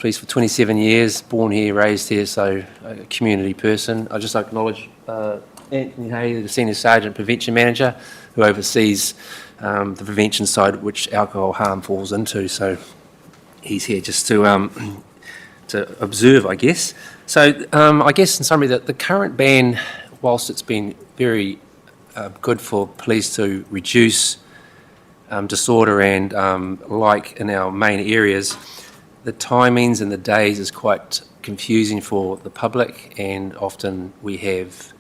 police for 27 years, born here, raised here, so a community person. I just acknowledge Anthony Hay, the Senior Sergeant Prevention Manager, who oversees the prevention side which alcohol harm falls into. So he's here just to observe, I guess. So I guess in summary that the current ban, whilst it's been very good for police to reduce disorder and like in our main areas, the timings and the days is quite confusing for the public, and often we have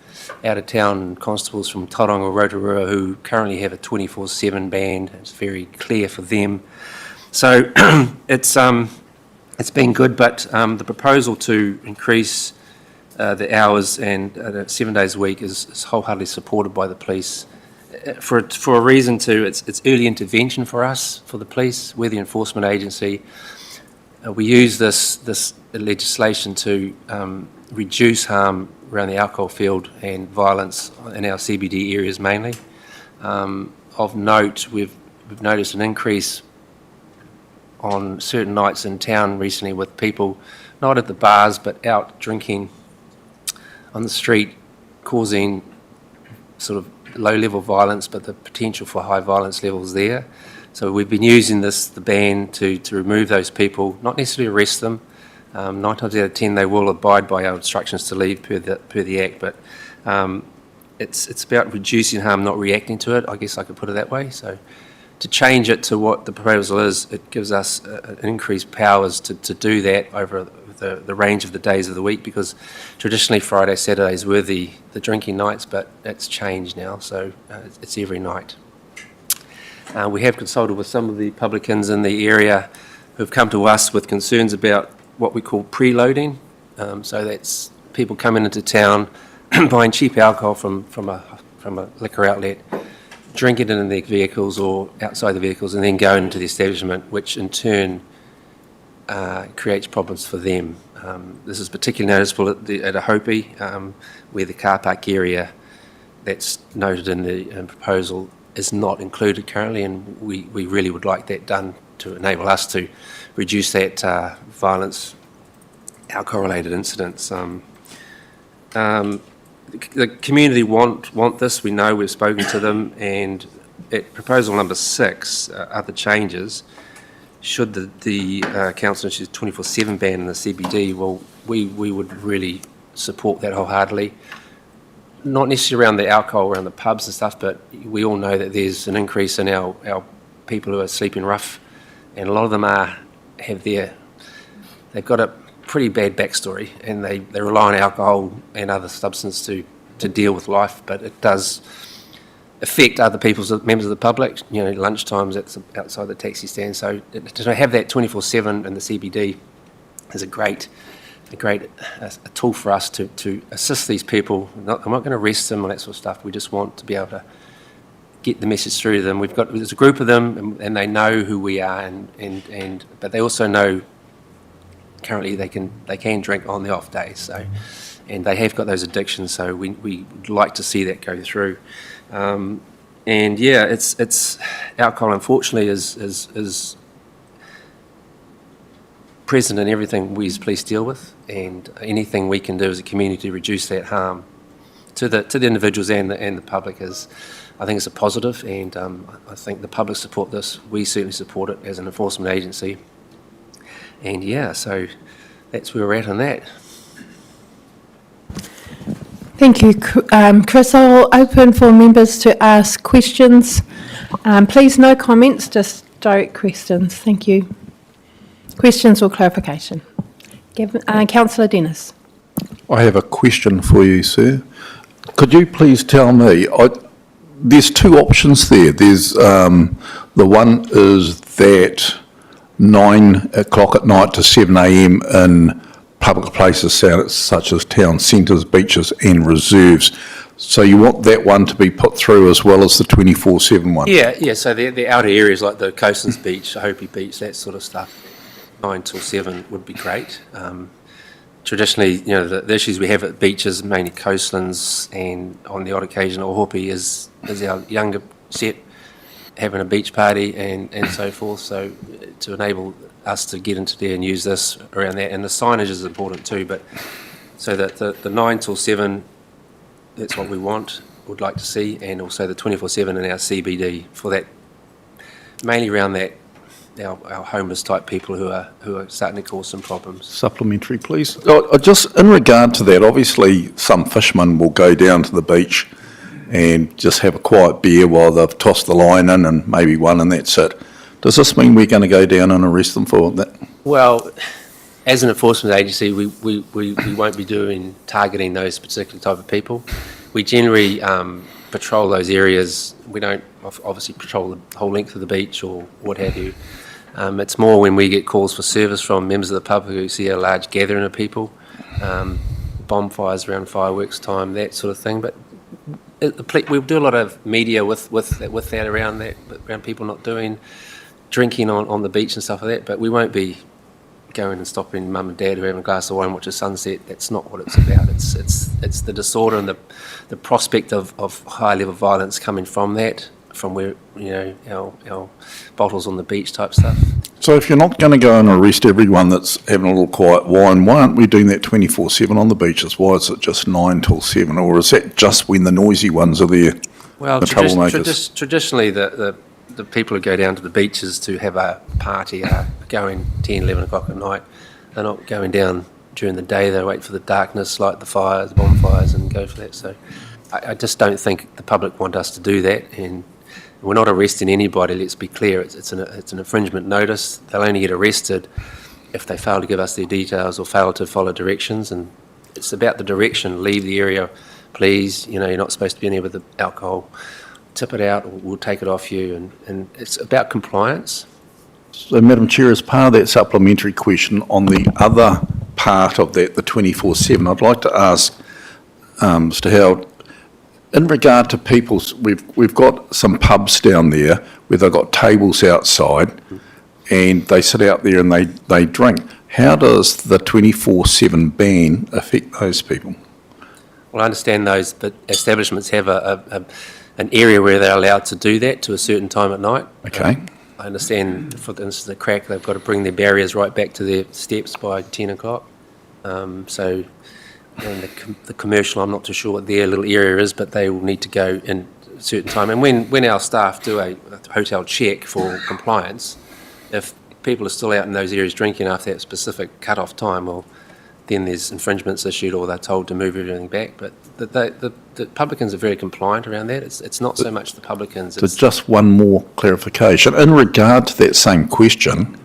out-of-town constables from Tauranga or Rotorua who currently have a 24/7 ban. It's very clear for them. So it's been good, but the proposal to increase the hours and 7 days a week is wholeheartedly supported by the police. For a reason too, it's early intervention for us, for the police. We're the enforcement agency. We use this legislation to reduce harm around the alcohol field and violence in our CBD areas mainly. Of note, we've noticed an increase on certain nights in town recently with people not at the bars but out drinking on the street, causing sort of low-level violence, but the potential for high violence levels there. So we've been using the ban to remove those people, not necessarily arrest them. 9 times out of 10 they will abide by our instructions to leave per the Act, but it's about reducing harm, not reacting to it, I guess I could put it that way. So to change it to what the proposal is, it gives us increased powers to do that over the range of the days of the week, because traditionally Friday, Saturdays were the drinking nights, but that's changed now, so it's every night. We have consulted with some of the publicans in the area who've come to us with concerns about what we call preloading. So that's people coming into town, buying cheap alcohol from a liquor outlet, drinking it in their vehicles or outside the vehicles, and then going into the establishment, which in turn creates problems for them. This is particularly noticeable at a Hopi, where the car park area that's noted in the proposal is not included currently, and we really would like that done to enable us to reduce that violence, alcohol-related incidents. The community want this. We know, we've spoken to them, and at proposal number 6, other changes, should the council issue 24/7 ban in the CBD, well, we would really support that wholeheartedly. Not necessarily around the alcohol, around the pubs and stuff, but we all know that there's an increase in our people who are sleeping rough, and a lot of them they've got a pretty bad backstory, and they rely on alcohol and other substances to deal with life, but it does affect other members of the public. Lunch times outside the taxi stand. So to have that 24/7 in the CBD is a great tool for us to assist these people. I'm not going to arrest them and that sort of stuff. We just want to be able to get the message through to them. There's a group of them, and they know who we are, but they also know currently they can drink on the off days. So, and they have got those addictions. So we would like to see that go through. And yeah, it's alcohol. Unfortunately, is present in everything we as police deal with, and anything we can do as a community to reduce that harm to the individuals and the public I think it's a positive, and I think the public support this. We certainly support it as an enforcement agency, and yeah, so that's where we're at on that. Thank you, Chris. I'll open for members to ask questions. Please, no comments, just direct questions. Thank you. Questions or clarification? Councillor Dennis. I have a question for you, sir. Could you please tell me, there's 2 options there. There's the one is that 9 o'clock at night to 7 a.m. in public places such as town centres, beaches and reserves. So you want that one to be put through as well as the 24/7 one? Yeah. So the outer areas like the Coastlands Beach, Hopi Beach, that sort of stuff, 9 till 7 would be great. Traditionally, the issues we have at beaches, mainly coastlands, and on the odd occasion Ohopi is our younger set. having a beach party and so forth, so to enable us to get into there and use this around that. And the signage is important too, but so that the 9 till 7, that's what we would like to see, and also the 24/7 in our CBD for that, mainly around that, our homeless type people who are starting to cause some problems. Supplementary, please. Just in regard to that, obviously some fishermen will go down to the beach and just have a quiet beer while they've tossed the line in and maybe one and that's it. Does this mean we're going to go down and arrest them for that? Well, as an enforcement agency, we won't be targeting those particular type of people. We generally patrol those areas. We don't obviously patrol the whole length of the beach or what have you. It's more when we get calls for service from members of the public who see a large gathering of people, bonfires around fireworks time, that sort of thing. But we do a lot of media with that around people not drinking on the beach and stuff like that. But we won't be going and stopping mum and dad who are having a glass of wine and watch a sunset. That's not what it's about. It's the disorder and the prospect of high level violence coming from that, from where our bottles on the beach type stuff. So if you're not going to go and arrest everyone that's having a little quiet wine, why aren't we doing that 24/7 on the beaches? Why is it just 9 till 7, or is that just when the noisy ones are there? Well, the troublemakers? Traditionally the people who go down to the beaches to have a party are going 10, 11 o'clock at night. They're not going down during the day. They wait for the darkness, light the fires, the bonfires, and go for that. So I just don't think the public want us to do that, and we're not arresting anybody. Let's be clear. It's an infringement notice. They'll only get arrested if they fail to give us their details or fail to follow directions, and it's about the direction. Leave the area, please. You're not supposed to be in there with the alcohol. Tip it out, or we'll take it off you, and it's about compliance. So, Madam Chair, as part of that supplementary question, on the other part of that, the 24/7, I'd like to ask Mr Howard, in regard to people's, we've got some pubs down there where they've got tables outside and they sit out there and they drink. How does the 24/7 ban affect those people? Well, I understand those, but establishments have an area where they're allowed to do that to a certain time at night. Okay. I understand, for instance, the crack, they've got to bring their barriers right back to their steps by 10 o'clock. And the commercial, I'm not too sure what their little area is, but they will need to go in a certain time. And when our staff do a hotel check for compliance, if people are still out in those areas drinking after that specific cut-off time, well, then there's infringements issued or they're told to move everything back. But the publicans are very compliant around that. It's not so much the publicans. So just one more clarification. In regard to that same question,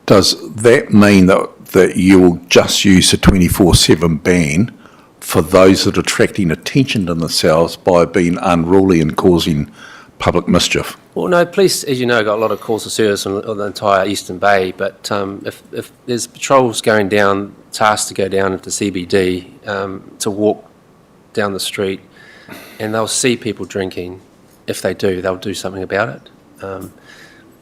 does that mean that you'll just use the 24/7 ban for those that are attracting attention to themselves by being unruly and causing public mischief? Well, no, police, as you know, got a lot of calls for service on the entire Eastern Bay, but if there's patrols going down, tasked to go down into CBD, to walk down the street, and they'll see people drinking, if they do, they'll do something about it.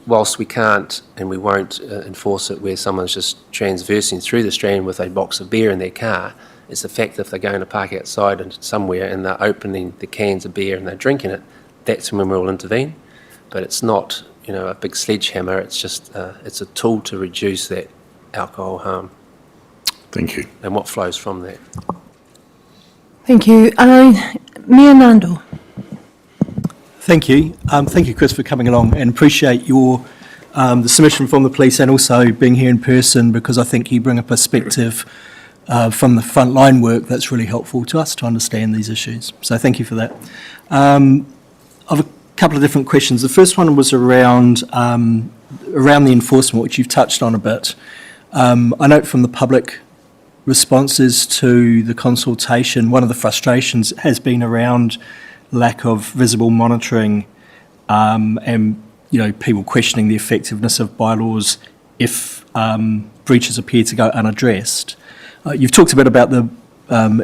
Whilst we can't and we won't enforce it where someone's just transversing through the Strand with a box of beer in their car, it's the fact that if they're going to park outside and somewhere and they're opening the cans of beer and they're drinking it, that's when we'll intervene. But it's not, a big sledgehammer. It's just it's a tool to reduce that alcohol harm. Thank you. And what flows from that. Thank you. Mia Nandor. Thank you. Thank you, Chris, for coming along, and appreciate your the submission from the police and also being here in person, because I think you bring a perspective from the frontline work that's really helpful to us to understand these issues. So thank you for that. I've a couple of different questions. The first one was around the enforcement, which you've touched on a bit. I note from the public responses to the consultation, one of the frustrations has been around lack of visible monitoring, and people questioning the effectiveness of bylaws if breaches appear to go unaddressed. You've talked a bit about the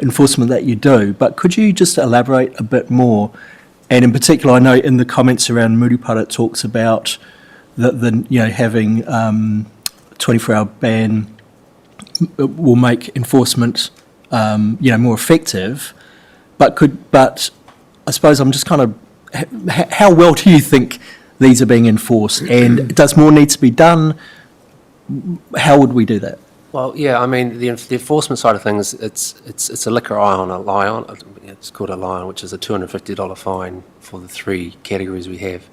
enforcement that you do, but could you just elaborate a bit more? And in particular, I know in the comments around Murupara it talks about having a 24-hour ban will make enforcement more effective. But I suppose I'm just kind of how well do you think these are being enforced? And does more need to be done? How would we do that? Well, yeah, I mean, the enforcement side of things, it's a liquor eye on a lie on. It's called a lie on, which is a $250 fine for the 3 categories we have.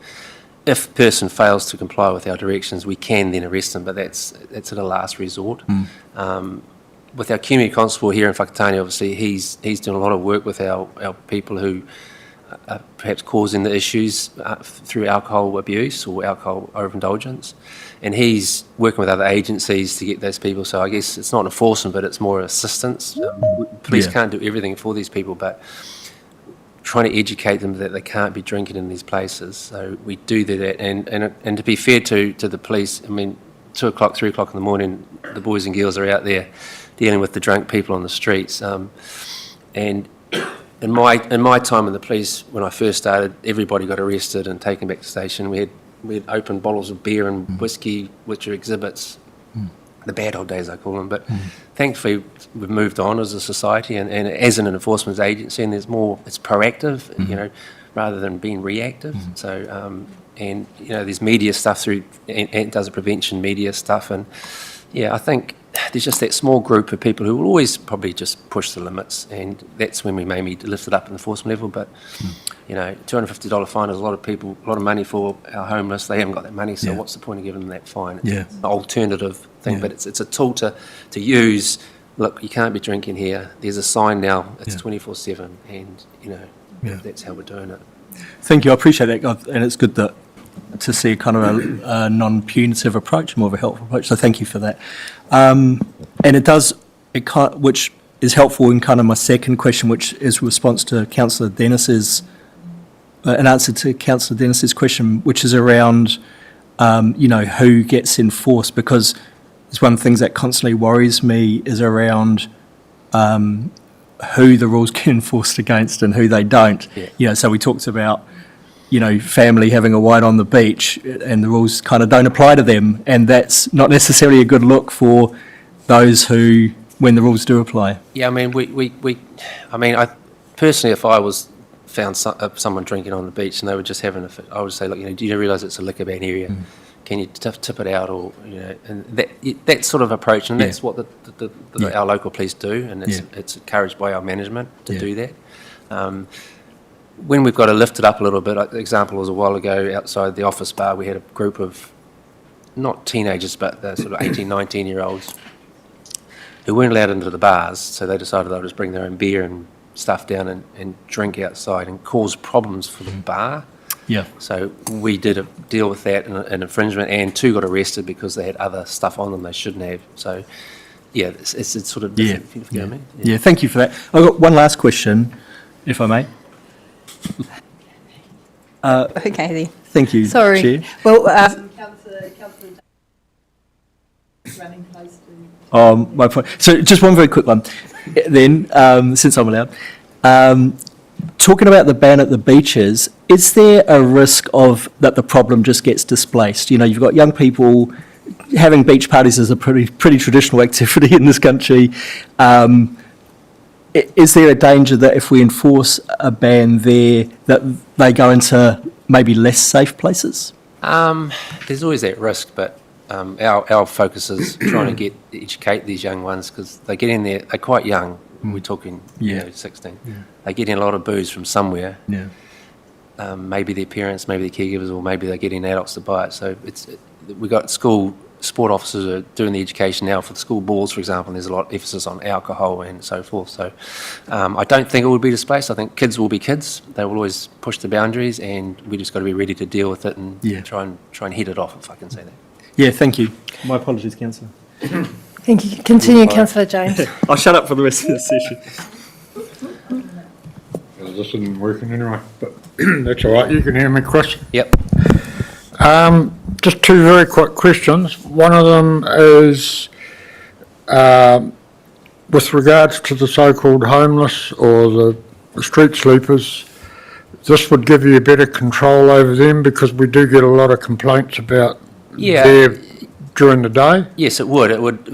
If a person fails to comply with our directions, we can then arrest them, but that's at a last resort. With our community constable here in Whakatane, obviously, he's doing a lot of work with our people who are perhaps causing the issues through alcohol abuse or alcohol overindulgence. And he's working with other agencies to get those people. So I guess it's not enforcement, but it's more assistance. Police can't do everything for these people, but trying to educate them that they can't be drinking in these places. So we do that. And to be fair to the police, I mean, 2 o'clock, 3 o'clock in the morning, the boys and girls are out there dealing with the drunk people on the streets. And in my time in the police, when I first started, everybody got arrested and taken back to station. We had opened bottles of beer and whiskey, which are exhibits, the bad old days I call them. But thankfully, we've moved on as a society and as an enforcement agency, and there's more. It's proactive, rather than being reactive. So, and there's media stuff through, and does a prevention media stuff, and I think there's just that small group of people who will always probably just push the limits, and that's when we maybe lift it up in the enforcement level. But $250 fine is a lot of people, a lot of money for our homeless. They haven't got that money, so what's the point of giving them that fine? It's an alternative thing, but it's a tool to use. Look, you can't be drinking here. There's a sign now. It's 24/7, and that's how we're doing it. Thank you. I appreciate that, and it's good to see kind of a non-punitive approach, more of a helpful approach. So thank you for that. And which is helpful in kind of my second question, which is a response to Councillor Dennis's, an answer to Councillor Dennis's question, which is around, who gets enforced, because it's one of the things that constantly worries me is around who the rules get enforced against and who they don't. So we talked about, family having a white on the beach, and the rules kind of don't apply to them, and that's not necessarily a good look for those who, when the rules do apply. Yeah, I mean, I personally, if I was found someone drinking on the beach and they were just having I would say, look, do you realise it's a liquor ban area? Can you tip it out, or and that sort of approach, and that's what our local police do, and it's encouraged by our management to do that. When we've got to lift it up a little bit, the example was a while ago outside the office bar, we had a group of, not teenagers, but the sort of 18, 19-year-olds who weren't allowed into the bars, so they decided they'll just bring their own beer and stuff down and drink outside and cause problems for the bar. So we did a deal with that, an infringement, and 2 got arrested because they had other stuff on them they shouldn't have. So, it's sort of different, if you know what I mean? Thank you for that. I've got one last question, if I may. Okay, then. Thank you, Sorry. Chair. Well, Councillor running close to... My point. So just one very quick one then, since I'm allowed. Talking about the ban at the beaches, is there a risk of that the problem just gets displaced? You've got young people having beach parties is a pretty traditional activity in this country. Is there a danger that if we enforce a ban there, that they go into maybe less safe places? There's always that risk, but our focus is trying to educate these young ones, because they get in there, they're quite young. We're talking 16. They get in a lot of booze from somewhere. Maybe their parents, maybe their caregivers, or maybe they're getting adults to buy it. So we've got school sport officers are doing the education now for the school balls, for example, and there's a lot of emphasis on alcohol and so forth. So I don't think it will be displaced. I think kids will be kids. They will always push the boundaries, and we just got to be ready to deal with it and try and head it off, if I can say that. Thank you. My apologies, Councillor. Thank you. Continue, Councillor James. I'll shut up for the rest of the session. This isn't working anyway, but that's all right. You can hear me, Chris. Yep. Just 2 very quick questions. One of them is with regards to the so-called homeless or the street sleepers. This would give you better control over them, because we do get a lot of complaints about there during the day. Yes, it would. It would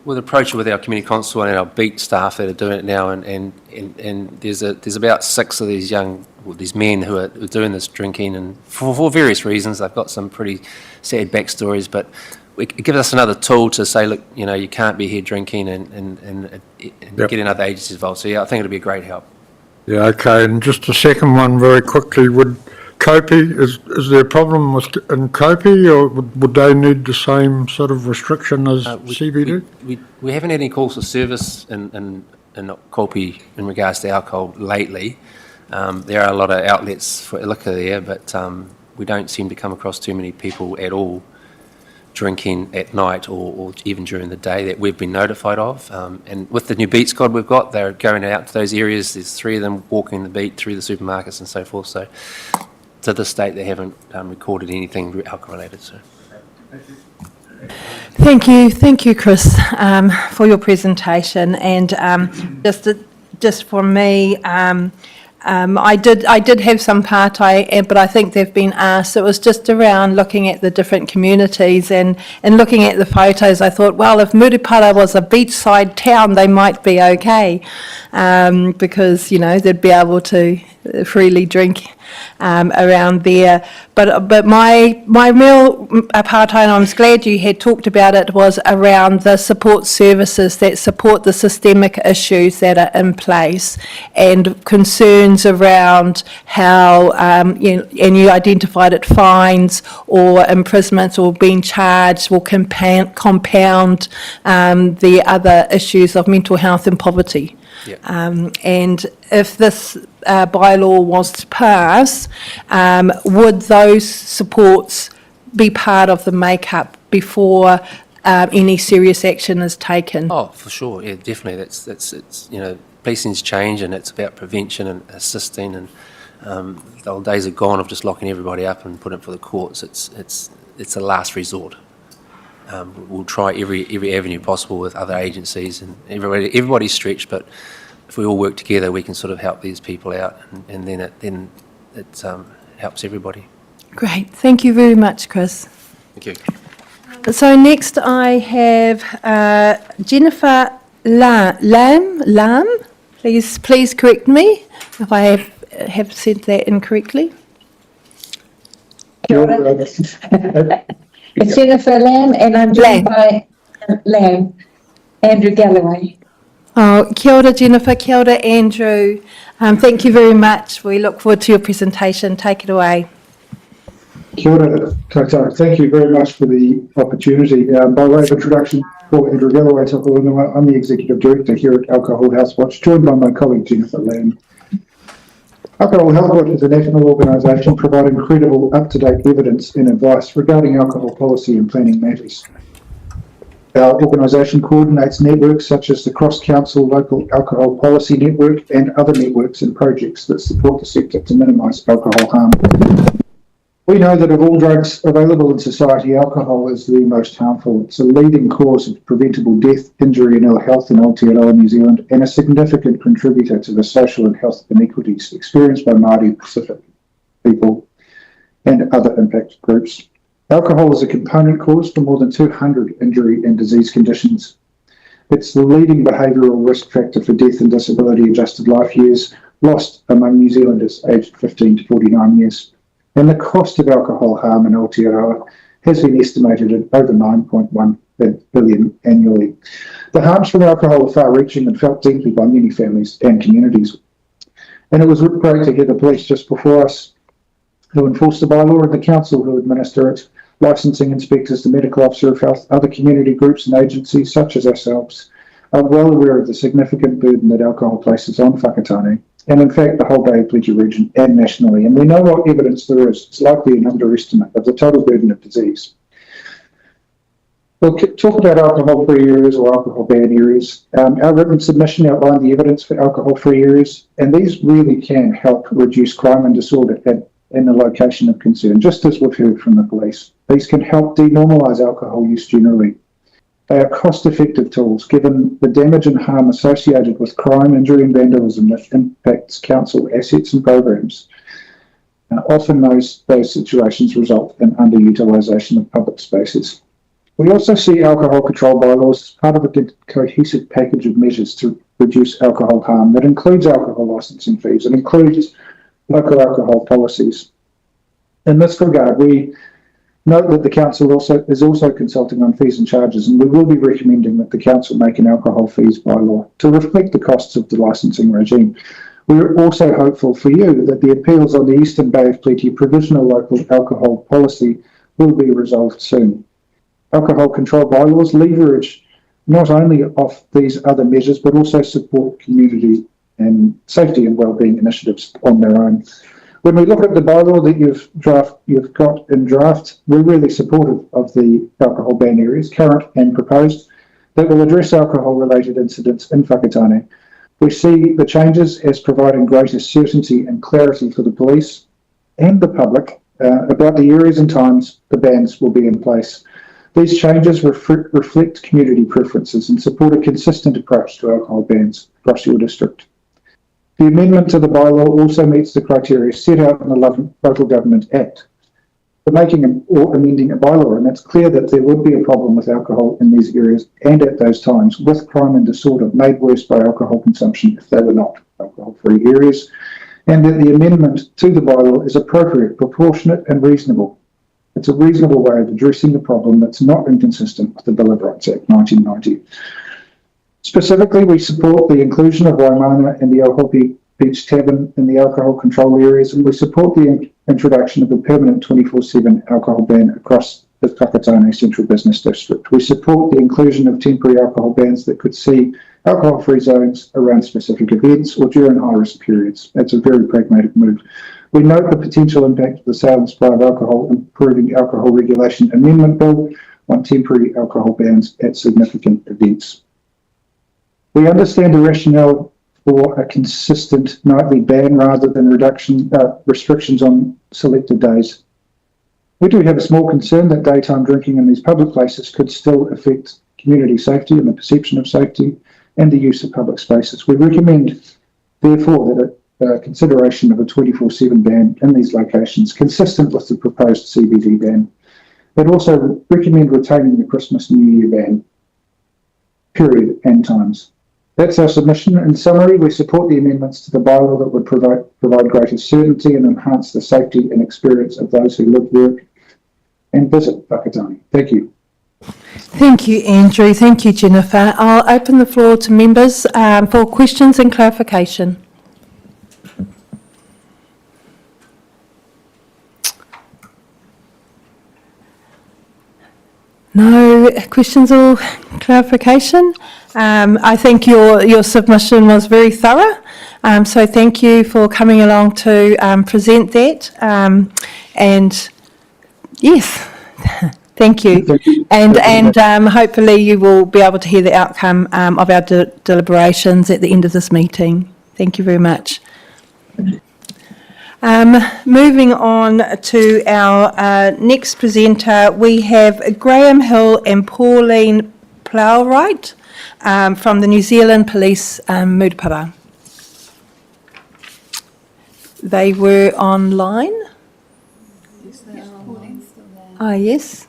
we'll approach it with our community council and our beat staff that are doing it now, and there's about 6 of these men who are doing this drinking, and for various reasons. They've got some pretty sad backstories, but it gives us another tool to say, look, you can't be here drinking, and Yep. getting other agencies involved. So yeah, I think it'll be a great help. Yeah, okay, and just a second one very quickly, would Kopi, is there a problem in Kopi, or would they need the same sort of restriction as CBD? We haven't had any calls for service in Kopi in regards to alcohol lately. There are a lot of outlets for liquor there, but we don't seem to come across too many people at all drinking at night or even during the day that we've been notified of. And with the new beat squad we've got, they're going out to those areas. There's 3 of them walking the beat through the supermarkets and so forth. So to this date, they haven't recorded anything alcohol related. So. Thank you, Chris, for your presentation. And just for me, I did have some part-time, but I think they've been asked. It was just around looking at the different communities and looking at the photos. I thought, well, if Murupara was a beachside town, they might be okay, because they'd be able to freely drink around there. But my real part-time, I was glad you had talked about it, was around the support services that support the systemic issues that are in place, and concerns around how, and you identified it, fines or imprisonments or being charged will compound the other issues of mental health and poverty. Yeah. And if this bylaw was to pass, would those supports be part of the makeup before any serious action is taken? Oh, for sure. Yeah, definitely. It's policing's change, and it's about prevention and assisting. And the old days are gone of just locking everybody up and putting it for the courts. It's a last resort. We'll try every avenue possible with other agencies, and everybody's stretched, but if we all work together, we can sort of help these people out, and then it helps everybody. Great. Thank you very much, Chris. Thank you. So next I have Jennifer Lamb. Please correct me if I have said that incorrectly. It's Jennifer Lamb, and I'm joined by Andrew Galloway. Oh, kia ora, Jennifer. Kia ora, Andrew. Thank you very much. We look forward to your presentation. Take it away. Kia ora, koutou. Thank you very much for the opportunity. By way of introduction, Paul Andrew Galloway, I'm the Executive Director here at Alcohol Health Watch, joined by my colleague Jennifer Lamb. Alcohol Health Watch is a national organisation providing credible, up-to-date evidence and advice regarding alcohol policy and planning matters. Our organisation coordinates networks such as the Cross-Council Local Alcohol Policy Network and other networks and projects that support the sector to minimise alcohol harm. We know that of all drugs available in society, alcohol is the most harmful. It's a leading cause of preventable death, injury and ill health in Aotearoa, New Zealand, and a significant contributor to the social and health inequities experienced by Māori Pacific people and other impacted groups. Alcohol is a component cause for more than 200 injury and disease conditions. It's the leading behavioural risk factor for death and disability adjusted life years lost among New Zealanders aged 15 to 49 years. And the cost of alcohol harm in Aotearoa has been estimated at over 9.1 billion annually. The harms from alcohol are far-reaching and felt deeply by many families and communities. And it was great to hear the police just before us who enforce the bylaw and the council who administer it, licensing inspectors, the medical officer of health, other community groups and agencies such as ourselves are well aware of the significant burden that alcohol places on whakatane, and in fact the whole Bay of Pledge region and nationally. And we know what evidence there is. It's likely an underestimate of the total burden of disease. We'll talk about alcohol-free areas or alcohol-banned areas. Our written submission outlined the evidence for alcohol-free areas, and these really can help reduce crime and disorder in the location of concern, just as we've heard from the police. These can help denormalise alcohol use generally. They are cost-effective tools given the damage and harm associated with crime, injury and vandalism that impacts council assets and programs. Often those situations result in underutilisation of public spaces. We also see alcohol control bylaws as part of a cohesive package of measures to reduce alcohol harm that includes alcohol licensing fees and includes local alcohol policies. In this regard, we note that the Council is also consulting on fees and charges, and we will be recommending that the Council make an alcohol fees bylaw to reflect the costs of the licensing regime. We are also hopeful for you that the appeals on the Eastern Bay of Plenty provisional local alcohol policy will be resolved soon. Alcohol control bylaws leverage not only off these other measures, but also support community and safety and wellbeing initiatives on their own. When we look at the bylaw that you've got in draft, we're really supportive of the alcohol ban areas, current and proposed, that will address alcohol-related incidents in Whakatane. We see the changes as providing greater certainty and clarity for the police and the public about the areas and times the bans will be in place. These changes reflect community preferences and support a consistent approach to alcohol bans across your district. The amendment to the bylaw also meets the criteria set out in the Local Government Act for making or amending a bylaw, and it's clear that there would be a problem with alcohol in these areas and at those times, with crime and disorder made worse by alcohol consumption if they were not alcohol-free areas, and that the amendment to the bylaw is appropriate, proportionate and reasonable. It's a reasonable way of addressing the problem that's not inconsistent with the Bill of Rights Act 1990. Specifically, we support the inclusion of Waimana and the Ohopi Beach Tavern in the alcohol control areas, and we support the introduction of a permanent 24/7 alcohol ban across the Whakatane Central Business District. We support the inclusion of temporary alcohol bans that could see alcohol-free zones around specific events or during high-risk periods. That's a very pragmatic move. We note the potential impact of the sale and supply of alcohol improving alcohol regulation amendment bill on temporary alcohol bans at significant events. We understand the rationale for a consistent nightly ban rather than restrictions on selected days. We do have a small concern that daytime drinking in these public places could still affect community safety and the perception of safety and the use of public spaces. We recommend, therefore, that consideration of a 24/7 ban in these locations, consistent with the proposed CBD ban. But also recommend retaining the Christmas New Year ban, period and times. That's our submission. In summary, we support the amendments to the bylaw that would provide greater certainty and enhance the safety and experience of those who live, work and visit Whakatane. Thank you. Thank you, Andrew. Thank you, Jennifer. I'll open the floor to members for questions and clarification. No questions or clarification? I think your submission was very thorough, so thank you for coming along to present that. And yes, thank you. Thank you. And hopefully you will be able to hear the outcome of our deliberations at the end of this meeting. Thank you very much. Moving on to our next presenter, we have Graham Hill and Pauline Plowright from the New Zealand Police Murupara. They were online. Ah, yes.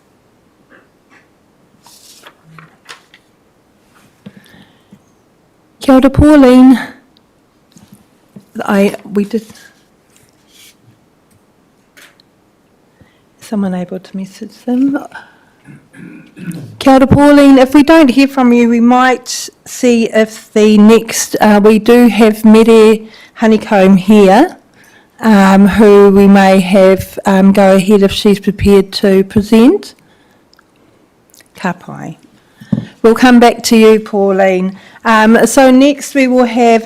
Kia ora, Pauline. We did. Someone able to message them? Kia ora, Pauline. If we don't hear from you, we might see if the next, we do have Mere Honeycomb here, who we may have go ahead if she's prepared to present. Ka pai. We'll come back to you, Pauline. So next we will have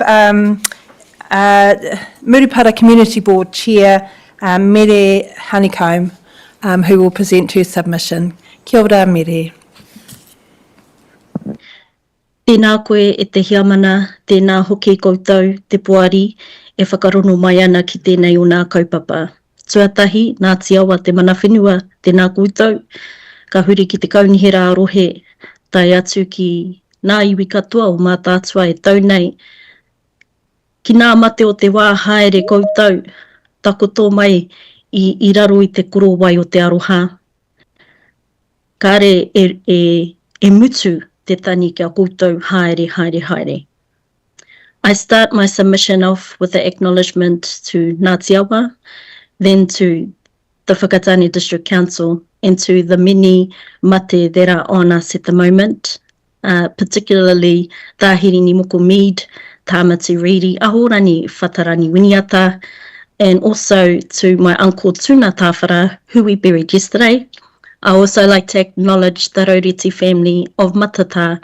Murupara Community Board Chair, Mere Honeycomb, who will present her submission. Kia ora, Mere. Tēnā koe e te hiamana, tēnā hoki koutou, te puari, e whakarono mai ana ki tēnei o nā kaupapa. Tuatahi, nā te awa te mana whenua, tēnā koutou, ka huri ki te kaunihera arohe, tai atu ki nā iwi katoa o mā tātua e tau nei. Ki nā mate o te wā haere koutou, takoto mai I raro I te koro wai o te aroha. Kāre e mutu te tani kia koutou haere, haere, haere. I start my submission off with the acknowledgement to Ngāti Awa, then to the Whakatane District Council, and to the many mate that are on us at the moment, particularly Tāhiri ni Moko Mead, Tāmati Riri, Ahorani Whatarani Winiata, and also to my uncle Tuna Tāwhara, who we buried yesterday. I also like to acknowledge the Rauriti family of Matata,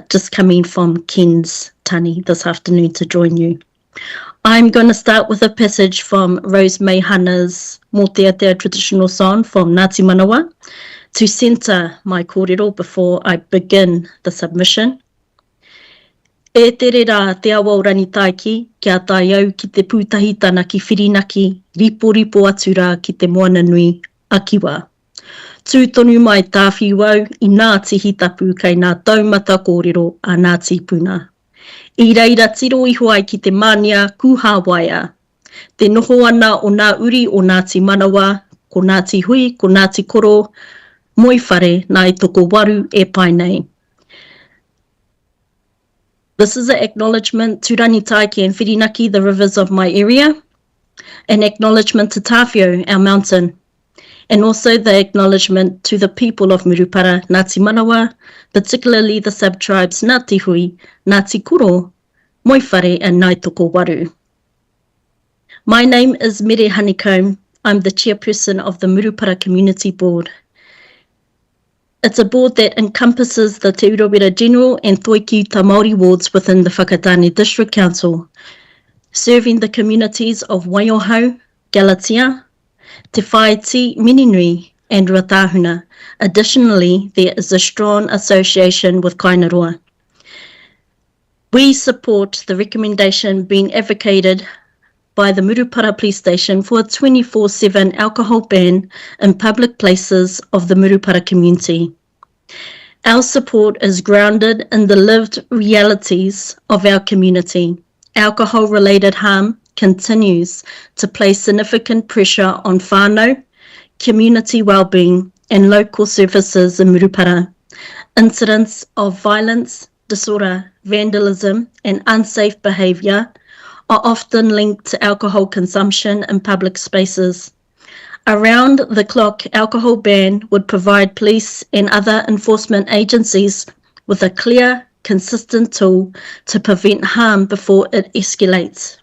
just coming from Ken's tani this afternoon to join you. I'm going to start with a passage from Rose May Hana's Mō Te Atea traditional song from Ngāti Manawa to centre my kōrero before I begin the submission. E tere rā te awa o rani taiki, kia tai au ki te pūtahitana ki whirinaki, ripo ripo atu rā ki te moana nui, akiwa. Tūtonu mai tāwhiu I Ngāti Hitapu kei ngā taumata kōrero a Ngāti Puna. I reira tiro iho ai ki te mania kuhawaia. Te noho ana o ngā uri o Ngāti Manawa, ko Ngāti Hui, ko Ngāti Koro, moi whare nā I toko waru e pai nei. This is an acknowledgement to Rangitaiki and Whirinaki, the rivers of my area, an acknowledgement to Tāwhiu, our mountain, and also the acknowledgement to the people of Murupara, Ngāti Manawa, particularly the sub-tribes Ngāti Hui, Ngāti Koro, Moiwhare and Ngāi Toko Waru. My name is Mere Honeycomb. I'm the chairperson of the Murupara Community Board. It's a board that encompasses the Te Urowera General and Toikiuta Māori wards within the Whakatane District Council, serving the communities of Waiohau, Galatea, Te Whaiti, Mininui and Ruatahuna. Additionally, there is a strong association with Kainaroa. We support the recommendation being advocated by the Murupara Police Station for a 24/7 alcohol ban in public places of the Murupara community. Our support is grounded in the lived realities of our community. Alcohol-related harm continues to place significant pressure on whānau, community wellbeing and local services in Murupara. Incidents of violence, disorder, vandalism and unsafe behaviour are often linked to alcohol consumption in public spaces. Around the clock alcohol ban would provide police and other enforcement agencies with a clear, consistent tool to prevent harm before it escalates.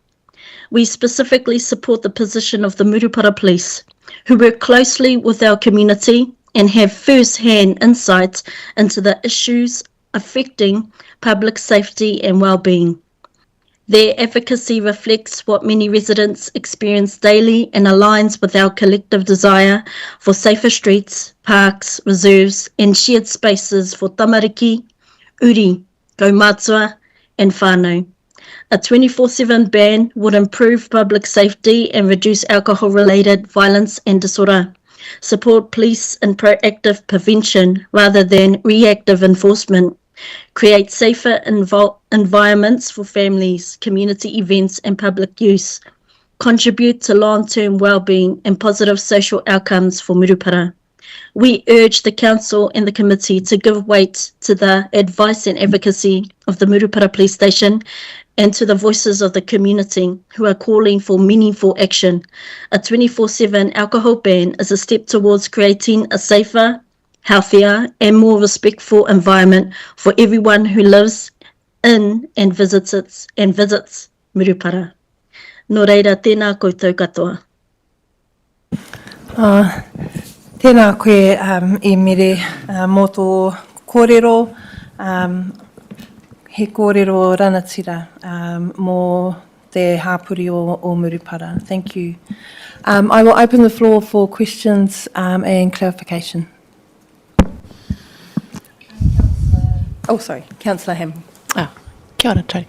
We specifically support the position of the Murupara Police, who work closely with our community and have first-hand insight into the issues affecting public safety and well-being. Their advocacy reflects what many residents experience daily and aligns with our collective desire for safer streets, parks, reserves and shared spaces for tamariki, uri, kaumātua and whānau. A 24/7 ban would improve public safety and reduce alcohol-related violence and disorder, support police in proactive prevention rather than reactive enforcement, create safer environments for families, community events and public use, contribute to long-term well-being and positive social outcomes for Murupara. We urge the Council and the Committee to give weight to the advice and advocacy of the Murupara Police Station and to the voices of the community who are calling for meaningful action. A 24/7 alcohol ban is a step towards creating a safer, healthier and more respectful environment for everyone who lives in and visits Murupara. Nō reira, tēnā koutou katoa. Tēnā koe I mere mō tō kōrero, he kōrero ranatira mō te hāpuri o Murupara. Thank you. I will open the floor for questions and clarification. Oh, sorry, Councillor Ham. Oh, kia ora, Tony.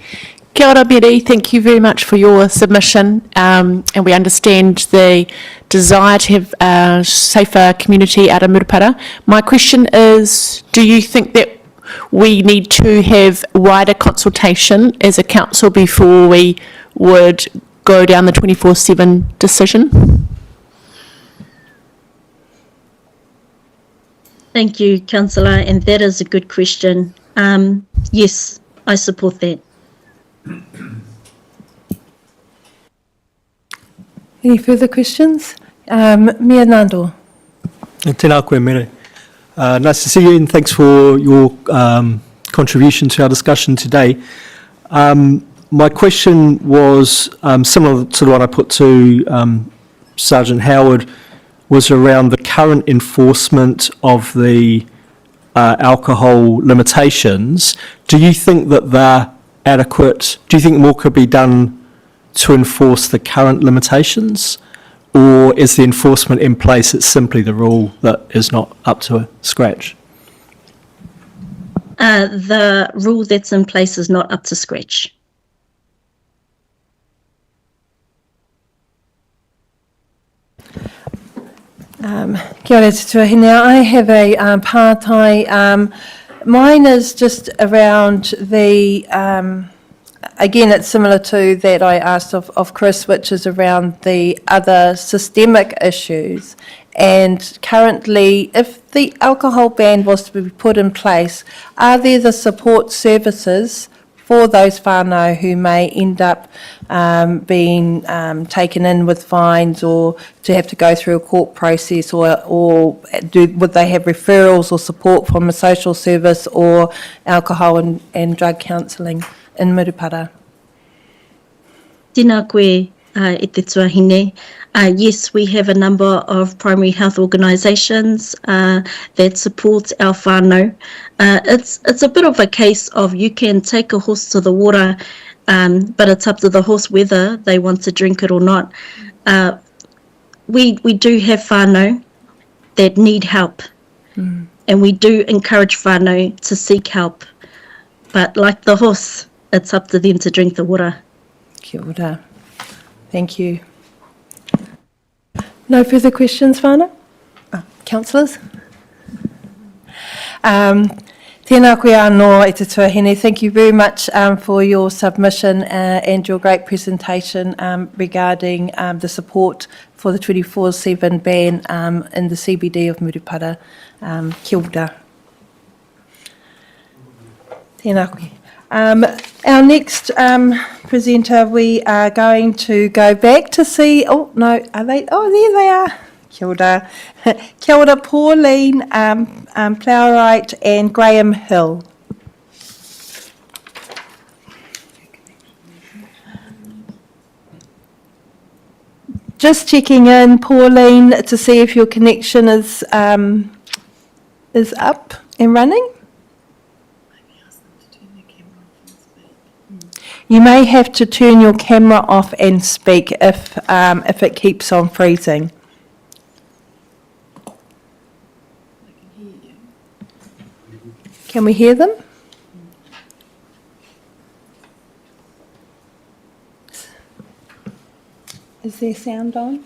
Kia ora, Betty. Thank you very much for your submission, and we understand the desire to have a safer community out of Murupara. My question is, do you think that we need to have wider consultation as a council before we would go down the 24/7 decision? Thank you, Councillor, and that is a good question. Yes, I support that. Any further questions? Mia Nando. Tēnā koe mere. Nice to see you and thanks for your contribution to our discussion today. My question was similar to the one I put to Sergeant Howard, was around the current enforcement of the alcohol limitations. Do you think that they're adequate? Do you think more could be done to enforce the current limitations? Or is the enforcement in place, it's simply the rule that is not up to scratch? The rule that's in place is not up to scratch. Kia ora te tuahine. I have a pātai. Mine is just around the, again, it's similar to that I asked of Chris, which is around the other systemic issues. And currently, if the alcohol ban was to be put in place, are there the support services for those whānau who may end up being taken in with fines or to have to go through a court process, or would they have referrals or support from a social service or alcohol and drug counselling in Murupara? Tēnā koe e te tuahine. Yes, we have a number of primary health organisations that support our whānau. It's a bit of a case of you can take a horse to the water, but it's up to the horse whether they want to drink it or not. We do have whānau that need help, and we do encourage whānau to seek help. But like the horse, it's up to them to drink the water. Kia ora. Thank you. No further questions, whānau? Councillors? Tēnā koe anō e te tuahine. Thank you very much for your submission and your great presentation regarding the support for the 24/7 ban in the CBD of Murupara. Kia ora. Tēnā koe. Our next presenter, we are going to go back to see, oh no, are they, oh there they are. Kia ora. Kia ora, Pauline Plowright and Graham Hill. Just checking in, Pauline, to see if your connection is up and running. You may have to turn your camera off and speak if it keeps on freezing. Can we hear them? Is their sound on?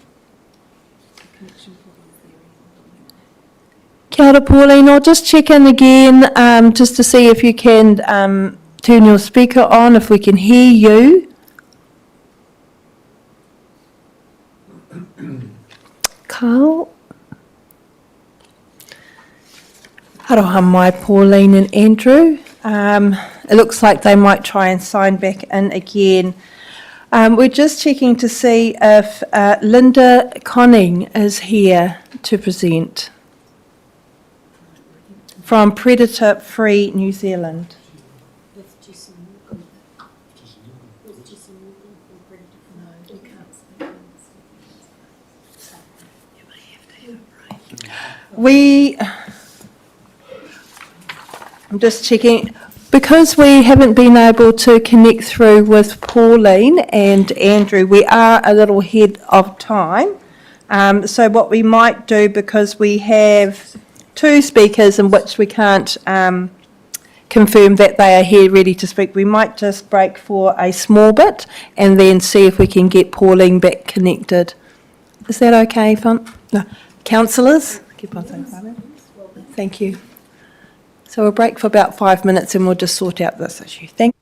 Kia ora, Pauline. I'll just check in again just to see if you can turn your speaker on, if we can hear you. Carl? Aroha mai, Pauline and Andrew. It looks like they might try and sign back in again. We're just checking to see if Linda Conning is here to present from Predator Free New Zealand. I'm just checking, because we haven't been able to connect through with Pauline and Andrew, we are a little ahead of time. So what we might do, because we have two speakers in which we can't confirm that they are here ready to speak, we might just break for a small bit and then see if we can get Pauline back connected. Is that okay, No. Councillors? Keep on saying Simon. Thank you. So we'll break for about 5 minutes and we'll just sort out this issue. Thank you.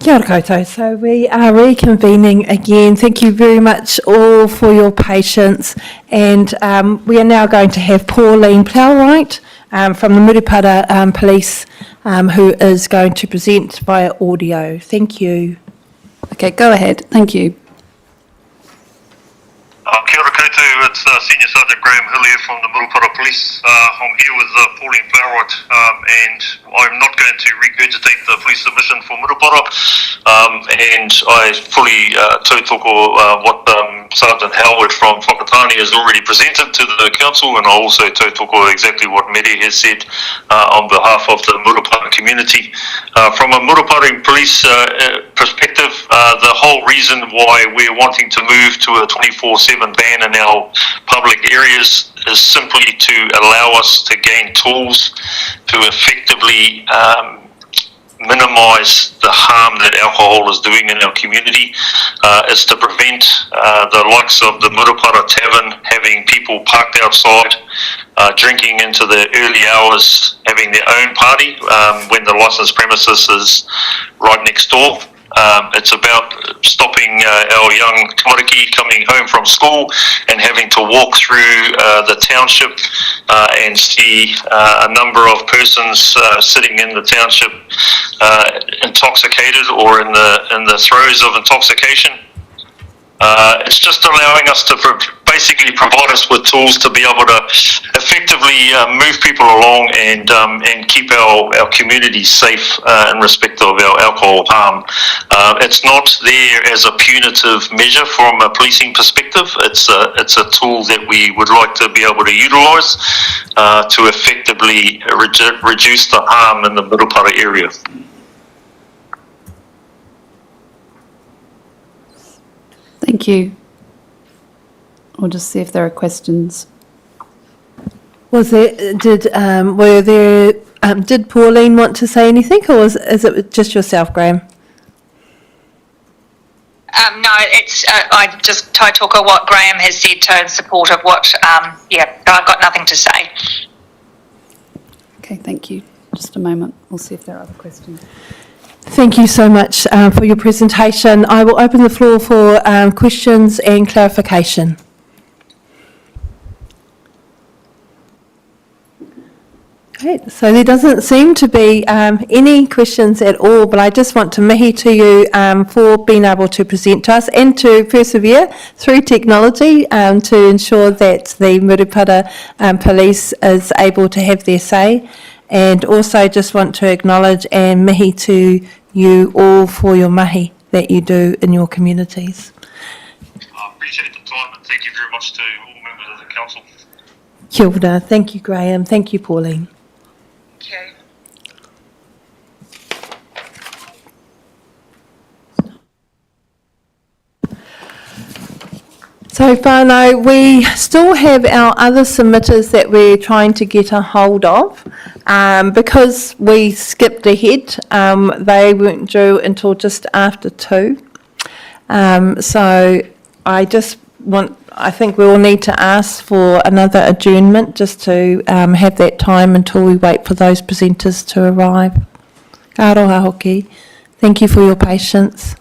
Kia ora koutou. So we are reconvening again. Thank you very much all for your patience. And we are now going to have Pauline Plowright from the Murupara Police who is going to present via audio. Thank you. Okay, go ahead. Thank you. Kia ora koutou, it's Senior Sergeant Graham Hill here from the Murupara Police. I'm here with Pauline Plowright, and I'm not going to regurgitate the police submission for Murupara, and I fully tautoko what Sergeant Howard from Whakatane has already presented to the council, and I also tautoko exactly what Mere has said on behalf of the Murupara community. From a Murupara police perspective, the whole reason why we're wanting to move to a 24/7 ban in our public areas is simply to allow us to gain tools to effectively minimise the harm that alcohol is doing in our community. Is to prevent the likes of the Murupara Tavern having people parked outside drinking into the early hours, having their own party when the licensed premises is right next door. It's about stopping our young tamariki coming home from school and having to walk through the township and see a number of persons sitting in the township intoxicated or in the throes of intoxication. It's just allowing us to basically provide us with tools to be able to effectively move people along and keep our community safe in respect of our alcohol harm. It's not there as a punitive measure from a policing perspective. It's a tool that we would like to be able to utilise to effectively reduce the harm in the Murupara area. Thank you. We'll just see if there are questions. Did Pauline want to say anything, or is it just yourself, Graham? No, it's I just tautoko what Graham has said to in support of what. I've got nothing to say. Okay, thank you. Just a moment. We'll see if there are other questions. Thank you so much for your presentation. I will open the floor for questions and clarification. Great. So there doesn't seem to be any questions at all, but I just want to mihi to you for being able to present to us and to persevere through technology to ensure that the Murupara Police is able to have their say. And also just want to acknowledge and mihi to you all for your mahi that you do in your communities. I appreciate the time, and thank you very much to all members of the council. Kia ora. Thank you, Graham. Thank you, Pauline. Okay. So, whānau, we still have our other submitters that we're trying to get a hold of. Because we skipped ahead, they weren't due until just after 2. So I think we will need to ask for another adjournment just to have that time until we wait for those presenters to arrive. Ka aroha hoki. Thank you for your patience.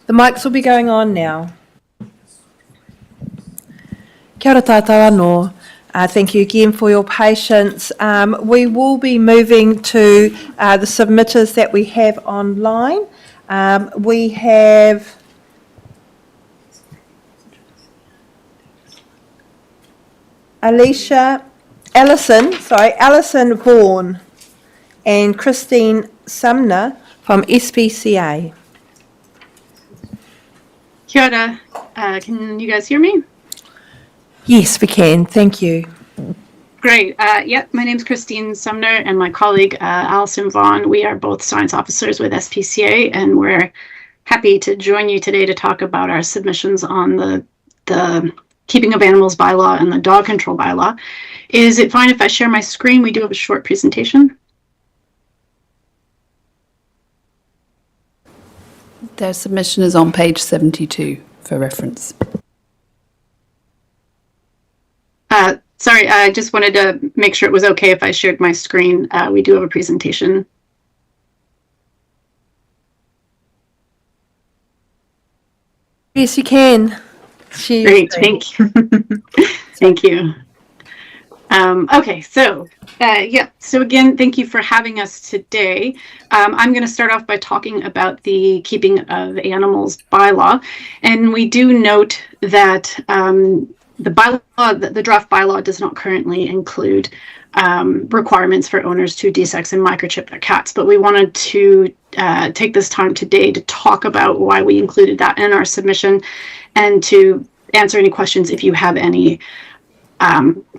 The mics will be going on now. Kia ora tātou anō. Thank you again for your patience. We will be moving to the submitters that we have online. We have Alison Vaughan and Christine Sumner from SPCA. Kia ora. Can you guys hear me? Yes, we can. Thank you. Great. My name's Christine Sumner and my colleague Alison Vaughn. We are both science officers with SPCA, and we're happy to join you today to talk about our submissions on the Keeping of Animals bylaw and the dog control bylaw. Is it fine if I share my screen? We do have a short presentation. Their submission is on page 72 for reference. Sorry, I just wanted to make sure it was okay if I shared my screen. We do have a presentation. Yes, you can. Great, thank you. Thank you. Okay, so again, thank you for having us today. I'm going to start off by talking about the Keeping of Animals bylaw, and we do note that the bylaw, the draft bylaw, does not currently include requirements for owners to desex and microchip their cats, but we wanted to take this time today to talk about why we included that in our submission and to answer any questions if you have any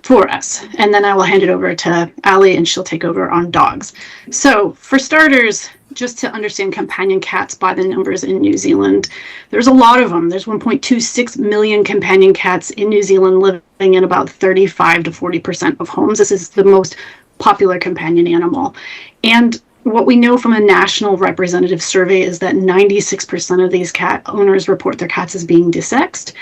for us. And then I will hand it over to Ali and she'll take over on dogs. So for starters, just to understand companion cats by the numbers in New Zealand, there's a lot of them. There's 1.26 million companion cats in New Zealand living in about 35 to 40% of homes. This is the most popular companion animal. And what we know from a national representative survey is that 96% of these cat owners report their cats as being desexed,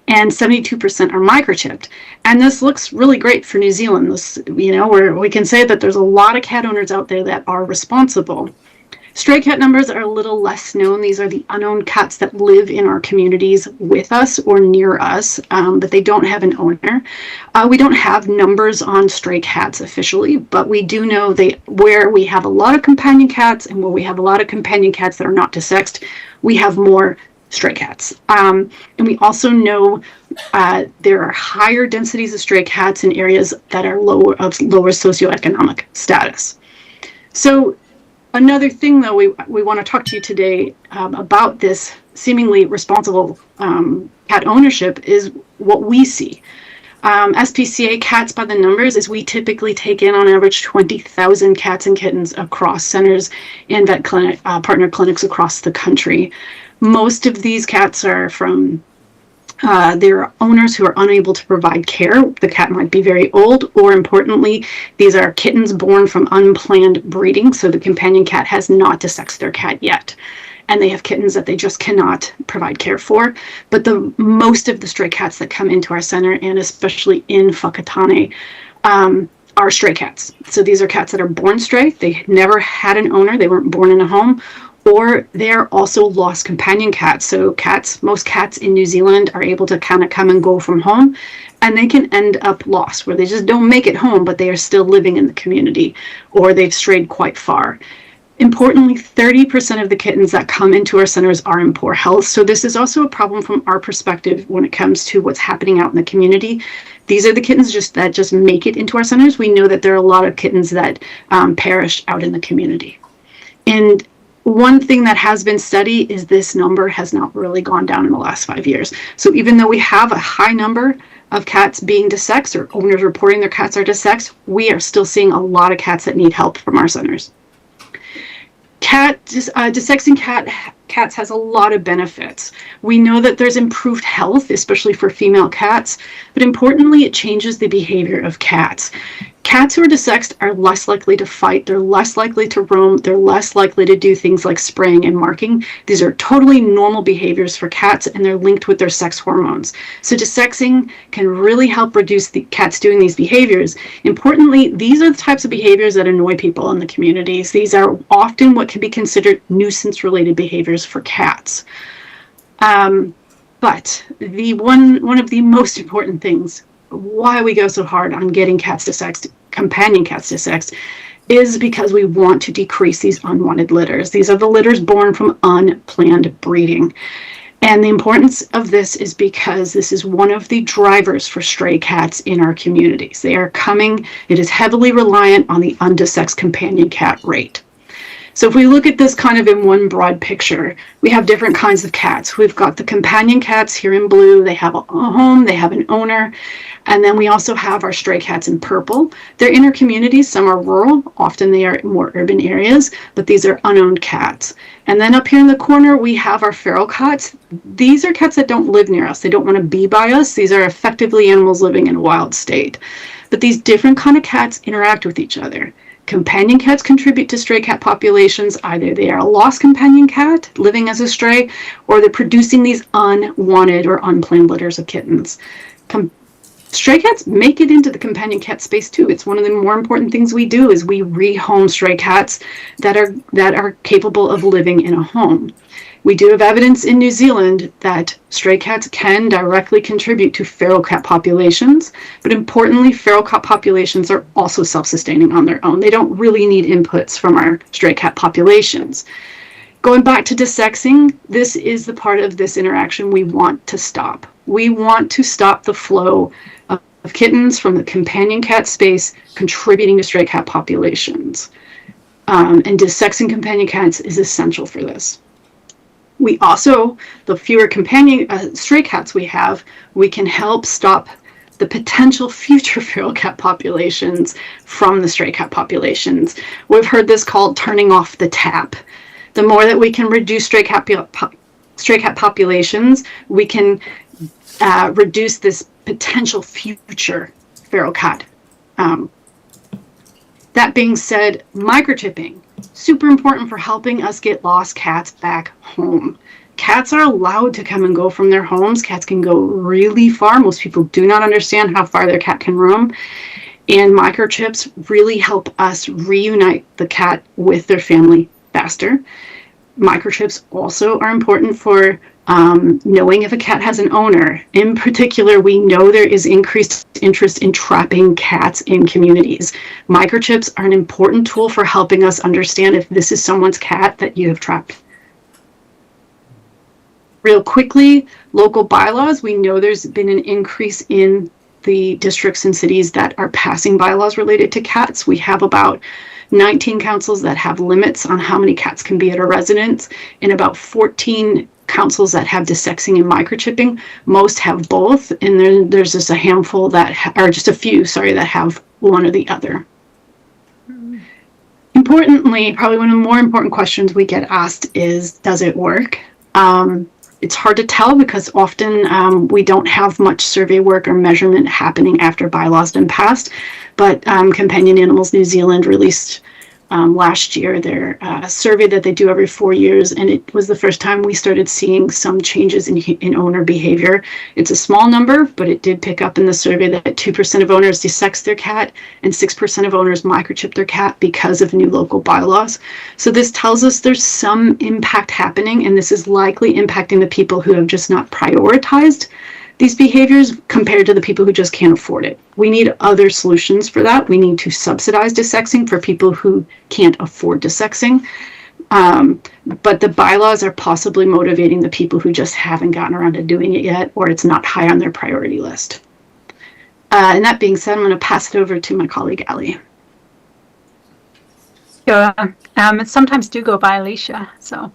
and 72% are microchipped. And this looks really great for New Zealand. This, where we can say that there's a lot of cat owners out there that are responsible. Stray cat numbers are a little less known. These are the unknown cats that live in our communities with us or near us, but they don't have an owner. We don't have numbers on stray cats officially, but we do know where we have a lot of companion cats and where we have a lot of companion cats that are not desexed, we have more stray cats. And we also know there are higher densities of stray cats in areas that are lower socioeconomic status. So another thing, though, we want to talk to you today about this seemingly responsible cat ownership is what we see. SPCA cats by the numbers is we typically take in on average 20,000 cats and kittens across centers and vet clinic partner clinics across the country. Most of these cats are from their owners who are unable to provide care. The cat might be very old, or importantly, these are kittens born from unplanned breeding, so the companion cat has not desexed their cat yet. And they have kittens that they just cannot provide care for. But most of the stray cats that come into our center, and especially in Whakatane, are stray cats. So these are cats that are born stray. They never had an owner. They weren't born in a home. Or they're also lost companion cats. So most cats in New Zealand are able to kind of come and go from home, and they can end up lost, where they just don't make it home, but they are still living in the community, or they've strayed quite far. Importantly, 30% of the kittens that come into our centers are in poor health. So this is also a problem from our perspective when it comes to what's happening out in the community. These are the kittens that just make it into our centers. We know that there are a lot of kittens that perish out in the community. And one thing that has been studied is this number has not really gone down in the last 5 years. So even though we have a high number of cats being desexed or owners reporting their cats are desexed, we are still seeing a lot of cats that need help from our centers. Desexing cats has a lot of benefits. We know that there's improved health, especially for female cats, but importantly, it changes the behavior of cats. Cats who are desexed are less likely to fight, they're less likely to roam, they're less likely to do things like spraying and marking. These are totally normal behaviors for cats, and they're linked with their sex hormones. So desexing can really help reduce the cats doing these behaviors. Importantly, these are the types of behaviors that annoy people in the communities. These are often what can be considered nuisance-related behaviors for cats. But one of the most important things, why we go so hard on getting cats to sex, companion cats to sex, is because we want to decrease these unwanted litters. These are the litters born from unplanned breeding. And the importance of this is because this is one of the drivers for stray cats in our communities. They are coming, it is heavily reliant on the undesexed companion cat rate. So if we look at this kind of in one broad picture, we have different kinds of cats. We've got the companion cats here in blue. They have a home, they have an owner. And then we also have our stray cats in purple. They're in our communities. Some are rural. Often they are in more urban areas, but these are unowned cats. And then up here in the corner, we have our feral cats. These are cats that don't live near us. They don't want to be by us. These are effectively animals living in a wild state. But these different kind of cats interact with each other. Companion cats contribute to stray cat populations. Either they are a lost companion cat living as a stray, or they're producing these unwanted or unplanned litters of kittens. Stray cats make it into the companion cat space too. It's one of the more important things we do is we rehome stray cats that are capable of living in a home. We do have evidence in New Zealand that stray cats can directly contribute to feral cat populations, but importantly, feral cat populations are also self-sustaining on their own. They don't really need inputs from our stray cat populations. Going back to desexing, this is the part of this interaction we want to stop. We want to stop the flow of kittens from the companion cat space contributing to stray cat populations. And desexing companion cats is essential for this. We also, the fewer companion stray cats we have, we can help stop the potential future feral cat populations from the stray cat populations. We've heard this called turning off the tap. The more that we can reduce stray cat populations, we can reduce this potential future feral cat. That being said, microchipping, super important for helping us get lost cats back home. Cats are allowed to come and go from their homes. Cats can go really far. Most people do not understand how far their cat can roam. And microchips really help us reunite the cat with their family faster. Microchips also are important for knowing if a cat has an owner. In particular, we know there is increased interest in trapping cats in communities. Microchips are an important tool for helping us understand if this is someone's cat that you have trapped. Real quickly, local bylaws. We know there's been an increase in the districts and cities that are passing bylaws related to cats. We have about 19 councils that have limits on how many cats can be at a residence, and about 14 councils that have desexing and microchipping. Most have both, and then there's just a handful that, or just a few, sorry, that have one or the other. Importantly, probably one of the more important questions we get asked is, does it work? It's hard to tell because often we don't have much survey work or measurement happening after bylaws been passed, but Companion Animals New Zealand released last year their survey that they do every 4 years, and it was the first time we started seeing some changes in owner behavior. It's a small number, but it did pick up in the survey that 2% of owners desex their cat and 6% of owners microchip their cat because of new local bylaws. So this tells us there's some impact happening, and this is likely impacting the people who have just not prioritized these behaviors compared to the people who just can't afford it. We need other solutions for that. We need to subsidize desexing for people who can't afford desexing. But the bylaws are possibly motivating the people who just haven't gotten around to doing it yet, or it's not high on their priority list. And that being said, I'm going to pass it over to my colleague, Ali. Sometimes do go by Alicia, so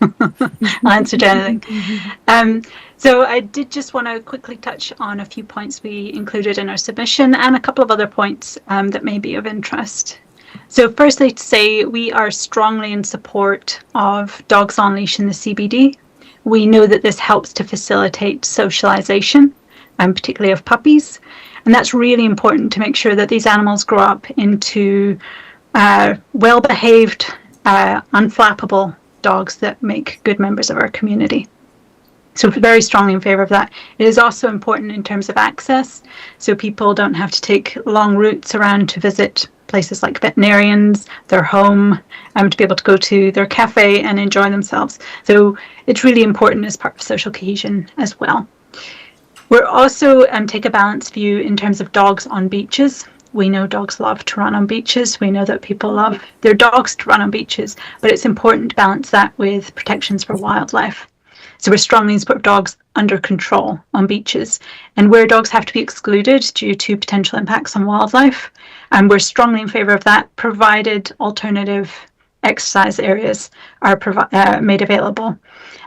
I'll answer to anything. So I did just want to quickly touch on a few points we included in our submission and a couple of other points that may be of interest. So firstly, to say we are strongly in support of dogs on leash in the CBD. We know that this helps to facilitate socialization, particularly of puppies. And that's really important to make sure that these animals grow up into well-behaved, unflappable dogs that make good members of our community. So very strongly in favour of that. It is also important in terms of access, so people don't have to take long routes around to visit places like veterinarians, their home, to be able to go to their cafe and enjoy themselves. So it's really important as part of social cohesion as well. We're also take a balanced view in terms of dogs on beaches. We know dogs love to run on beaches. We know that people love their dogs to run on beaches, but it's important to balance that with protections for wildlife. So we're strongly in support of dogs under control on beaches, and where dogs have to be excluded due to potential impacts on wildlife. And we're strongly in favour of that, provided alternative exercise areas are made available.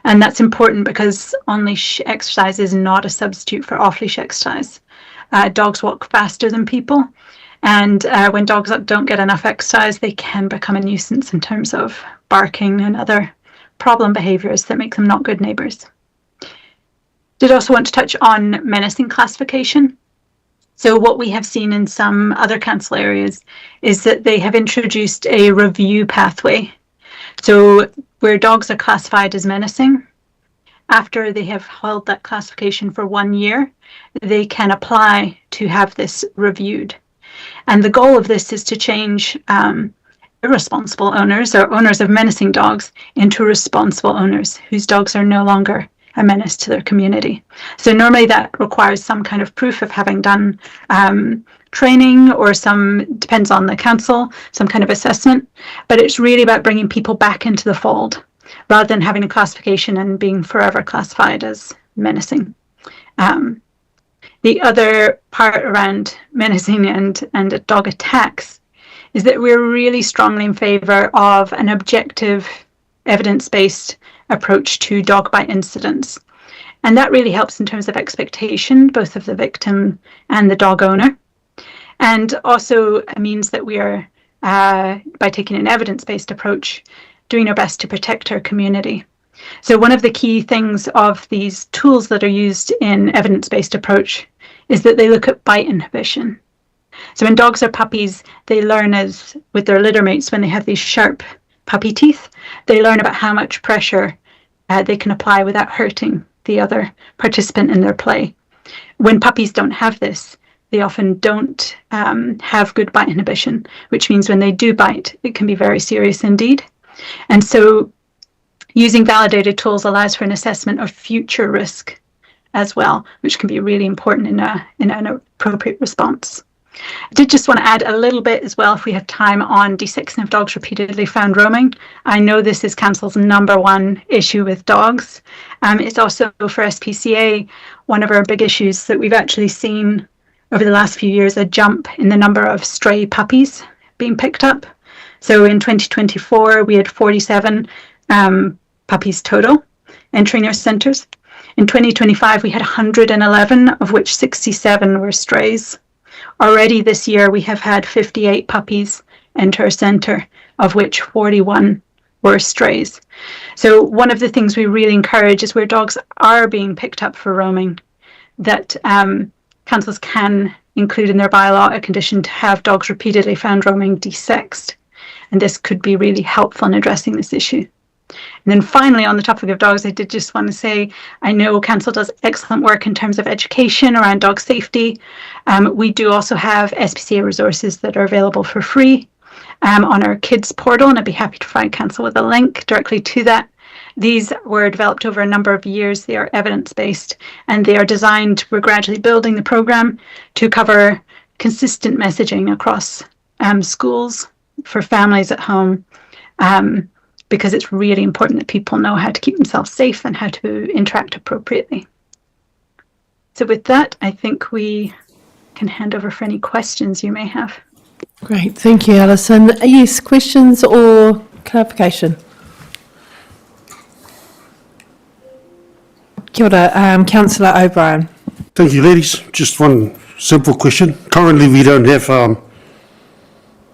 And that's important because on-leash exercise is not a substitute for off-leash exercise. Dogs walk faster than people, and when dogs don't get enough exercise, they can become a nuisance in terms of barking and other problem behaviours that make them not good neighbours. Did also want to touch on menacing classification. So what we have seen in some other council areas is that they have introduced a review pathway. So where dogs are classified as menacing, after they have held that classification for 1 year, they can apply to have this reviewed. And the goal of this is to change irresponsible owners or owners of menacing dogs into responsible owners whose dogs are no longer a menace to their community. So normally that requires some kind of proof of having done training or depends on the council, some kind of assessment, but it's really about bringing people back into the fold rather than having a classification and being forever classified as menacing. The other part around menacing and dog attacks is that we're really strongly in favour of an objective, evidence-based approach to dog bite incidents. And that really helps in terms of expectation, both of the victim and the dog owner. And also means that we are, by taking an evidence-based approach, doing our best to protect our community. So one of the key things of these tools that are used in evidence-based approach is that they look at bite inhibition. So when dogs are puppies, they learn with their litter mates, when they have these sharp puppy teeth, they learn about how much pressure they can apply without hurting the other participant in their play. When puppies don't have this, they often don't have good bite inhibition, which means when they do bite, it can be very serious indeed. And so using validated tools allows for an assessment of future risk as well, which can be really important in an appropriate response. I did just want to add a little bit as well, if we have time, on desexing of dogs repeatedly found roaming. I know this is Council's #1 issue with dogs. It's also for SPCA one of our big issues that we've actually seen over the last few years, a jump in the number of stray puppies being picked up. So in 2024, we had 47 puppies total entering our centres. In 2025, we had 111, of which 67 were strays. Already this year, we have had 58 puppies enter our centre, of which 41 were strays. So one of the things we really encourage is where dogs are being picked up for roaming, that councils can include in their bylaw a condition to have dogs repeatedly found roaming desexed. And this could be really helpful in addressing this issue. And then finally, on the topic of dogs, I did just want to say, I know Council does excellent work in terms of education around dog safety. We do also have SPCA resources that are available for free on our kids portal, and I'd be happy to provide Council with a link directly to that. These were developed over a number of years. They are evidence-based, and they are designed, we're gradually building the programme to cover consistent messaging across schools, for families at home, because it's really important that people know how to keep themselves safe and how to interact appropriately. So with that, I think we can hand over for any questions you may have. Great, thank you, Alison. Yes, questions or clarification? Kia ora, Councillor O'Brien. Thank you, ladies. Just one simple question. Currently, we don't have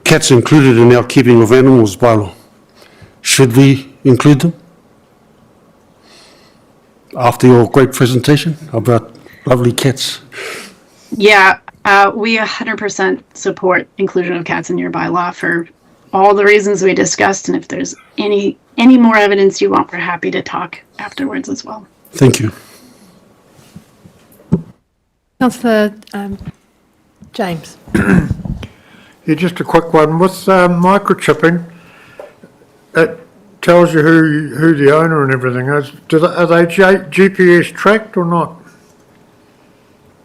cats included in our keeping of animals bylaw. Should we include them? After your great presentation about lovely cats. Yeah, we 100% support inclusion of cats in your bylaw for all the reasons we discussed. And if there's any more evidence you want, we're happy to talk afterwards as well. Thank you. Councillor James. Yeah, just a quick one. With microchipping, it tells you who the owner and everything is. Are they GPS tracked or not?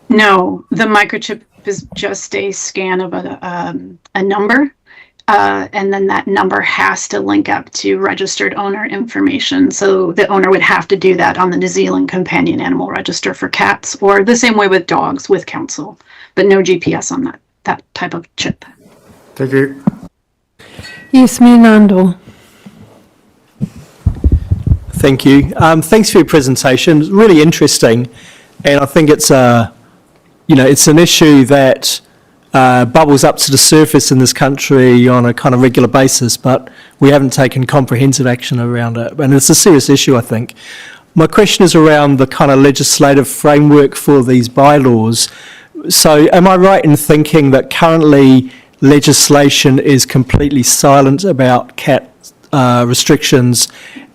No, the microchip is just a scan of a number, and then that number has to link up to registered owner information. So the owner would have to do that on the New Zealand Companion Animal Register for cats, or the same way with dogs with council, but no GPS on that type of chip. Thank you. Yes, Mayor Nandor. Thank you. Thanks for your presentation. It's really interesting, and I think it's it's an issue that bubbles up to the surface in this country on a kind of regular basis, but we haven't taken comprehensive action around it, and it's a serious issue, I think. My question is around the kind of legislative framework for these bylaws. So, am I right in thinking that currently legislation is completely silent about cat restrictions,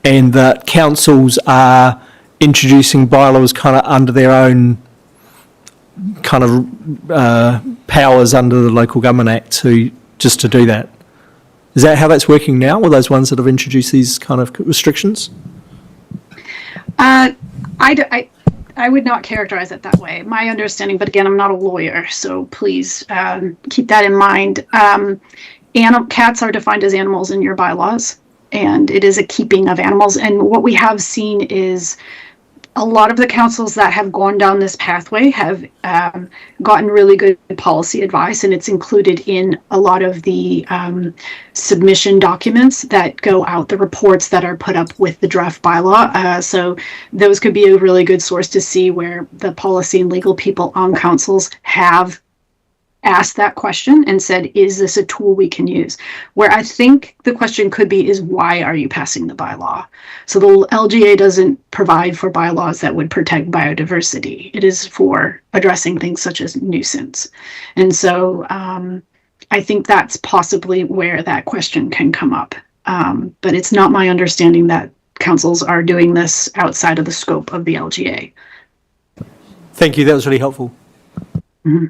and that councils are introducing bylaws kind of under their own kind of powers under the Local Government Act to do that? Is that how that's working now with those ones that have introduced these kind of restrictions? I would not characterize it that way. My understanding, but again, I'm not a lawyer, so please keep that in mind. Cats are defined as animals in your bylaws, and it is a keeping of animals. And what we have seen is a lot of the councils that have gone down this pathway have gotten really good policy advice, and it's included in a lot of the submission documents that go out, the reports that are put up with the draft bylaw. So those could be a really good source to see where the policy and legal people on councils have asked that question and said, is this a tool we can use? Where I think the question could be is, why are you passing the bylaw? So the LGA doesn't provide for bylaws that would protect biodiversity. It is for addressing things such as nuisance. And so I think that's possibly where that question can come up. But it's not my understanding that councils are doing this outside of the scope of the LGA. Thank you, that was really helpful. Mm-hmm.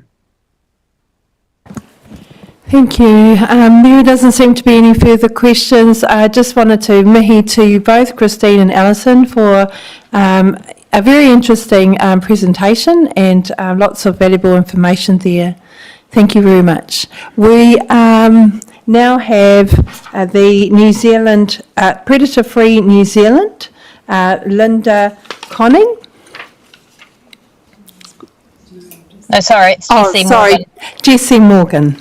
Thank you. There doesn't seem to be any further questions. I just wanted to mihi to you both, Christine and Alison, for a very interesting presentation and lots of valuable information there. Thank you very much. We now have the New Zealand, Predator Free New Zealand, Linda Conning. No, sorry, it's Jessie Morgan. Jessie Morgan.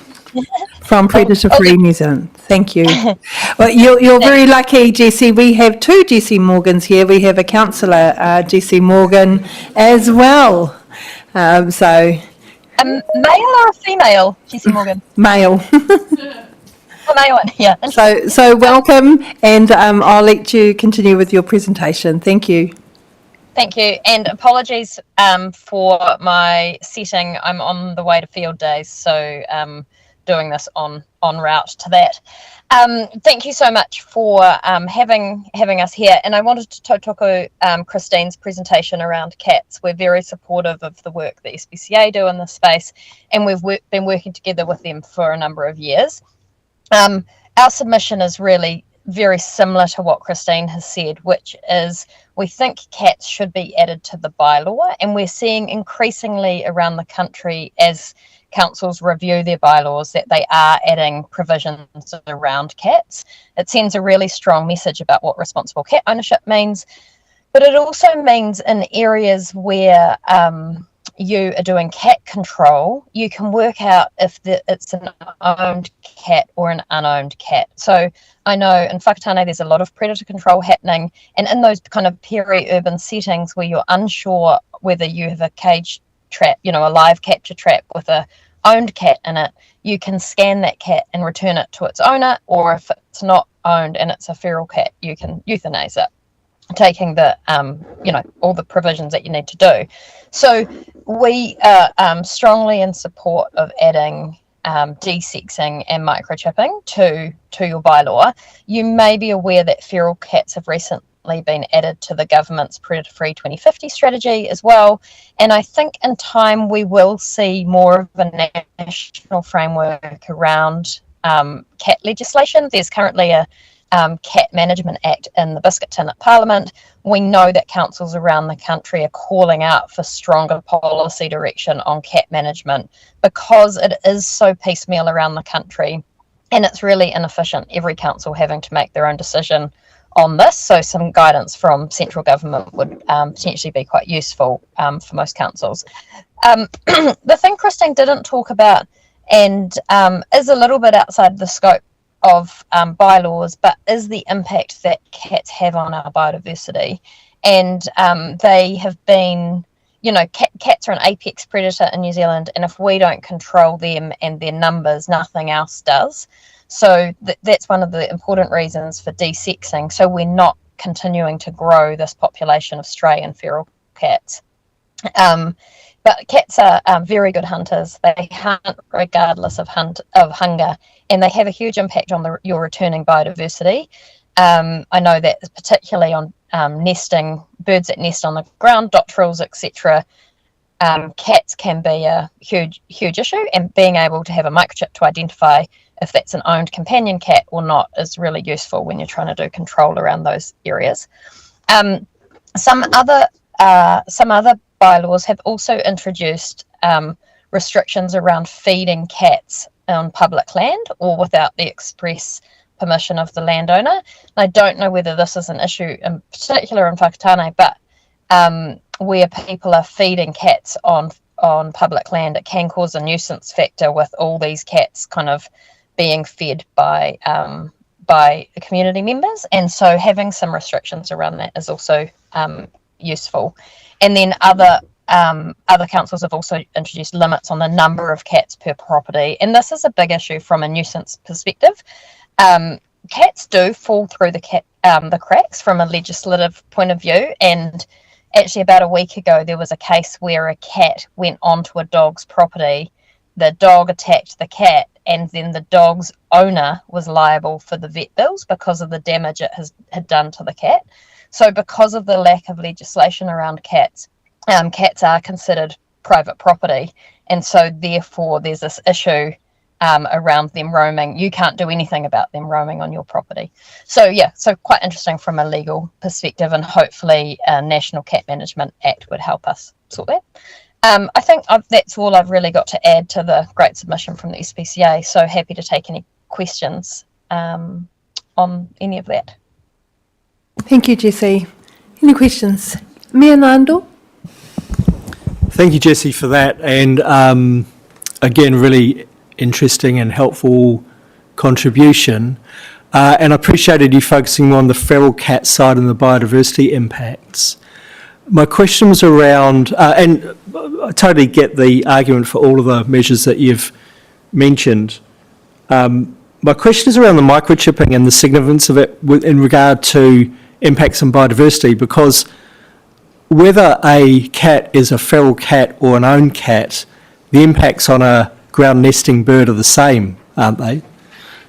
From Predator Free New Zealand. Thank you. Well, you're very lucky, Jessie. We have two Jessie Morgans here. We have a councillor, Jessie Morgan, as well. Male or a female, Jessie Morgan? Male. A male one, yeah. So welcome, and I'll let you continue with your presentation. Thank you. Thank you, and apologies for my setting. I'm on the way to field days, so doing this en route to that. Thank you so much for having us here, and I wanted to tautoko Christine's presentation around cats. We're very supportive of the work that SPCA do in this space, and we've been working together with them for a number of years. Our submission is really very similar to what Christine has said, which is we think cats should be added to the bylaw, and we're seeing increasingly around the country as councils review their bylaws that they are adding provisions around cats. It sends a really strong message about what responsible cat ownership means, but it also means in areas where you are doing cat control, you can work out if it's an owned cat or an unowned cat. So I know in Whakatane there's a lot of predator control happening, and in those kind of peri-urban settings where you're unsure whether you have a cage trap, a live capture trap with a owned cat in it, you can scan that cat and return it to its owner, or if it's not owned and it's a feral cat, you can euthanize it, taking the all the provisions that you need to do. So we are strongly in support of adding desexing and microchipping to your bylaw. You may be aware that feral cats have recently been added to the government's Predator-Free 2050 strategy as well. And I think in time we will see more of a national framework around cat legislation. There's currently a Cat Management Act in the biscuit tin at Parliament. We know that councils around the country are calling out for stronger policy direction on cat management because it is so piecemeal around the country and it's really inefficient, every council having to make their own decision on this. So some guidance from central government would potentially be quite useful for most councils. The thing Christine didn't talk about and is a little bit outside the scope of bylaws, but is the impact that cats have on our biodiversity. And they have been, you know, cats are an apex predator in New Zealand, and if we don't control them and their numbers, nothing else does. So that's one of the important reasons for desexing, so we're not continuing to grow this population of stray and feral cats. But cats are very good hunters. They hunt regardless of hunger, and they have a huge impact on your returning biodiversity. I know that particularly on nesting, birds that nest on the ground, dotterels, etc. Cats can be a huge issue, and being able to have a microchip to identify if that's an owned companion cat or not is really useful when you're trying to do control around those areas. Some other bylaws have also introduced restrictions around feeding cats on public land or without the express permission of the landowner. And I don't know whether this is an issue in particular in Whakatane, but where people are feeding cats on public land, it can cause a nuisance factor with all these cats kind of being fed by the community members. And so having some restrictions around that is also useful. And then other councils have also introduced limits on the number of cats per property, and this is a big issue from a nuisance perspective. Cats do fall through the cracks from a legislative point of view, and actually about a week ago there was a case where a cat went onto a dog's property, the dog attacked the cat, and then the dog's owner was liable for the vet bills because of the damage it had done to the cat. So because of the lack of legislation around cats, cats are considered private property, and so therefore there's this issue around them roaming. You can't do anything about them roaming on your property. So yeah, so quite interesting from a legal perspective, and hopefully a National Cat Management Act would help us sort that. I think that's all I've really got to add to the great submission from the SPCA, so happy to take any questions on any of that. Thank you, Jessie. Any questions? Mea Nando? Thank you, Jessie, for that. And again, really interesting and helpful contribution. And I appreciated you focusing on the feral cat side and the biodiversity impacts. My question was around, and I totally get the argument for all of the measures that you've mentioned. My question is around the microchipping and the significance of it in regard to impacts on biodiversity, because whether a cat is a feral cat or an owned cat, the impacts on a ground nesting bird are the same, aren't they?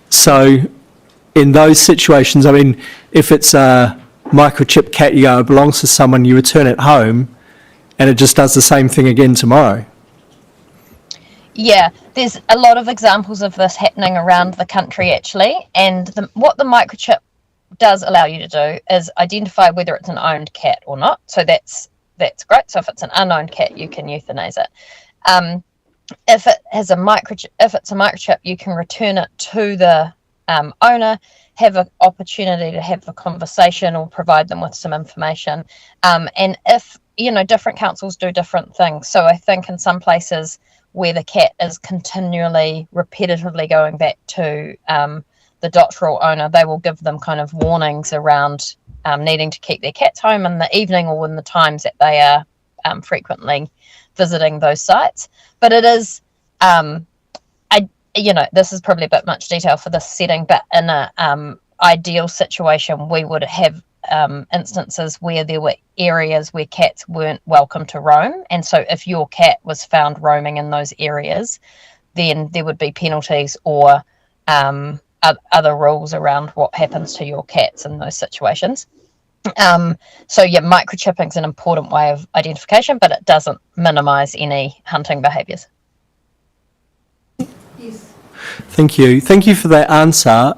So in those situations, I mean, if it's a microchip cat, you go, it belongs to someone, you return it home, and it just does the same thing again tomorrow. Yeah, there's a lot of examples of this happening around the country actually, and what the microchip does allow you to do is identify whether it's an owned cat or not. So that's great. So if it's an unowned cat, you can euthanize it. If it has if it's a microchip, you can return it to the owner, have an opportunity to have a conversation or provide them with some information. And if, you know, different councils do different things. So I think in some places where the cat is continually, repetitively going back to the dotterel owner, they will give them kind of warnings around needing to keep their cats home in the evening or in the times that they are frequently visiting those sites. But it is, this is probably a bit much detail for this setting, but in a ideal situation, we would have instances where there were areas where cats weren't welcome to roam. And so if your cat was found roaming in those areas, then there would be penalties or other rules around what happens to your cats in those situations. So yeah, microchipping is an important way of identification, but it doesn't minimise any hunting behaviours. Thank you. Thank you for that answer.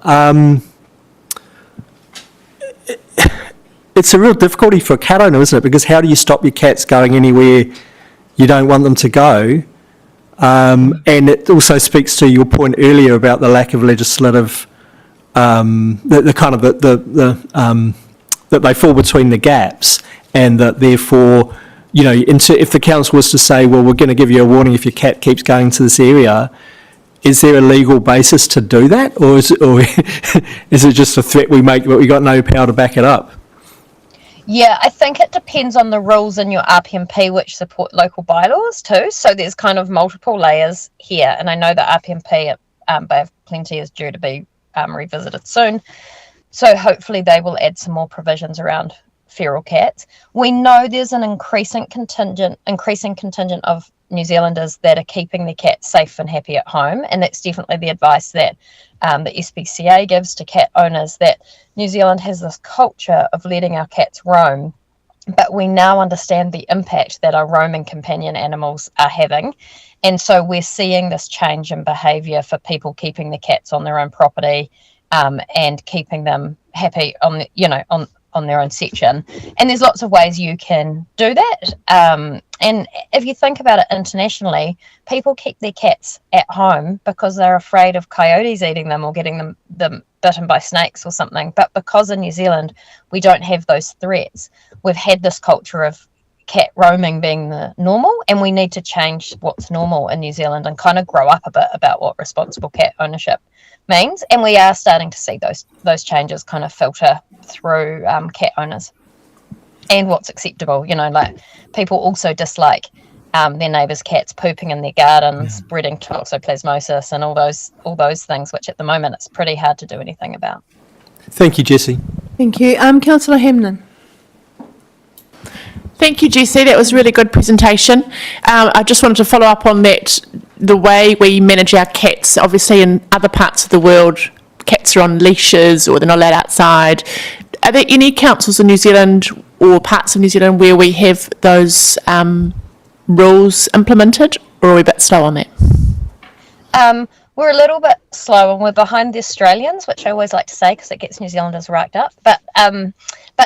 It's a real difficulty for a cat owner, isn't it? Because how do you stop your cats going anywhere you don't want them to go? And it also speaks to your point earlier about the lack of legislative, that they fall between the gaps, and that therefore, you know, if the council was to say, well, we're going to give you a warning if your cat keeps going to this area, is there a legal basis to do that, or is it just a threat we make, but we got no power to back it up? Yeah, I think it depends on the rules in your RPMP, which support local bylaws too. So there's kind of multiple layers here, and I know that RPMP at Bay of Plenty is due to be revisited soon. So hopefully they will add some more provisions around feral cats. We know there's an increasing contingent of New Zealanders that are keeping their cats safe and happy at home, and that's definitely the advice that the SPCA gives to cat owners, that New Zealand has this culture of letting our cats roam, but we now understand the impact that our roaming companion animals are having, and so we're seeing this change in behaviour for people keeping the cats on their own property and keeping them happy on their own section. And there's lots of ways you can do that. And if you think about it internationally, people keep their cats at home because they're afraid of coyotes eating them or getting them bitten by snakes or something. But because in New Zealand, we don't have those threats, we've had this culture of cat roaming being the normal, and we need to change what's normal in New Zealand and kind of grow up a bit about what responsible cat ownership means. And we are starting to see those changes kind of filter through cat owners and what's acceptable. You know, like people also dislike their neighbours' cats pooping in their gardens, spreading toxoplasmosis and all those things, which at the moment it's pretty hard to do anything about. Thank you, Jessie. Thank you. Councillor Hamlin. Thank you, Jessie. That was a really good presentation. I just wanted to follow up on that, the way we manage our cats. Obviously, in other parts of the world, cats are on leashes or they're not allowed outside. Are there any councils in New Zealand or parts of New Zealand where we have those rules implemented, or are we a bit slow on that? We're a little bit slow, and we're behind the Australians, which I always like to say because it gets New Zealanders racked up. But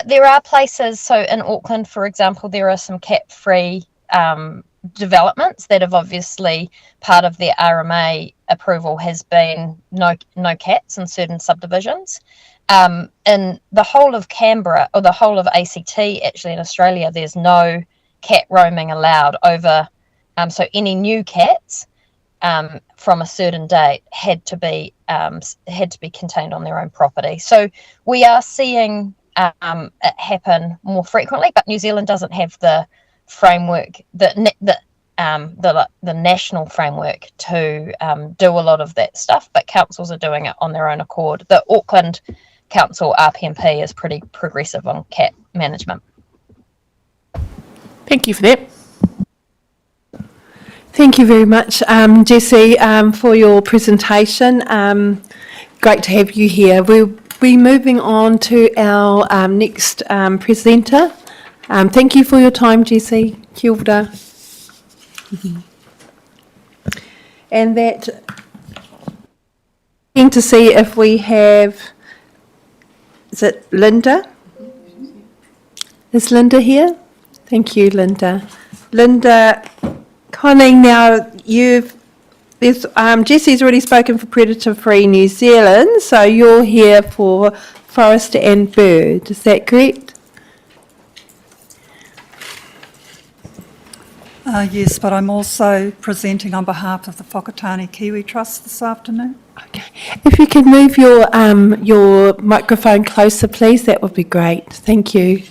there are places, so in Auckland, for example, there are some cat-free developments that have obviously, part of their RMA approval has been no cats in certain subdivisions. In the whole of Canberra, or the whole of ACT, actually in Australia, there's no cat roaming allowed over, so any new cats from a certain date had to be contained on their own property. So we are seeing it happen more frequently, but New Zealand doesn't have the framework, the national framework to do a lot of that stuff, but councils are doing it on their own accord. The Auckland Council RPMP is pretty progressive on cat management. Thank you for that. Thank you very much, Jessie, for your presentation. Great to have you here. We'll be moving on to our next presenter. Thank you for your time, Jessie. Kia ora. And that, to see if we have, is it Linda? Is Linda here? Thank you, Linda. Linda Conning, now Jessie's already spoken for Predator-Free New Zealand, so you're here for Forest and Bird, is that correct? Yes, but I'm also presenting on behalf of the Whakatane Kiwi Trust this afternoon. Okay. If you could move your microphone closer, please, that would be great. Thank you.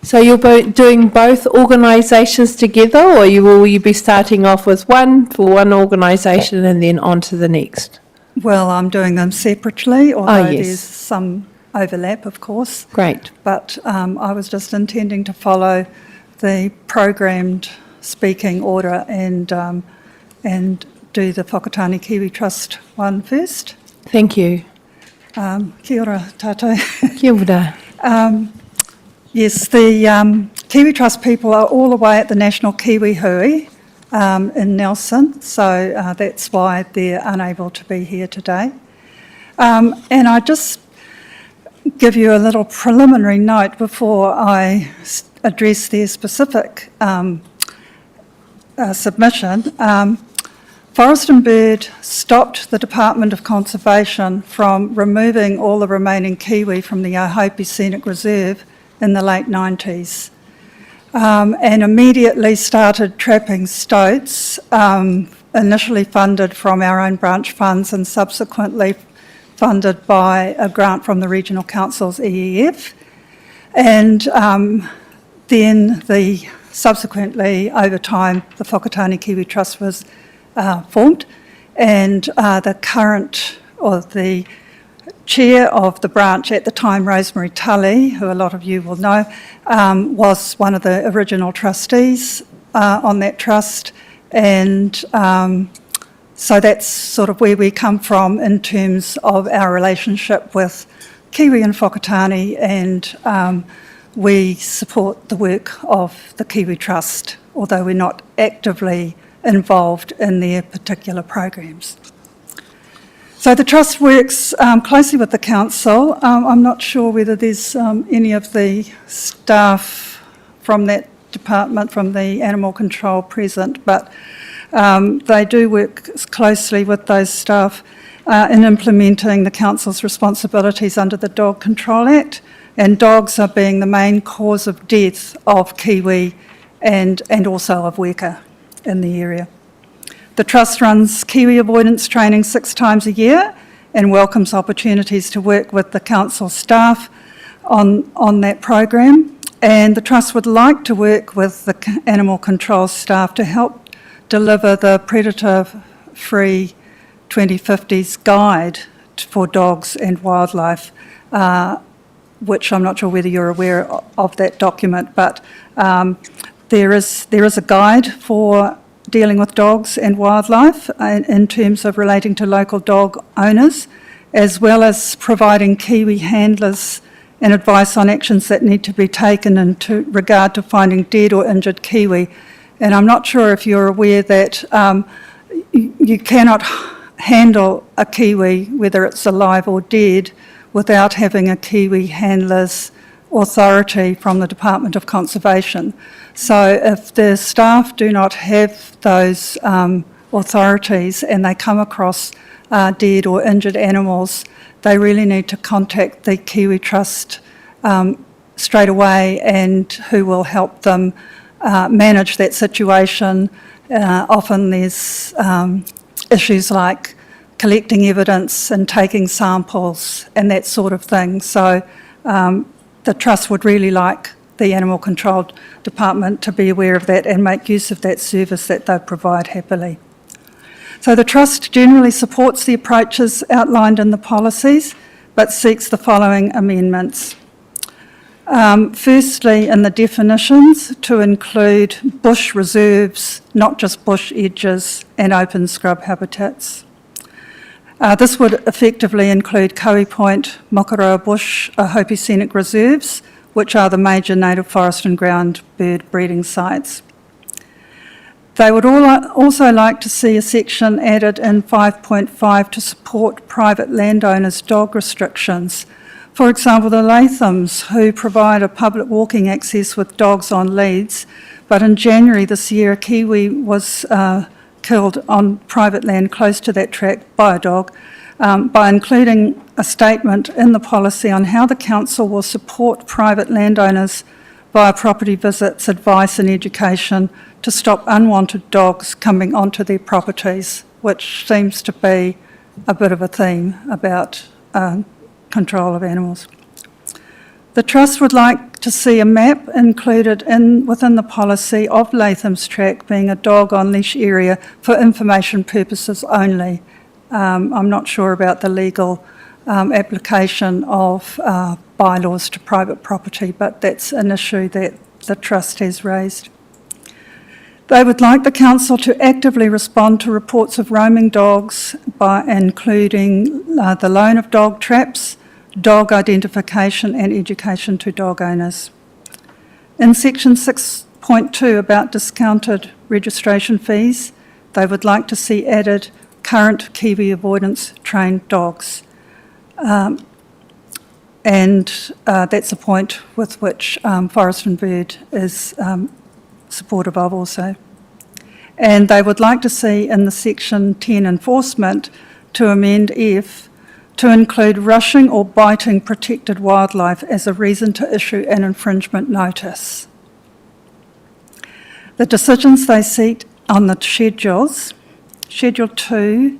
So you're doing both organisations together, or will you be starting off with one for one organisation and then on to the next? Well, I'm doing them separately, although yes. there's some overlap, of course. Great. But I was just intending to follow the programmed speaking order and do the Whakatane Kiwi Trust one first. Thank you. Kia ora tātou. Kia ora. Yes, the Kiwi Trust people are all away at the National Kiwi Hui in Nelson, so that's why they're unable to be here today. And I just give you a little preliminary note before I address their specific submission. Forest and Bird stopped the Department of Conservation from removing all the remaining kiwi from the Ohope Scenic Reserve in the late 90s, and immediately started trapping stoats, initially funded from our own branch funds and subsequently funded by a grant from the Regional Council's EEF. And then subsequently, over time, the Whakatane Kiwi Trust was formed, and the chair of the branch at the time, Rosemary Tully, who a lot of you will know, was one of the original trustees on that trust, and so that's sort of where we come from in terms of our relationship with Kiwi and Whakatane, and we support the work of the Kiwi Trust, although we're not actively involved in their particular programs. So the Trust works closely with the Council. I'm not sure whether there's any of the staff from that department, from the animal control present, but they do work closely with those staff in implementing the Council's responsibilities under the Dog Control Act, and dogs are being the main cause of death of kiwi and also of weka in the area. The Trust runs kiwi avoidance training 6 times a year and welcomes opportunities to work with the Council staff on that program. And the Trust would like to work with the animal control staff to help deliver the predator-free 2050s guide for dogs and wildlife, which I'm not sure whether you're aware of that document, but there is a guide for dealing with dogs and wildlife in terms of relating to local dog owners, as well as providing kiwi handlers and advice on actions that need to be taken in regard to finding dead or injured kiwi. And I'm not sure if you're aware that you cannot handle a kiwi, whether it's alive or dead, without having a kiwi handler's authority from the Department of Conservation. So if the staff do not have those authorities and they come across dead or injured animals, they really need to contact the Kiwi Trust straight away, and who will help them manage that situation. Often there's issues like collecting evidence and taking samples and that sort of thing. So the Trust would really like the Animal Control Department to be aware of that and make use of that service that they provide happily. So the Trust generally supports the approaches outlined in the policies, but seeks the following amendments. Firstly, in the definitions, to include bush reserves, not just bush edges and open scrub habitats. This would effectively include Kohi Point, Makaroa Bush, Ohope Scenic Reserves, which are the major native forest and ground bird breeding sites. They would also like to see a section added in 5.5 to support private landowners' dog restrictions. For example, the Lathams, who provide a public walking access with dogs on leads, but in January this year a kiwi was killed on private land close to that track by a dog. By including a statement in the policy on how the Council will support private landowners via property visits, advice and education to stop unwanted dogs coming onto their properties, which seems to be a bit of a theme about control of animals. The Trust would like to see a map included within the policy of Latham's Track being a dog on leash area for information purposes only. I'm not sure about the legal application of bylaws to private property, but that's an issue that the Trust has raised. They would like the council to actively respond to reports of roaming dogs by including the loan of dog traps, dog identification and education to dog owners. In section 6.2 about discounted registration fees, they would like to see added current Kiwi avoidance trained dogs. That's a point with which Forest and Bird is supportive of also. And they would like to see in the section 10 enforcement to amend F to include rushing or biting protected wildlife as a reason to issue an infringement notice. The decisions they seek on the schedules, Schedule 2,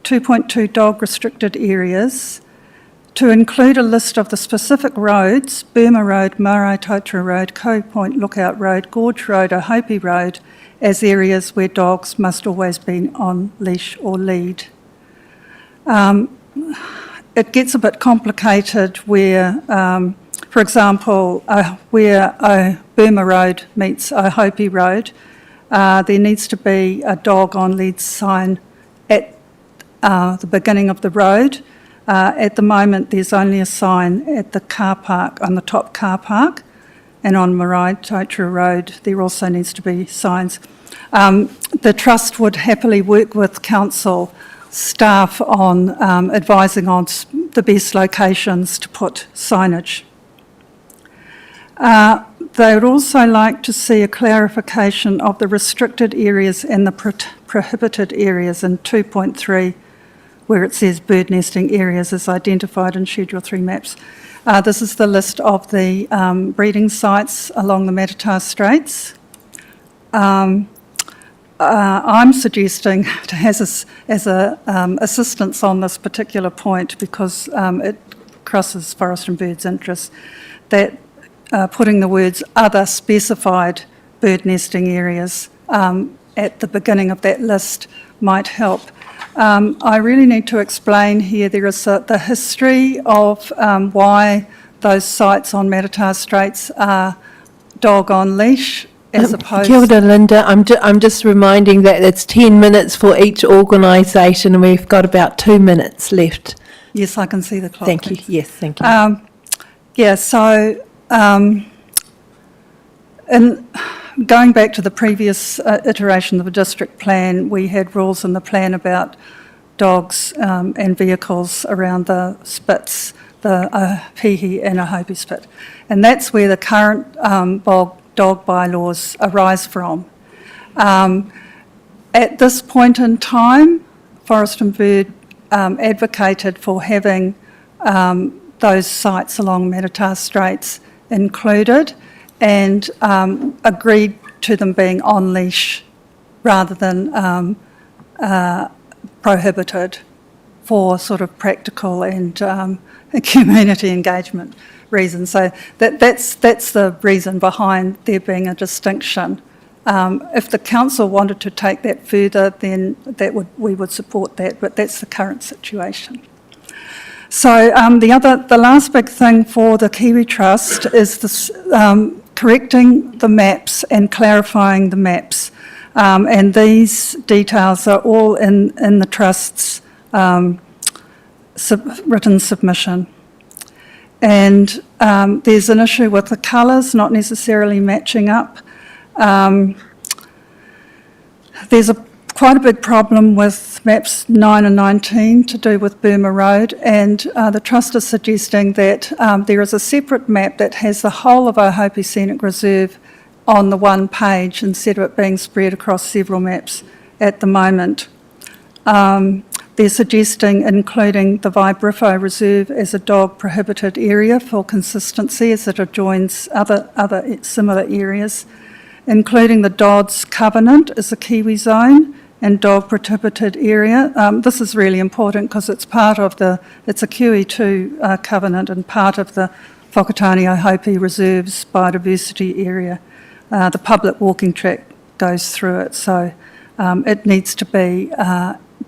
2.2 dog restricted areas, to include a list of the specific roads, Burma Road, Marae Taitra Road, Koh Point Lookout Road, Gorge Road, Ohope Road, as areas where dogs must always be on leash or lead. It gets a bit complicated where, for example, where Burma Road meets Ohope Road, there needs to be a dog on lead sign at the beginning of the road. At the moment, there's only a sign at the car park, on the top car park, and on Marae Taitra Road, there also needs to be signs. The Trust would happily work with council staff on advising on the best locations to put signage. They would also like to see a clarification of the restricted areas and the prohibited areas in 2.3, where it says bird nesting areas is identified in Schedule 3 maps. This is the list of the breeding sites along the Matata Straits. I'm suggesting to as assistance on this particular point, because it crosses Forest and Bird's interests, that putting the words other specified bird nesting areas at the beginning of that list might help. I really need to explain here, there is the history of why those sites on Matata Straits are dog on leash as opposed... Kia ora, Linda. I'm just reminding that it's 10 minutes for each organisation and we've got about 2 minutes left. Yes, I can see the clock. Thank you. Yes, thank you. And going back to the previous iteration of the district plan, we had rules in the plan about dogs and vehicles around the spits, the Pihi and Ohope spit. And that's where the current dog bylaws arise from. At this point in time, Forest and Bird advocated for having those sites along Matata Straits included and agreed to them being on leash rather than prohibited for sort of practical and community engagement reasons. So that's the reason behind there being a distinction. If the council wanted to take that further, then we would support that, but that's the current situation. So the last big thing for the Kiwi Trust is this, correcting the maps and clarifying the maps. And these details are all in the Trust's written submission. And there's an issue with the colours not necessarily matching up. There's quite a big problem with maps 9 and 19 to do with Burma Road, and the Trust is suggesting that there is a separate map that has the whole of Ohope Scenic Reserve on the one page instead of it being spread across several maps at the moment. They're suggesting including the Vibrifo Reserve as a dog prohibited area for consistency as it adjoins other similar areas, including the Dodds Covenant as a Kiwi zone and dog prohibited area. This is really important because it's a QE2 covenant and part of the Whakatane Ohope Reserve's biodiversity area. The public walking track goes through it, so it needs to be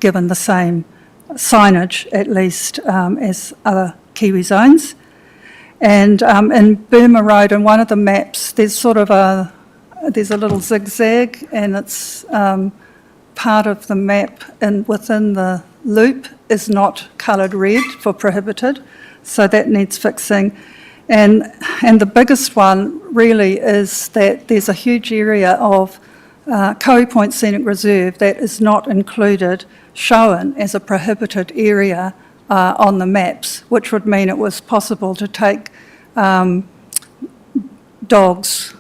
given the same signage, at least, as other Kiwi zones. And in Burma Road, in one of the maps, there's sort of there's a little zigzag, and it's part of the map and within the loop is not coloured red for prohibited, so that needs fixing. And the biggest one really is that there's a huge area of Kohi Point Scenic Reserve that is not included, shown as a prohibited area on the maps, which would mean it was possible to take dogs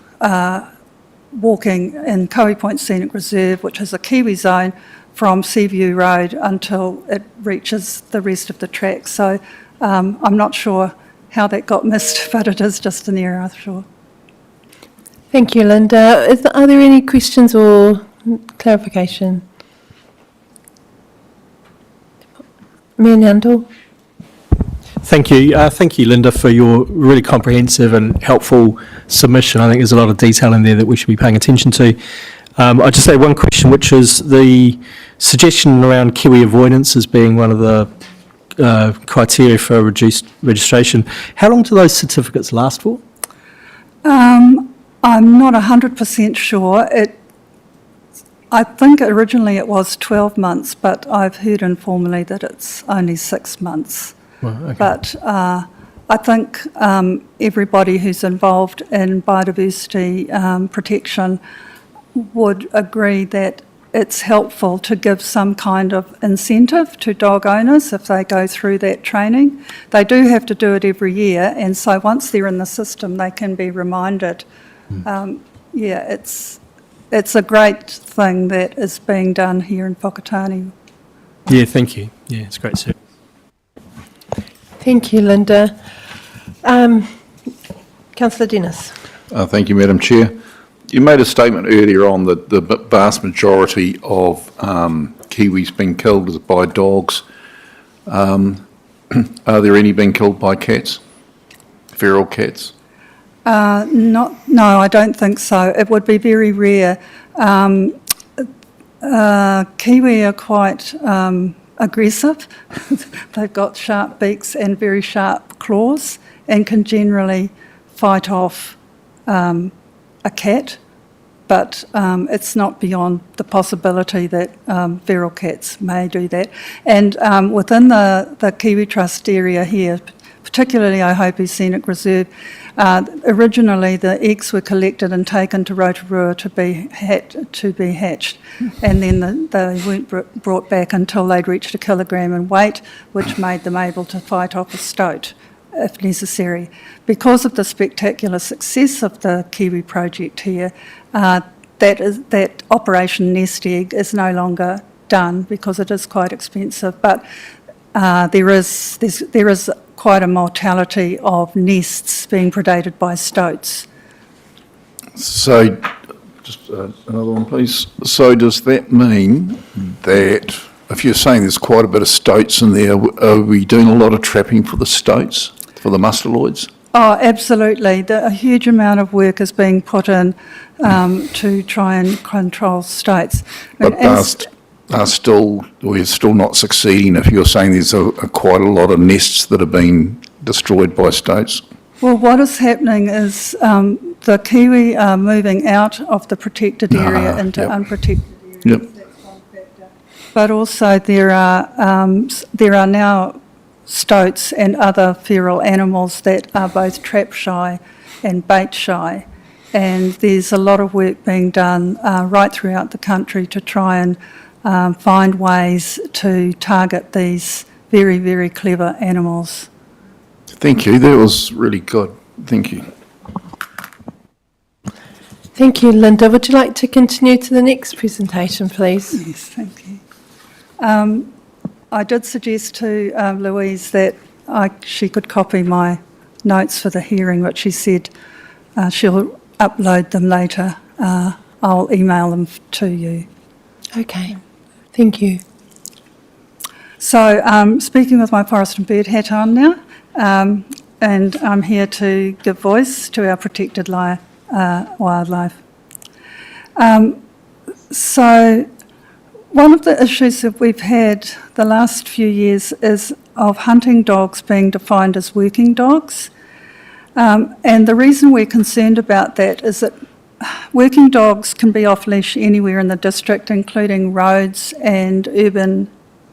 walking in Kohi Point Scenic Reserve, which is a Kiwi zone, from Seaview Road until it reaches the rest of the track. So I'm not sure how that got missed, but it is just an error, I'm sure. Thank you, Linda. Are there any questions or clarification? Mayor Nyandol. Thank you, Linda, for your really comprehensive and helpful submission. I think there's a lot of detail in there that we should be paying attention to. I just have one question, which is the suggestion around Kiwi avoidance as being one of the criteria for reduced registration. How long do those certificates last for? I'm not 100% sure. I think originally it was 12 months, but I've heard informally that it's only 6 months. Well, okay. But I think everybody who's involved in biodiversity protection would agree that it's helpful to give some kind of incentive to dog owners if they go through that training. They do have to do it every year, and so once they're in the system, they can be reminded. It's a great thing that is being done here in Whakatane. Yeah, thank you. Yeah, it's great, sir. Thank you, Linda. Councillor Dennis. Thank you, Madam Chair. You made a statement earlier on that the vast majority of Kiwis being killed is by dogs. Are there any being killed by cats? Feral cats? No, I don't think so. It would be very rare. Kiwi are quite aggressive. They've got sharp beaks and very sharp claws and can generally fight off a cat, but it's not beyond the possibility that feral cats may do that. And within the Kiwi Trust area here, particularly Ohope Scenic Reserve, originally the eggs were collected and taken to Rotorua to be hatched, and then they weren't brought back until they'd reached 1 kilogram in weight, which made them able to fight off a stoat if necessary. Because of the spectacular success of the Kiwi project here, that Operation Nest Egg is no longer done because it is quite expensive, but there is quite a mortality of nests being predated by stoats. So, just another one, please. So does that mean that if you're saying there's quite a bit of stoats in there, are we doing a lot of trapping for the stoats, for the musteloids? Oh, absolutely. A huge amount of work is being put in to try and control stoats. But we're still not succeeding if you're saying there's quite a lot of nests that have been destroyed by stoats? Well, what is happening is the Kiwi are moving out of the protected area into unprotected areas. Yep. That's one factor. But also there are now stoats and other feral animals that are both trap shy and bait shy. And there's a lot of work being done right throughout the country to try and find ways to target these very, very clever animals. Thank you. That was really good. Thank you. Thank you, Linda. Would you like to continue to the next presentation, please? Yes, thank you. I did suggest to Louise that she could copy my notes for the hearing, but she said she'll upload them later. I'll email them to you. Okay, thank you. So speaking with my forest and bird hat on now, and I'm here to give voice to our protected wildlife. So one of the issues that we've had the last few years is of hunting dogs being defined as working dogs. And the reason we're concerned about that is that working dogs can be off leash anywhere in the district, including roads and urban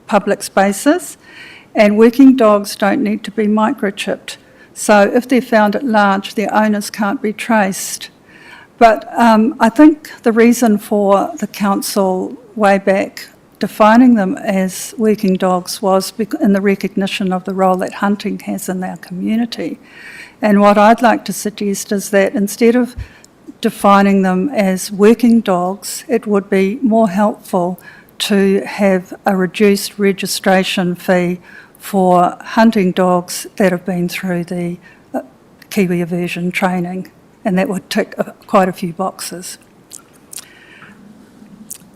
public spaces, and working dogs don't need to be microchipped. So if they're found at large, their owners can't be traced. But I think the reason for the council way back defining them as working dogs was in the recognition of the role that hunting has in our community. And what I'd like to suggest is that instead of defining them as working dogs, it would be more helpful to have a reduced registration fee for hunting dogs that have been through the Kiwi aversion training, and that would tick quite a few boxes.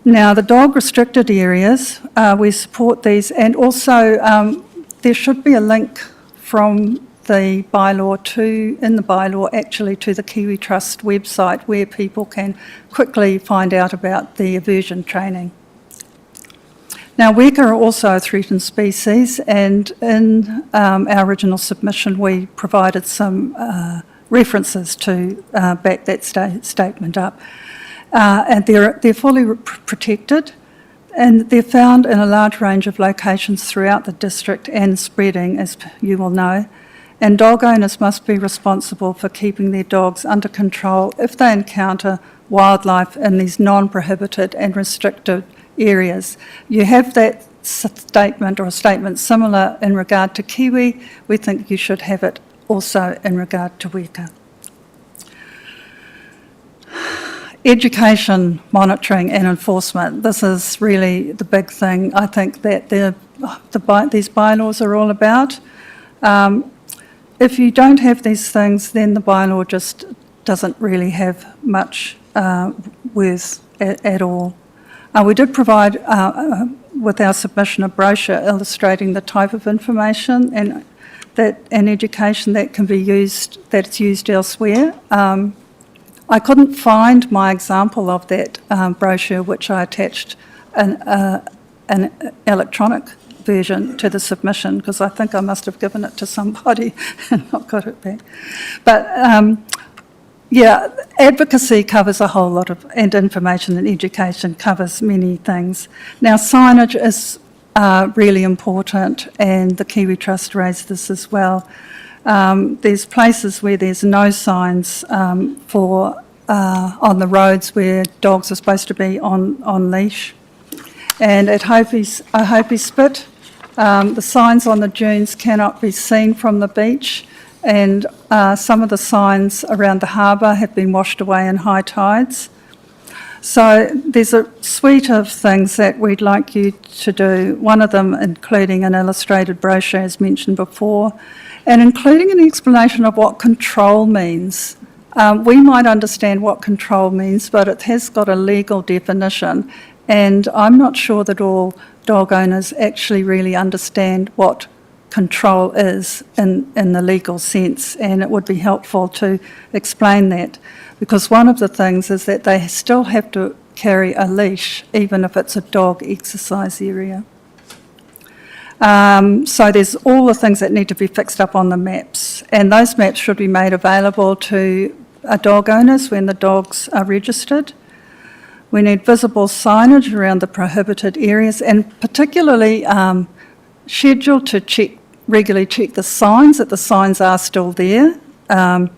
Now, the dog restricted areas, we support these, and also there should be a link from the bylaw in the bylaw actually to the Kiwi Trust website where people can quickly find out about the aversion training. Now, weka are also a threatened species, and in our original submission we provided some references to back that statement up. And they're fully protected, and they're found in a large range of locations throughout the district and spreading, as you will know. And dog owners must be responsible for keeping their dogs under control if they encounter wildlife in these non-prohibited and restricted areas. You have that statement or a statement similar in regard to kiwi. We think you should have it also in regard to weka. Education, monitoring and enforcement. This is really the big thing I think that these bylaws are all about. If you don't have these things, then the bylaw just doesn't really have much worth at all. We did provide with our submission a brochure illustrating the type of information and education that can be used, that's used elsewhere. I couldn't find my example of that brochure, which I attached an electronic version to the submission, because I think I must have given it to somebody and not got it back. But yeah, advocacy covers a whole lot of, and information and education covers many things. Now, signage is really important, and the Kiwi Trust raised this as well. There's places where there's no signs on the roads where dogs are supposed to be on leash. And at Hopi Spit, the signs on the dunes cannot be seen from the beach, and some of the signs around the harbour have been washed away in high tides. So there's a suite of things that we'd like you to do, one of them including an illustrated brochure as mentioned before, and including an explanation of what control means. We might understand what control means, but it has got a legal definition, and I'm not sure that all dog owners actually really understand what control is in the legal sense, and it would be helpful to explain that, because one of the things is that they still have to carry a leash even if it's a dog exercise area. So there's all the things that need to be fixed up on the maps, and those maps should be made available to dog owners when the dogs are registered. We need visible signage around the prohibited areas, and particularly schedule to regularly check the signs, that the signs are still there, and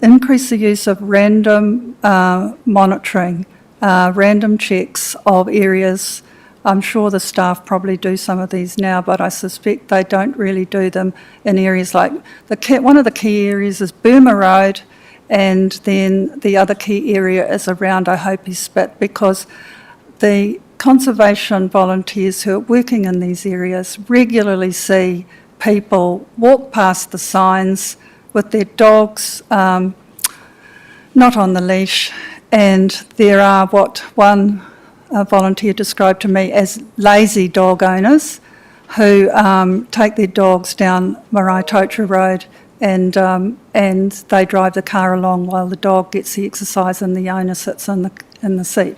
increase the use of random monitoring, random checks of areas. I'm sure the staff probably do some of these now, but I suspect they don't really do them in areas like, one of the key areas is Burma Road, and then the other key area is around Hopi Spit, because the conservation volunteers who are working in these areas regularly see people walk past the signs with their dogs not on the leash, and there are what one volunteer described to me as lazy dog owners who take their dogs down Marae Totara Road and they drive the car along while the dog gets the exercise and the owner sits in the seat.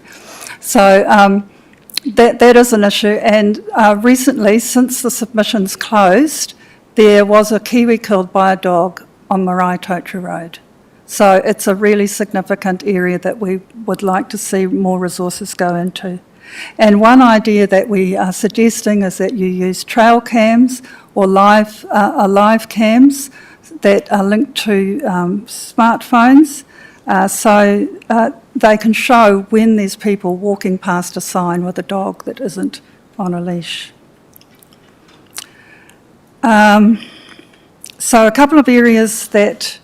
So that is an issue, and recently, since the submissions closed, there was a kiwi killed by a dog on Marae Totara Road. So it's a really significant area that we would like to see more resources go into. And one idea that we are suggesting is that you use trail cams or live cams that are linked to smartphones, so they can show when there's people walking past a sign with a dog that isn't on a leash. So a couple of areas that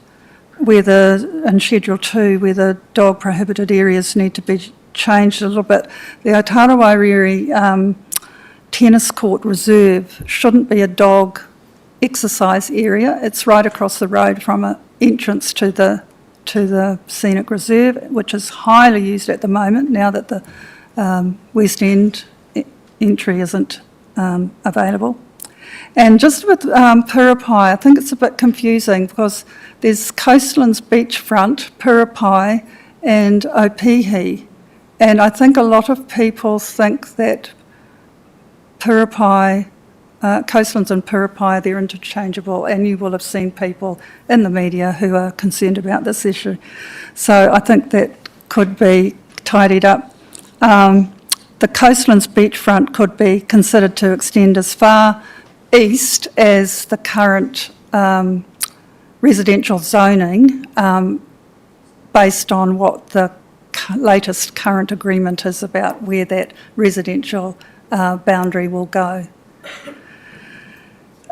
in Schedule 2 where the dog prohibited areas need to be changed a little bit. The Aotearoa Tennis Court Reserve shouldn't be a dog exercise area. It's right across the road from an entrance to the Scenic Reserve, which is highly used at the moment now that the West End entry isn't available. And just with Purapai, I think it's a bit confusing because there's Coastlands Beachfront, Purapai and Opihi. And I think a lot of people think that Purapai, Coastlands and Purapai, they're interchangeable, and you will have seen people in the media who are concerned about this issue. So I think that could be tidied up. The Coastlands Beachfront could be considered to extend as far east as the current residential zoning based on what the latest current agreement is about where that residential boundary will go.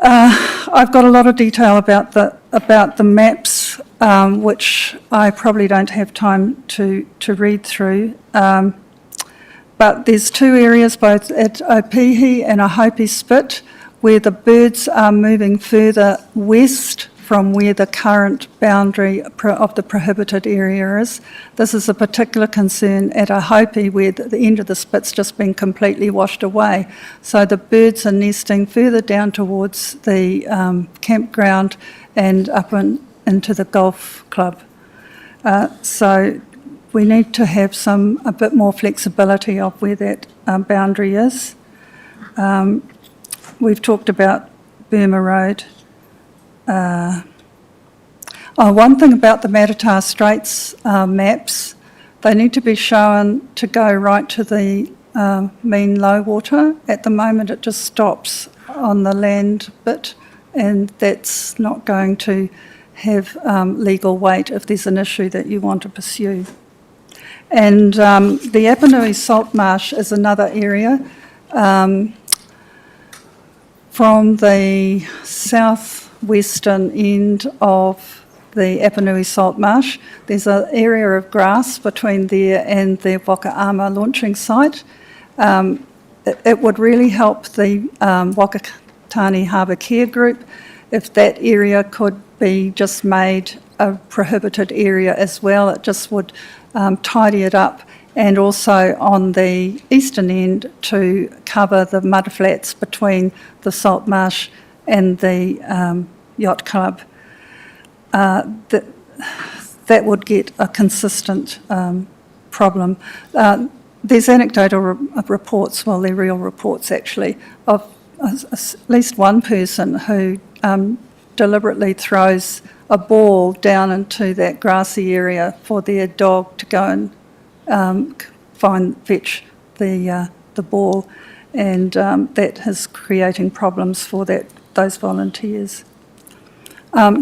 I've got a lot of detail about the maps, which I probably don't have time to read through. But there's two areas, both at Opihi and Ahopi Spit, where the birds are moving further west from where the current boundary of the prohibited area is. This is a particular concern at Ahopi, where the end of the spit's just been completely washed away. So the birds are nesting further down towards the campground and up into the golf club. So we need to have a bit more flexibility of where that boundary is. We've talked about Burma Road. One thing about the Matata Straits maps, they need to be shown to go right to the mean low water. At the moment it just stops on the land bit, and that's not going to have legal weight if there's an issue that you want to pursue. And the Apanui Salt Marsh is another area. From the southwestern end of the Apanui Salt Marsh, there's an area of grass between there and the Wakaama launching site. It would really help the Wakatani Harbour Care Group if that area could be just made a prohibited area as well. It just would tidy it up, and also on the eastern end to cover the mud flats between the salt marsh and the yacht club. That would get a consistent problem. There's anecdotal reports, well, they're real reports actually, of at least one person who deliberately throws a ball down into that grassy area for their dog to go and fetch the ball, and that is creating problems for those volunteers.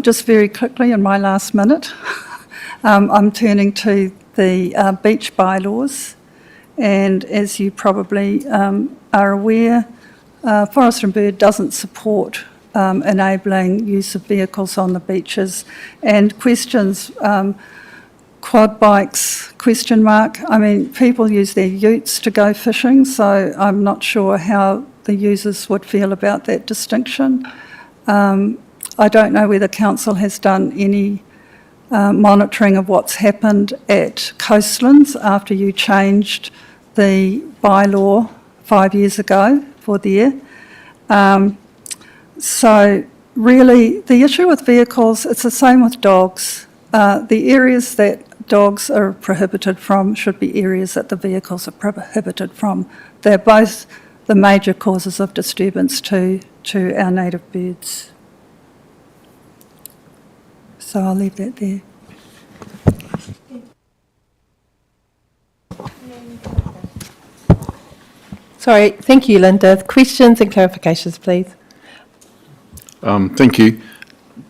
Just very quickly in my last minute, I'm turning to the beach bylaws, and as you probably are aware, Forest and Bird doesn't support enabling use of vehicles on the beaches, and questions quad bikes, question mark. I mean, people use their utes to go fishing, so I'm not sure how the users would feel about that distinction. I don't know whether council has done any monitoring of what's happened at Coastlands after you changed the bylaw 5 years ago for there. So really, the issue with vehicles, it's the same with dogs. The areas that dogs are prohibited from should be areas that the vehicles are prohibited from. They're both the major causes of disturbance to our native birds. So I'll leave that there. Sorry, thank you, Linda. Questions and clarifications, please. Thank you.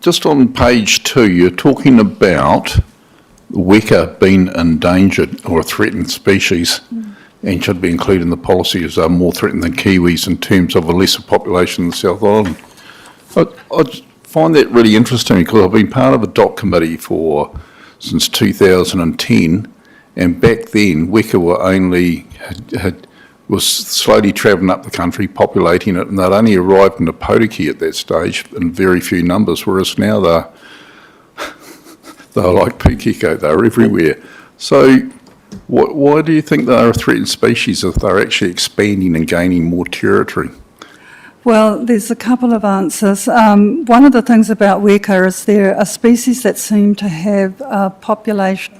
Just on page 2, you're talking about weka being endangered or a threatened species and should be included in the policy as they're more threatened than kiwis in terms of a lesser population in the South Island. I find that really interesting because I've been part of a DOC committee since 2010, and back then weka were only was slowly travelling up the country, populating it, and they'd only arrived in Opotiki at that stage in very few numbers, whereas now they're like Pukeko, they're everywhere. So why do you think they're a threatened species if they're actually expanding and gaining more territory? Well, there's a couple of answers. One of the things about weka is they're a species that seem to have a population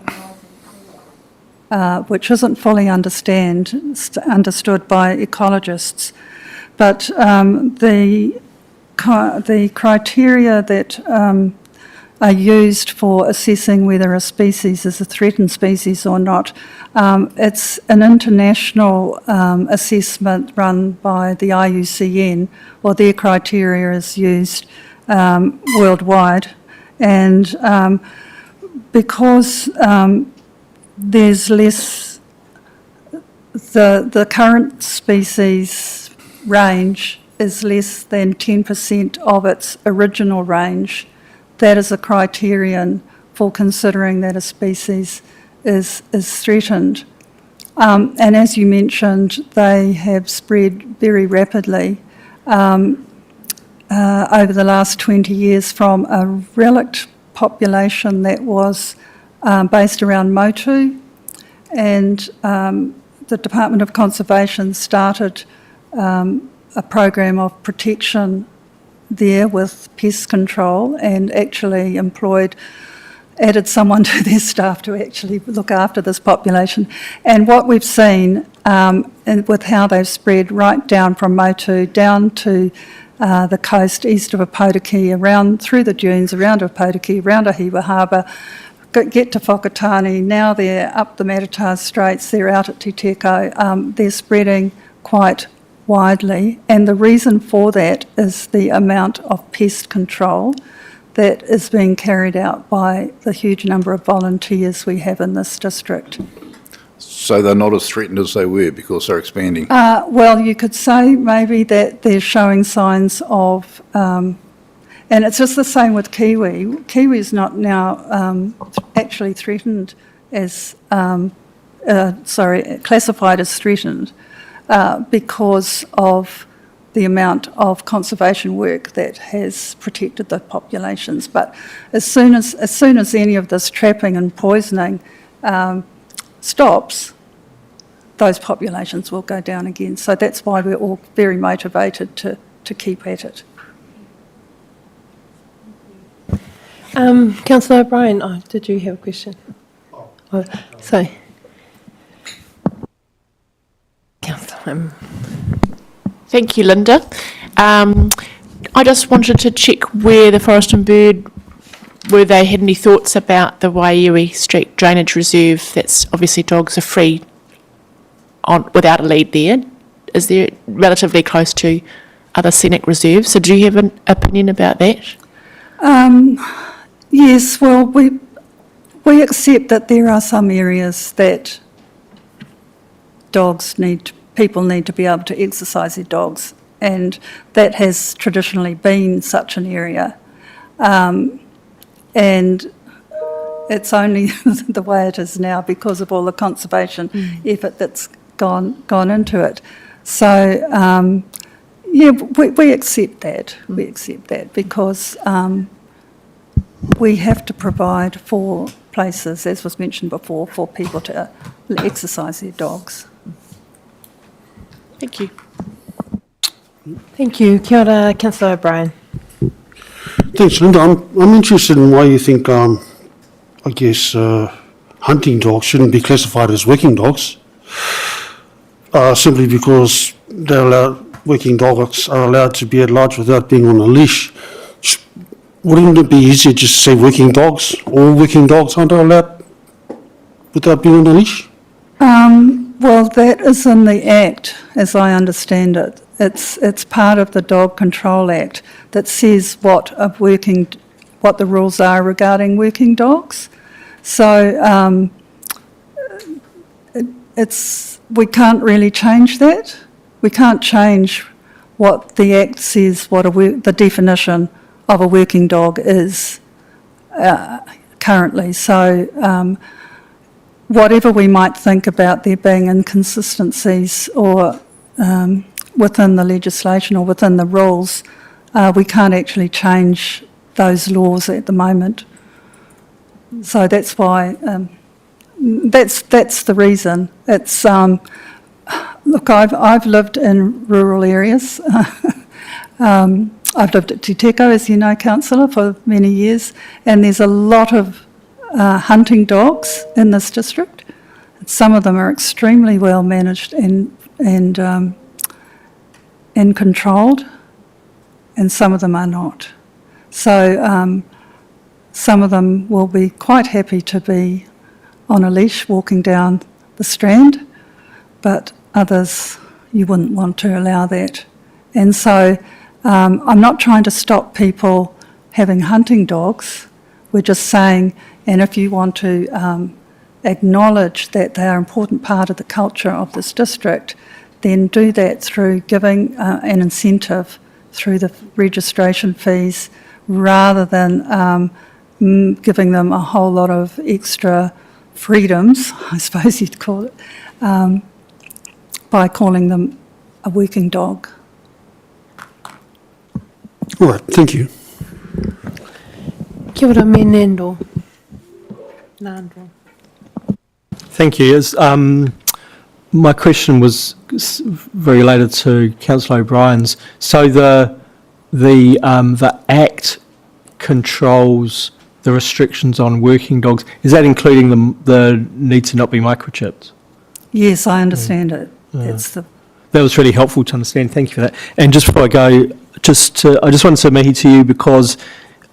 which isn't fully understood by ecologists. But the criteria that are used for assessing whether a species is a threatened species or not, it's an international assessment run by the IUCN, or their criteria is used worldwide. And because there's less, the current species range is less than 10% of its original range. That is a criterion for considering that a species is threatened. And as you mentioned, they have spread very rapidly over the last 20 years from a relict population that was based around Motu, and the Department of Conservation started a program of protection there with pest control and actually added someone to their staff to actually look after this population. And what we've seen with how they've spread right down from Motu down to the coast east of Opotiki, around through the dunes, around Opotiki, around Ahiwa Harbour, get to Whakatane, now they're up the Matata's Straits, they're out at Te Teko, they're spreading quite widely, and the reason for that is the amount of pest control that is being carried out by the huge number of volunteers we have in this district. So they're not as threatened as they were because they're expanding? Well, you could say maybe that they're showing signs of, and it's just the same with kiwi. Kiwi is not now actually threatened as, classified as threatened because of the amount of conservation work that has protected the populations. But as soon as any of this trapping and poisoning stops, those populations will go down again. So that's why we're all very motivated to keep at it. Councillor O'Brien, did you have a question? Sorry. Councillor. Thank you, Linda. I just wanted to check where the Forest and Bird, whether they had any thoughts about the Waiui Street Drainage Reserve. That's obviously dogs are free without a lead there. Is there relatively close to other scenic reserves? So do you have an opinion about that? Yes, well, we accept that there are some areas that people need to be able to exercise their dogs, and that has traditionally been such an area. And it's only the way it is now because of all the conservation effort that's gone into it. So, we accept that. We accept that because we have to provide for places, as was mentioned before, for people to exercise their dogs. Thank you. Thank you. Kia ora, Councillor O'Brien. Thanks, Linda. I'm interested in why you think, hunting dogs shouldn't be classified as working dogs, simply because working dogs are allowed to be at large without being on a leash. Wouldn't it be easier just to say working dogs? All working dogs aren't allowed without being on a leash? Well, that is in the Act, as I understand it. It's part of the Dog Control Act that says what the rules are regarding working dogs. So we can't really change that. We can't change what the Act says, the definition of a working dog is currently. So whatever we might think about there being inconsistencies or within the legislation or within the rules, we can't actually change those laws at the moment. So that's why, that's the reason. It's, look, I've lived in rural areas. I've lived at Te Teko, as you know, councillor, for many years, and there's a lot of hunting dogs in this district. Some of them are extremely well managed and controlled, and some of them are not. So some of them will be quite happy to be on a leash walking down the Strand, but others you wouldn't want to allow that. And so I'm not trying to stop people having hunting dogs. We're just saying, and if you want to acknowledge that they are an important part of the culture of this district, then do that through giving an incentive through the registration fees rather than giving them a whole lot of extra freedoms, I suppose you'd call it, by calling them a working dog. All right, thank you. Kia ora, me Nando. Nando. Thank you. My question was very related to Councillor O'Brien's. So the Act controls the restrictions on working dogs. Is that including the need to not be microchipped? Yes, I understand it. That's the. That was really helpful to understand. Thank you for that. And just before I go, I just wanted to make it to you because,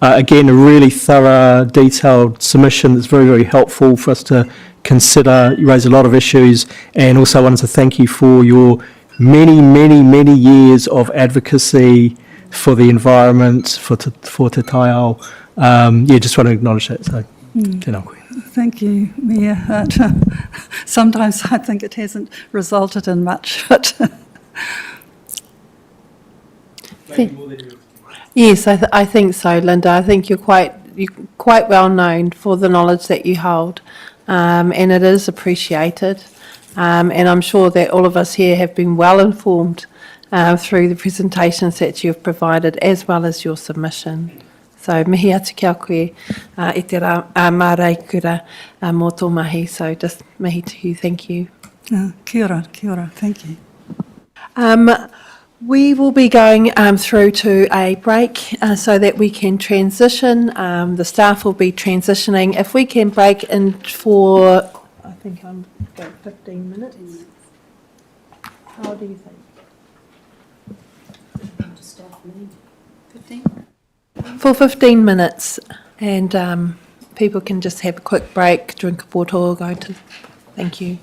again, a really thorough, detailed submission that's very, very helpful for us to consider. You raise a lot of issues, and also wanted to thank you for your many, many, many years of advocacy for the environment, for Te Taiao. Just want to acknowledge that. So, tēnā koe. Thank you, Mayor. Sometimes I think it hasn't resulted in much, but Yes, I think so, Linda. I think you're quite well known for the knowledge that you hold, and it is appreciated. And I'm sure that all of us here have been well informed through the presentations that you've provided, as well as your submission. So mihi atu kia koe e te mārei kura mō tō mahi. So just mihi to you, thank you. Kia ora, thank you. We will be going through to a break so that we can transition. The staff will be transitioning. If we can break in for, I think I'm about 15 minutes. How do you think? For 15 minutes, and people can just have a quick break, drink a water, go to. Thank you.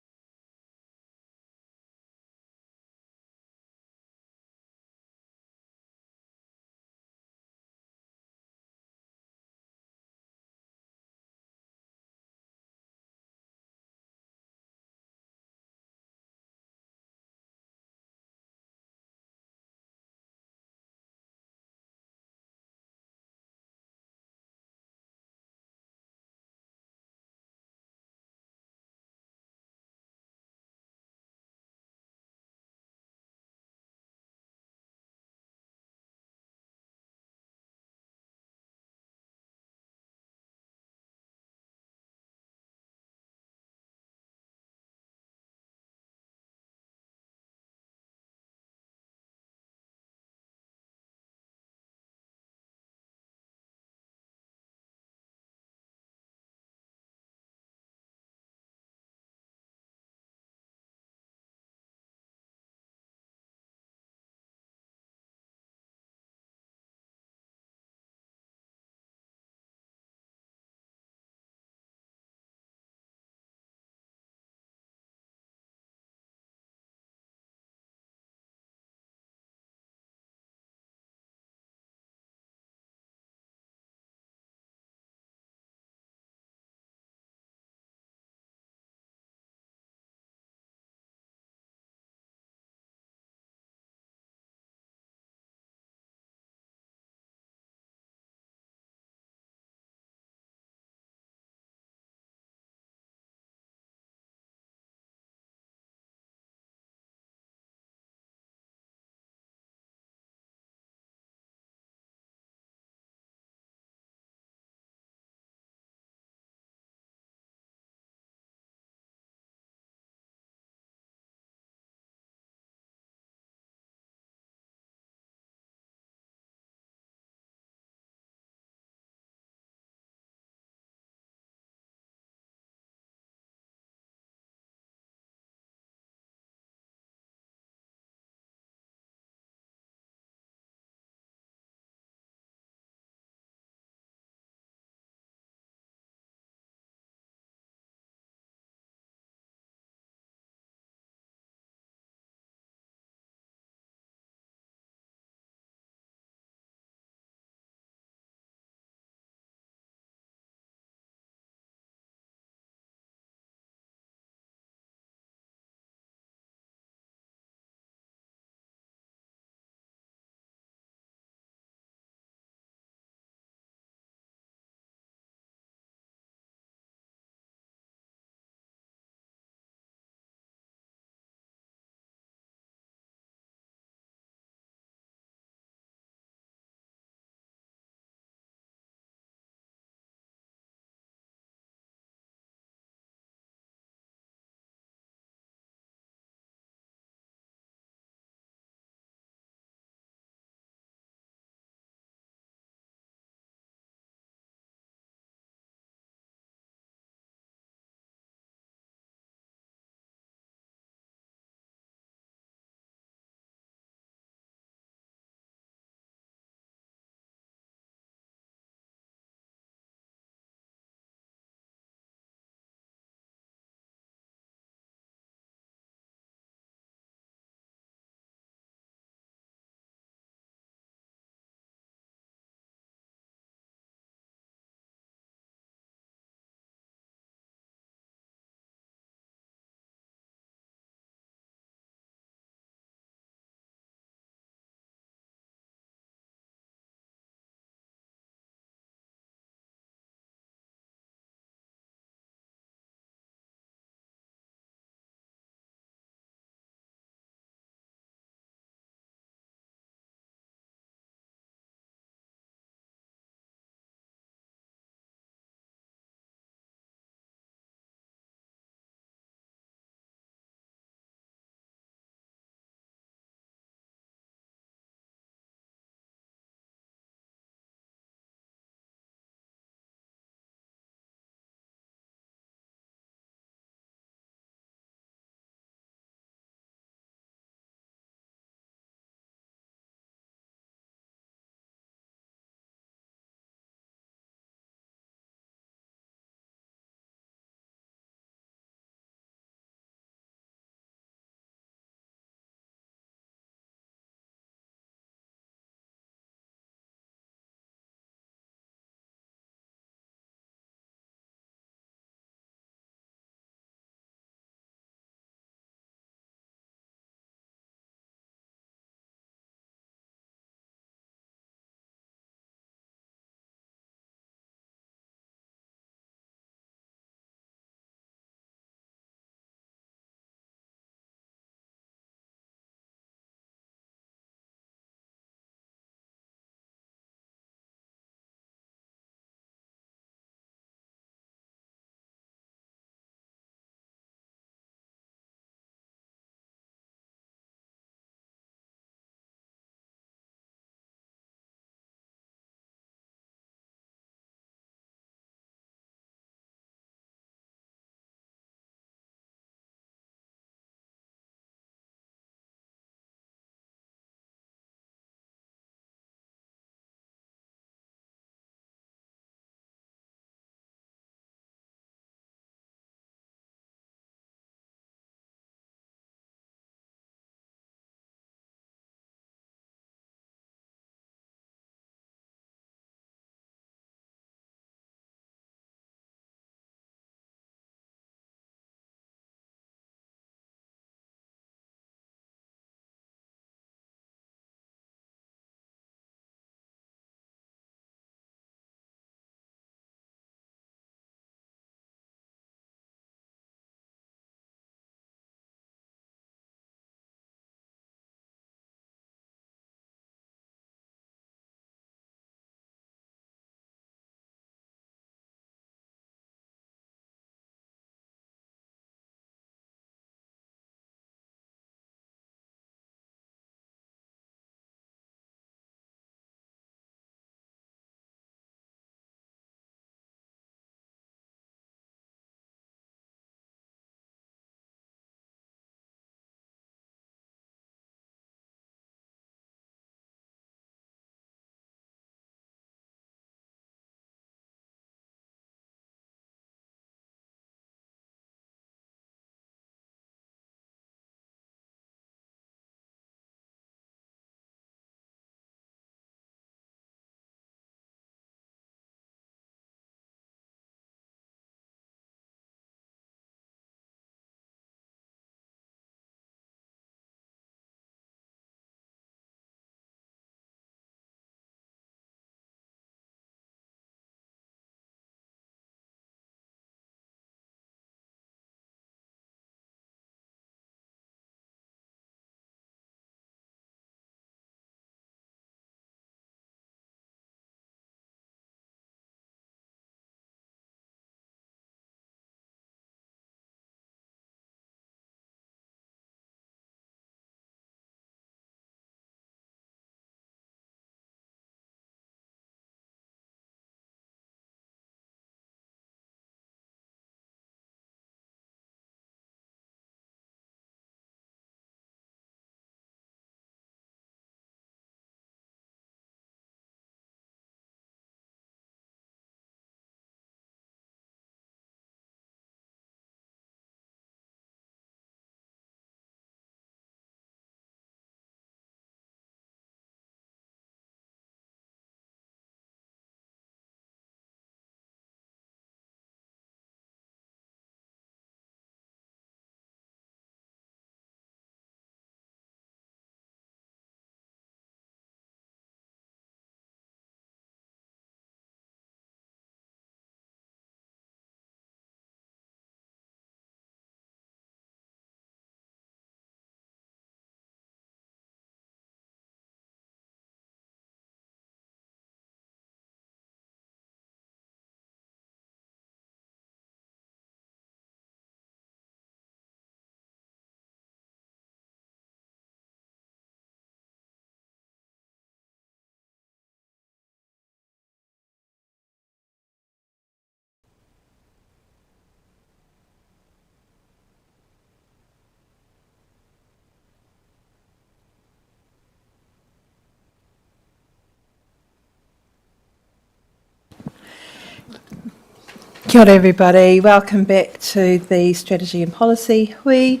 Kia ora everybody, welcome back to the Strategy and Policy hui.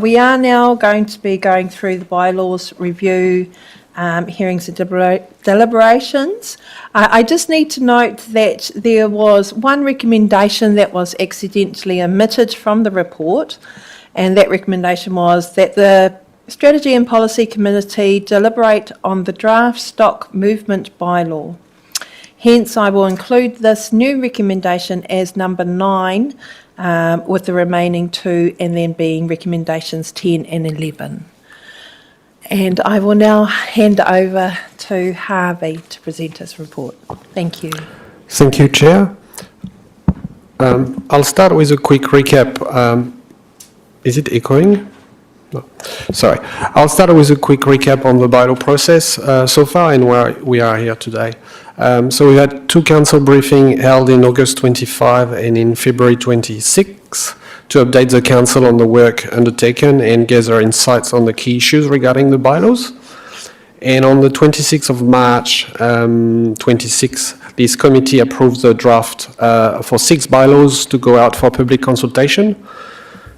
We are now going to be going through the bylaws review, hearings and deliberations. I just need to note that there was one recommendation that was accidentally omitted from the report, and that recommendation was that the Strategy and Policy Committee deliberate on the draft stock movement bylaw. Hence, I will include this new recommendation as number 9, with the remaining 2 and then being recommendations 10 and 11. And I will now hand over to Harvey to present his report. Thank you. Thank you, Chair. I'll start with a quick recap. Is it echoing? No. Sorry. I'll start with a quick recap on the bylaw process so far and where we are here today. So we had 2 council briefings held in August 25 and in February 26 to update the council on the work undertaken and gather insights on the key issues regarding the bylaws. And on the 26th of March 26, this committee approved the draft for 6 bylaws to go out for public consultation.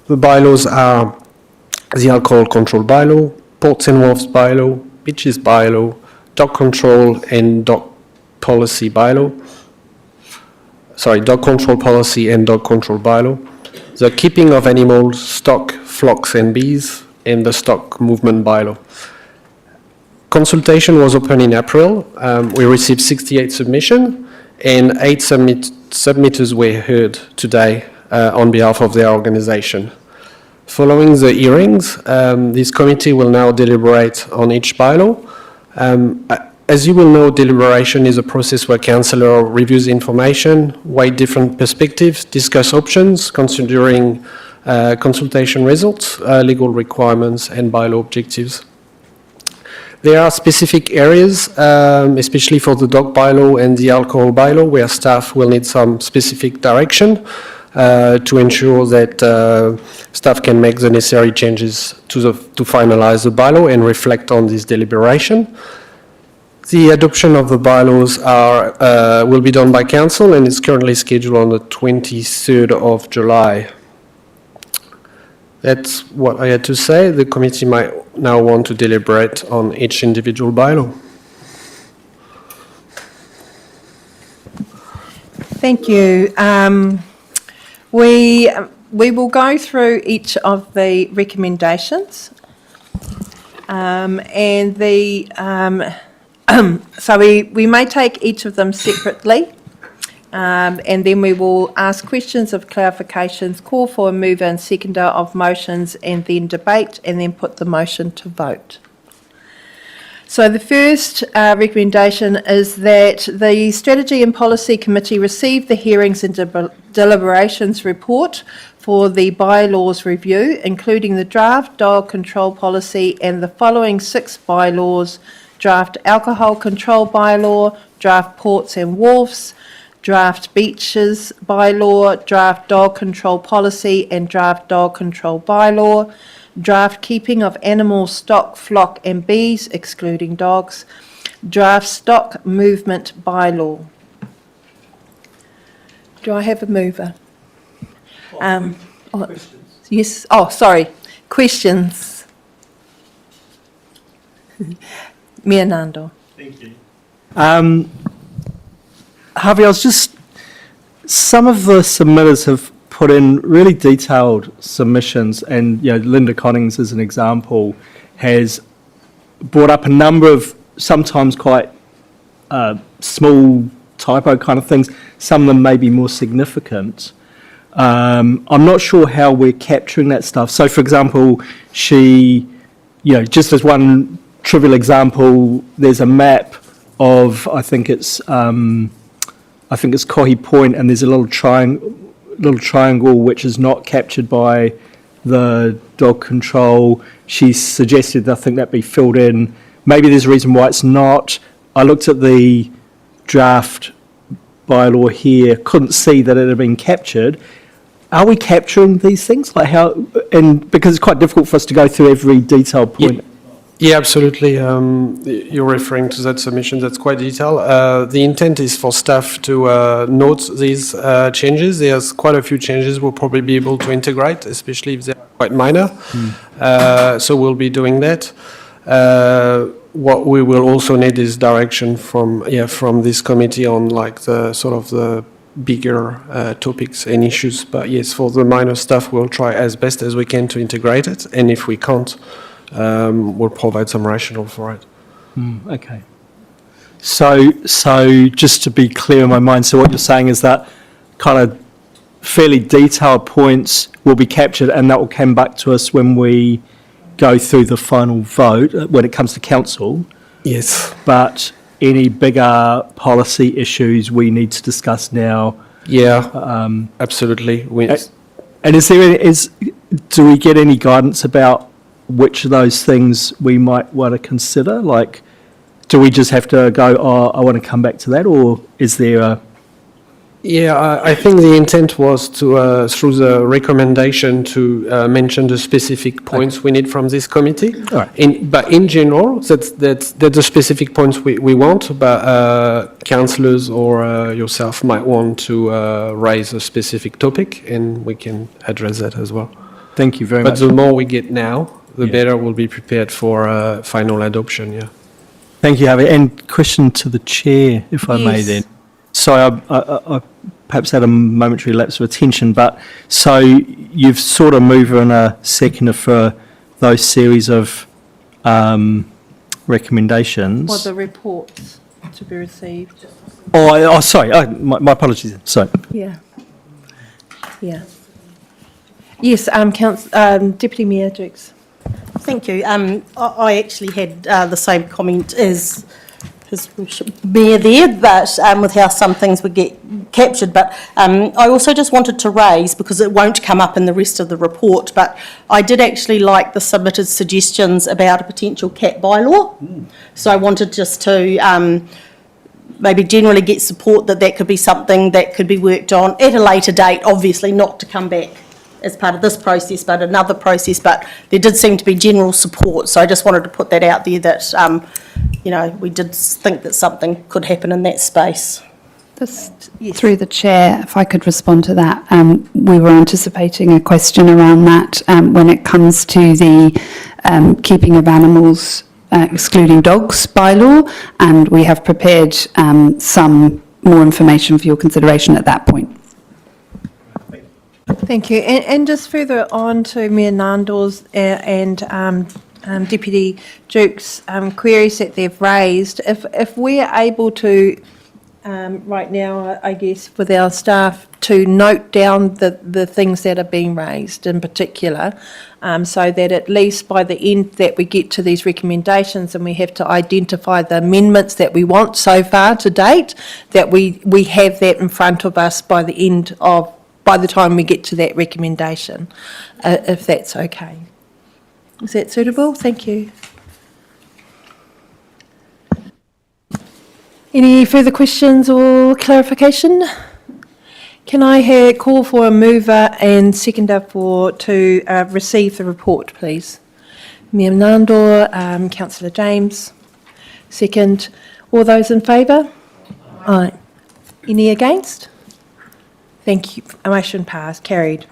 The bylaws are the Alcohol Control Bylaw, Ports and Wharves Bylaw, Beaches Bylaw, Dog Control and Dog Policy Bylaw. Sorry, Dog Control Policy and Dog Control Bylaw. The Keeping of Animals, Stock, Flocks and Bees, and the Stock Movement Bylaw. Consultation was open in April. We received 68 submissions and 8 submitters were heard today on behalf of their organisation. Following the hearings, this committee will now deliberate on each bylaw. As you will know, deliberation is a process where councillor reviews information, weigh different perspectives, discuss options, considering consultation results, legal requirements and bylaw objectives. There are specific areas, especially for the dog bylaw and the alcohol bylaw, where staff will need some specific direction to ensure that staff can make the necessary changes to finalise the bylaw and reflect on this deliberation. The adoption of the bylaws will be done by council and is currently scheduled on the 23rd of July. That's what I had to say. The committee might now want to deliberate on each individual bylaw. Thank you. We will go through each of the recommendations, and the so we may take each of them separately, and then we will ask questions of clarifications, call for a mover and seconder of motions, and then debate, and then put the motion to vote. So the first recommendation is that the Strategy and Policy Committee receive the hearings and deliberations report for the bylaws review, including the draft dog control policy and the following 6 bylaws: draft alcohol control bylaw, draft ports and wharves, draft beaches bylaw, draft dog control policy and draft dog control bylaw, draft keeping of animals, stock, flock and bees, excluding dogs, draft stock movement bylaw. Do I have a mover? Yes. Oh, sorry. Questions. Mia Nando. Thank you. Harvey, some of the submitters have put in really detailed submissions, and Linda Connings, as an example, has brought up a number of sometimes quite small typo kind of things. Some of them may be more significant. I'm not sure how we're capturing that stuff. So, for example, she, just as one trivial example, there's a map of I think it's Kohi Point, and there's a little triangle which is not captured by the dog control. She suggested I think that be filled in. Maybe there's a reason why it's not. I looked at the draft bylaw here, couldn't see that it had been captured. Are we capturing these things? Like how? And because it's quite difficult for us to go through every detailed point. Yeah, absolutely. You're referring to that submission. That's quite detailed. The intent is for staff to note these changes. There's quite a few changes we'll probably be able to integrate, especially if they're quite minor. So we'll be doing that. What we will also need is direction from this committee on like the sort of the bigger topics and issues. But yes, for the minor stuff, we'll try as best as we can to integrate it. And if we can't, we'll provide some rationale for it. Okay. So just to be clear in my mind, so what you're saying is that kind of fairly detailed points will be captured and that will come back to us when we go through the final vote when it comes to council. Yes. But any bigger policy issues we need to discuss now. Yeah, absolutely. And do we get any guidance about which of those things we might want to consider? Like, do we just have to go, I want to come back to that, or is there a... Yeah, I think the intent was to, through the recommendation, to mention the specific points we need from this committee. All right. But in general, that's the specific points we want, but councillors or yourself might want to raise a specific topic, and we can address that as well. Thank you very much. But the more we get now, the better we'll be prepared for final adoption, yeah. Thank you, Harvey. And question to the chair, if I may then. So I perhaps had a momentary lapse of attention, but so you've sort of moved on a seconder for those series of recommendations. For the reports to be received. Sorry, my apologies. Sorry. Yeah. Yes, Deputy Mayor Dukes. Thank you. I actually had the same comment as his mayor there, but with how some things would get captured. But I also just wanted to raise, because it won't come up in the rest of the report, but I did actually like the submitted suggestions about a potential cat bylaw. So I wanted just to maybe generally get support that could be something that could be worked on at a later date, obviously not to come back as part of this process, but another process. But there did seem to be general support, so I just wanted to put that out there that, we did think that something could happen in that space. Through the chair, if I could respond to that, we were anticipating a question around that when it comes to the keeping of animals, excluding dogs bylaw, and we have prepared some more information for your consideration at that point. Thank you. And just further on to Mayor Nando's and Deputy Duke's queries that they've raised, if we're able to, right now, I guess, with our staff, to note down the things that are being raised in particular, so that at least by the end that we get to these recommendations and we have to identify the amendments that we want so far to date, that we have that in front of us by the time we get to that recommendation, if that's okay. Is that suitable? Thank you. Any further questions or clarification? Can I call for a mover and seconder to receive the report, please? Mayor Nandor, Councillor James, second. All those in favour? Aye. Any against? Thank you. Motion passed. Carried.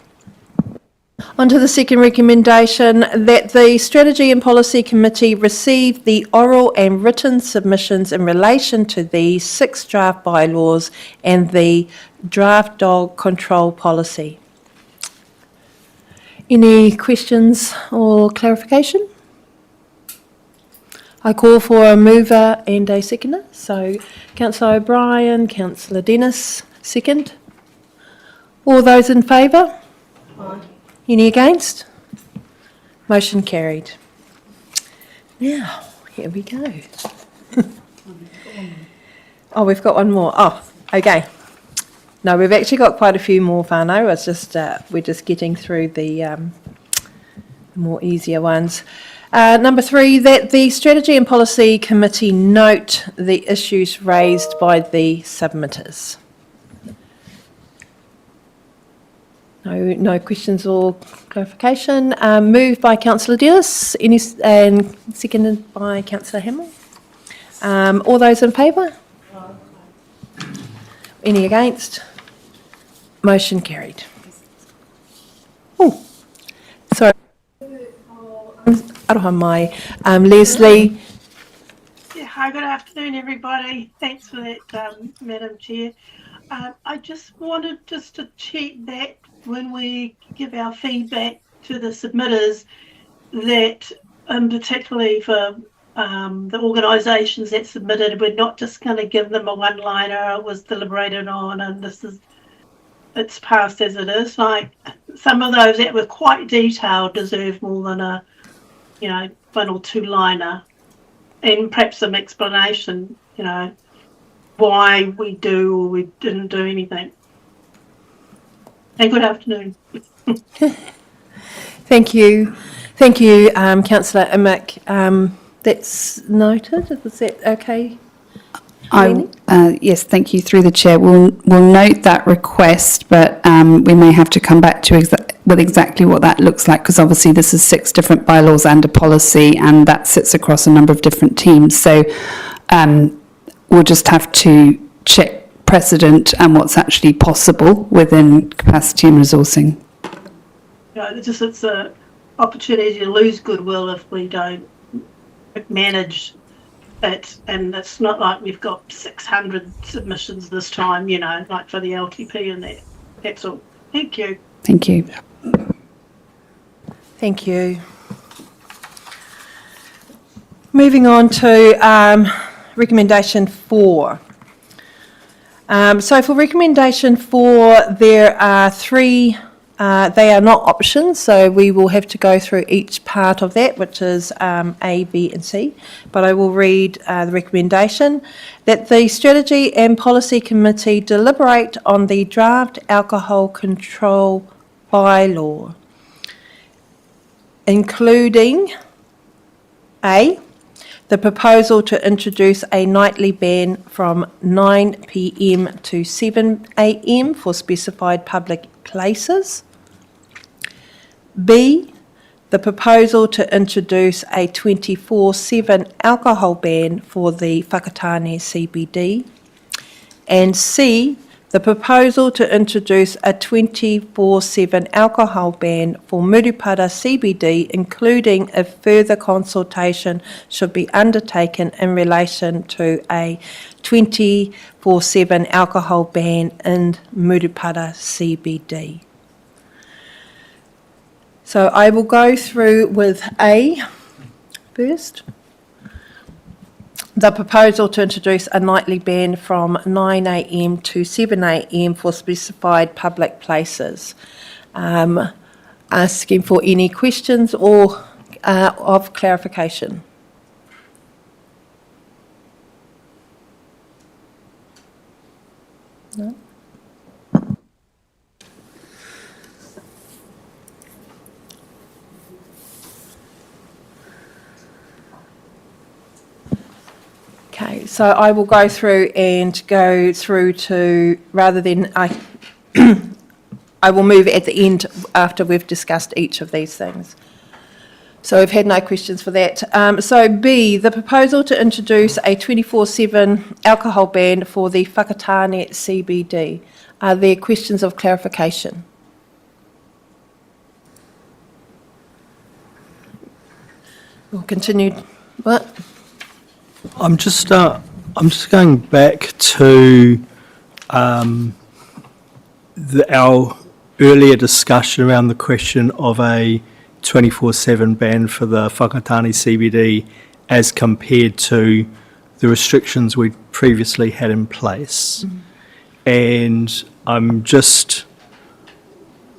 On to the second recommendation, that the Strategy and Policy Committee receive the oral and written submissions in relation to the 6 draft bylaws and the draft dog control policy. Any questions or clarification? I call for a mover and a seconder. So Councillor O'Brien, Councillor Dennis, second. All those in favour? Aye. Any against? Motion carried. Now, here we go. Oh, we've got one more. Oh, okay. No, we've actually got quite a few more, whānau. It's just, we're just getting through the more easier ones. Number 3, that the Strategy and Policy Committee note the issues raised by the submitters. No questions or clarification. Moved by Councillor Delis, and seconded by Councillor Hamill. All those in favour? Any against? Motion carried. Oh, sorry. Aroha mai. Leslie. Yeah, hi, good afternoon, everybody. Thanks for that, Madam Chair. I just wanted to check that when we give our feedback to the submitters, that particularly for the organisations that submitted, we're not just going to give them a one-liner, it was deliberated on and it's passed as it is. Like some of those that were quite detailed deserve more than a, one or two liner, and perhaps some explanation, why we do or we didn't do anything. And good afternoon. Thank you, Councillor Amick. That's noted. Was that okay? Yes, thank you. Through the chair, we'll note that request, but we may have to come back to with exactly what that looks like, because obviously this is 6 different bylaws and a policy, and that sits across a number of different teams. So we'll just have to check precedent and what's actually possible within capacity and resourcing. It's an opportunity to lose goodwill if we don't manage it, and it's not like we've got 600 submissions this time, like for the LTP and that. That's all. Thank you. Thank you. Thank you. Moving on to recommendation 4. So for recommendation 4, there are 3. They are not options, so we will have to go through each part of that, which is A, B and C. But I will read the recommendation that the Strategy and Policy Committee deliberate on the draft alcohol control bylaw, including A, the proposal to introduce a nightly ban from 9 p.m. to 7 a.m. for specified public places. B, the proposal to introduce a 24/7 alcohol ban for the Whakatane CBD. And C, the proposal to introduce a 24/7 alcohol ban for Murupara CBD, including if further consultation should be undertaken in relation to a 24/7 alcohol ban in Murupara CBD. So I will go through with A first. The proposal to introduce a nightly ban from 9 a.m. to 7 a.m. for specified public places. Asking for any questions or of clarification. No? Okay, so I will go through to, rather than I will move at the end after we've discussed each of these things. So we've had no questions for that. So B, the proposal to introduce a 24/7 alcohol ban for the Whakatane CBD. Are there questions of clarification? We'll continue. What? I'm just going back to our earlier discussion around the question of a 24/7 ban for the Whakatane CBD as compared to the restrictions we previously had in place. And I'm just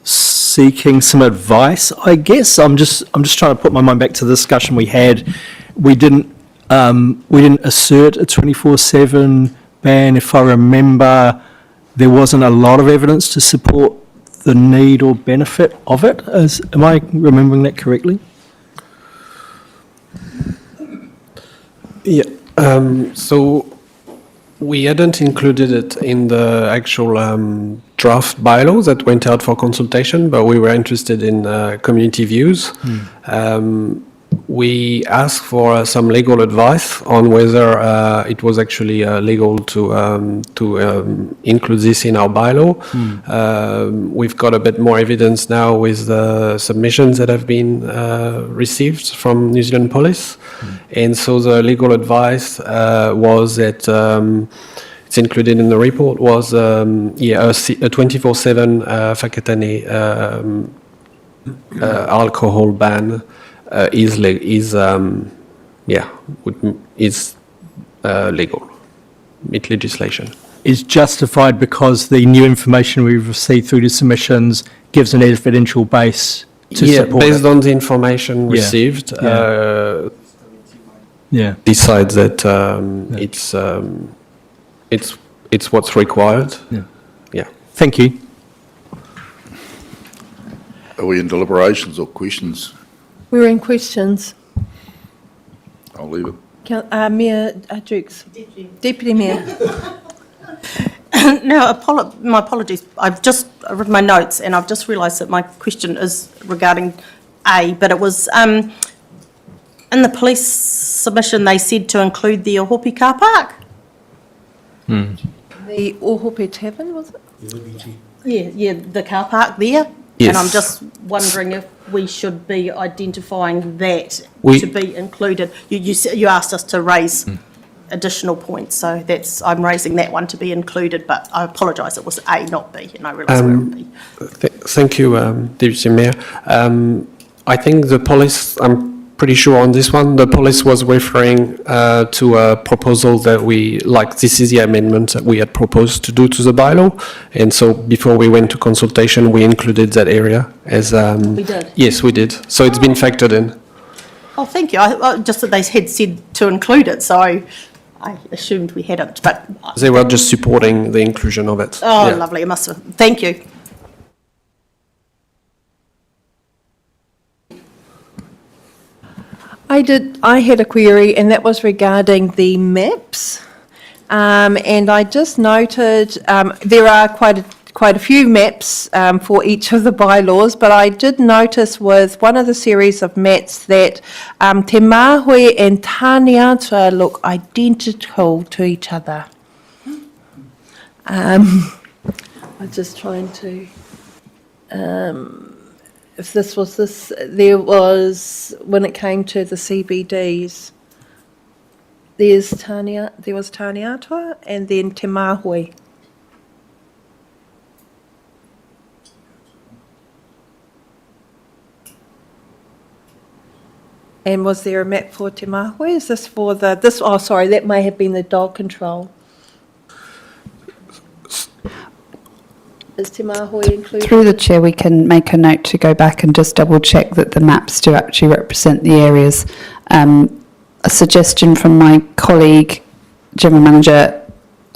seeking some advice, I guess. I'm just trying to put my mind back to the discussion we had. We didn't assert a 24/7 ban. If I remember, there wasn't a lot of evidence to support the need or benefit of it. Am I remembering that correctly? Yeah. So We hadn't included it in the actual draft bylaw that went out for consultation, but we were interested in community views. We asked for some legal advice on whether it was actually legal to include this in our bylaw. We've got a bit more evidence now with the submissions that have been received from New Zealand Police. And so the legal advice was that it's included in the report was a 24/7 whakatane alcohol ban is legal. It's legislation. Is justified because the new information we've received through the submissions gives an evidential base to support based it. on the information received, decides that it's what's required. Yeah. Thank you. Are we in deliberations or questions? We're in questions. I'll leave it. Mayor Dukes. Deputy Mayor. Now, my apologies. I've just written my notes and I've just realised that my question is regarding A, but it was in the police submission they said to include the Ohope car park. The Ohope Tavern, was it? Yeah, the car park there. Yes. And I'm just wondering if we should be identifying that to be included. You asked us to raise additional points, so I'm raising that one to be included, but I apologise, it was A, not B, and I realise we're on B. Thank you, Deputy Mayor. I think the police, I'm pretty sure on this one, the police was referring to a proposal that this is the amendment that we had proposed to do to the bylaw, and so before we went to consultation, we included that area as... We did? Yes, we did. So it's been factored in. Oh, thank you. I just that they had said to include it, so I assumed we hadn't, but... They were just supporting the inclusion of it. Oh, Yeah. lovely. It must have... Thank you. I had a query, and that was regarding the maps. And I just noted, there are quite a few maps for each of the bylaws, but I did notice with one of the series of maps that Te Māhui and Tāneatua look identical to each other. I'm just trying to... if there was, when it came to the CBDs, there was Tāneatua and then Te Māhui. And was there a map for Te Māhui? Is this for that may have been the dog control. Is Te Māhui included? Through the chair, we can make a note to go back and just double check that the maps do actually represent the areas. A suggestion from my colleague, General Manager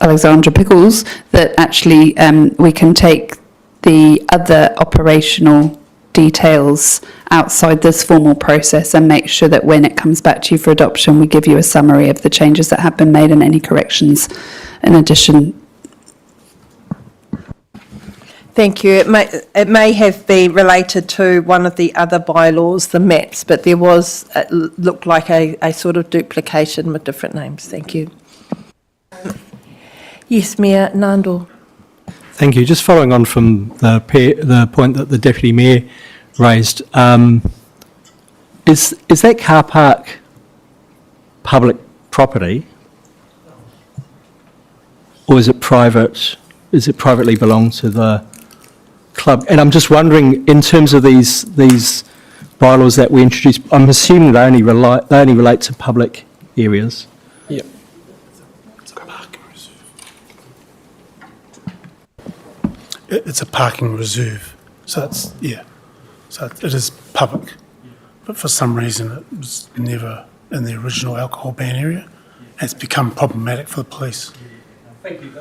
Alexandra Pickles, that actually we can take the other operational details outside this formal process and make sure that when it comes back to you for adoption, we give you a summary of the changes that have been made and any corrections in addition. Thank you. It may have been related to one of the other bylaws, the maps, but there was, it looked like a sort of duplication with different names. Thank you. Yes, Mayor Nandor. Thank you. Just following on from the point that the Deputy Mayor raised, is that car park public property, or is it private? Is it privately belong to the club? And I'm just wondering, in terms of these bylaws that we introduced, I'm assuming they only relate to public areas. Yeah. It's a parking reserve, so so it is public, but for some reason it was never in the original alcohol ban area. It's become problematic for the police. Thank you.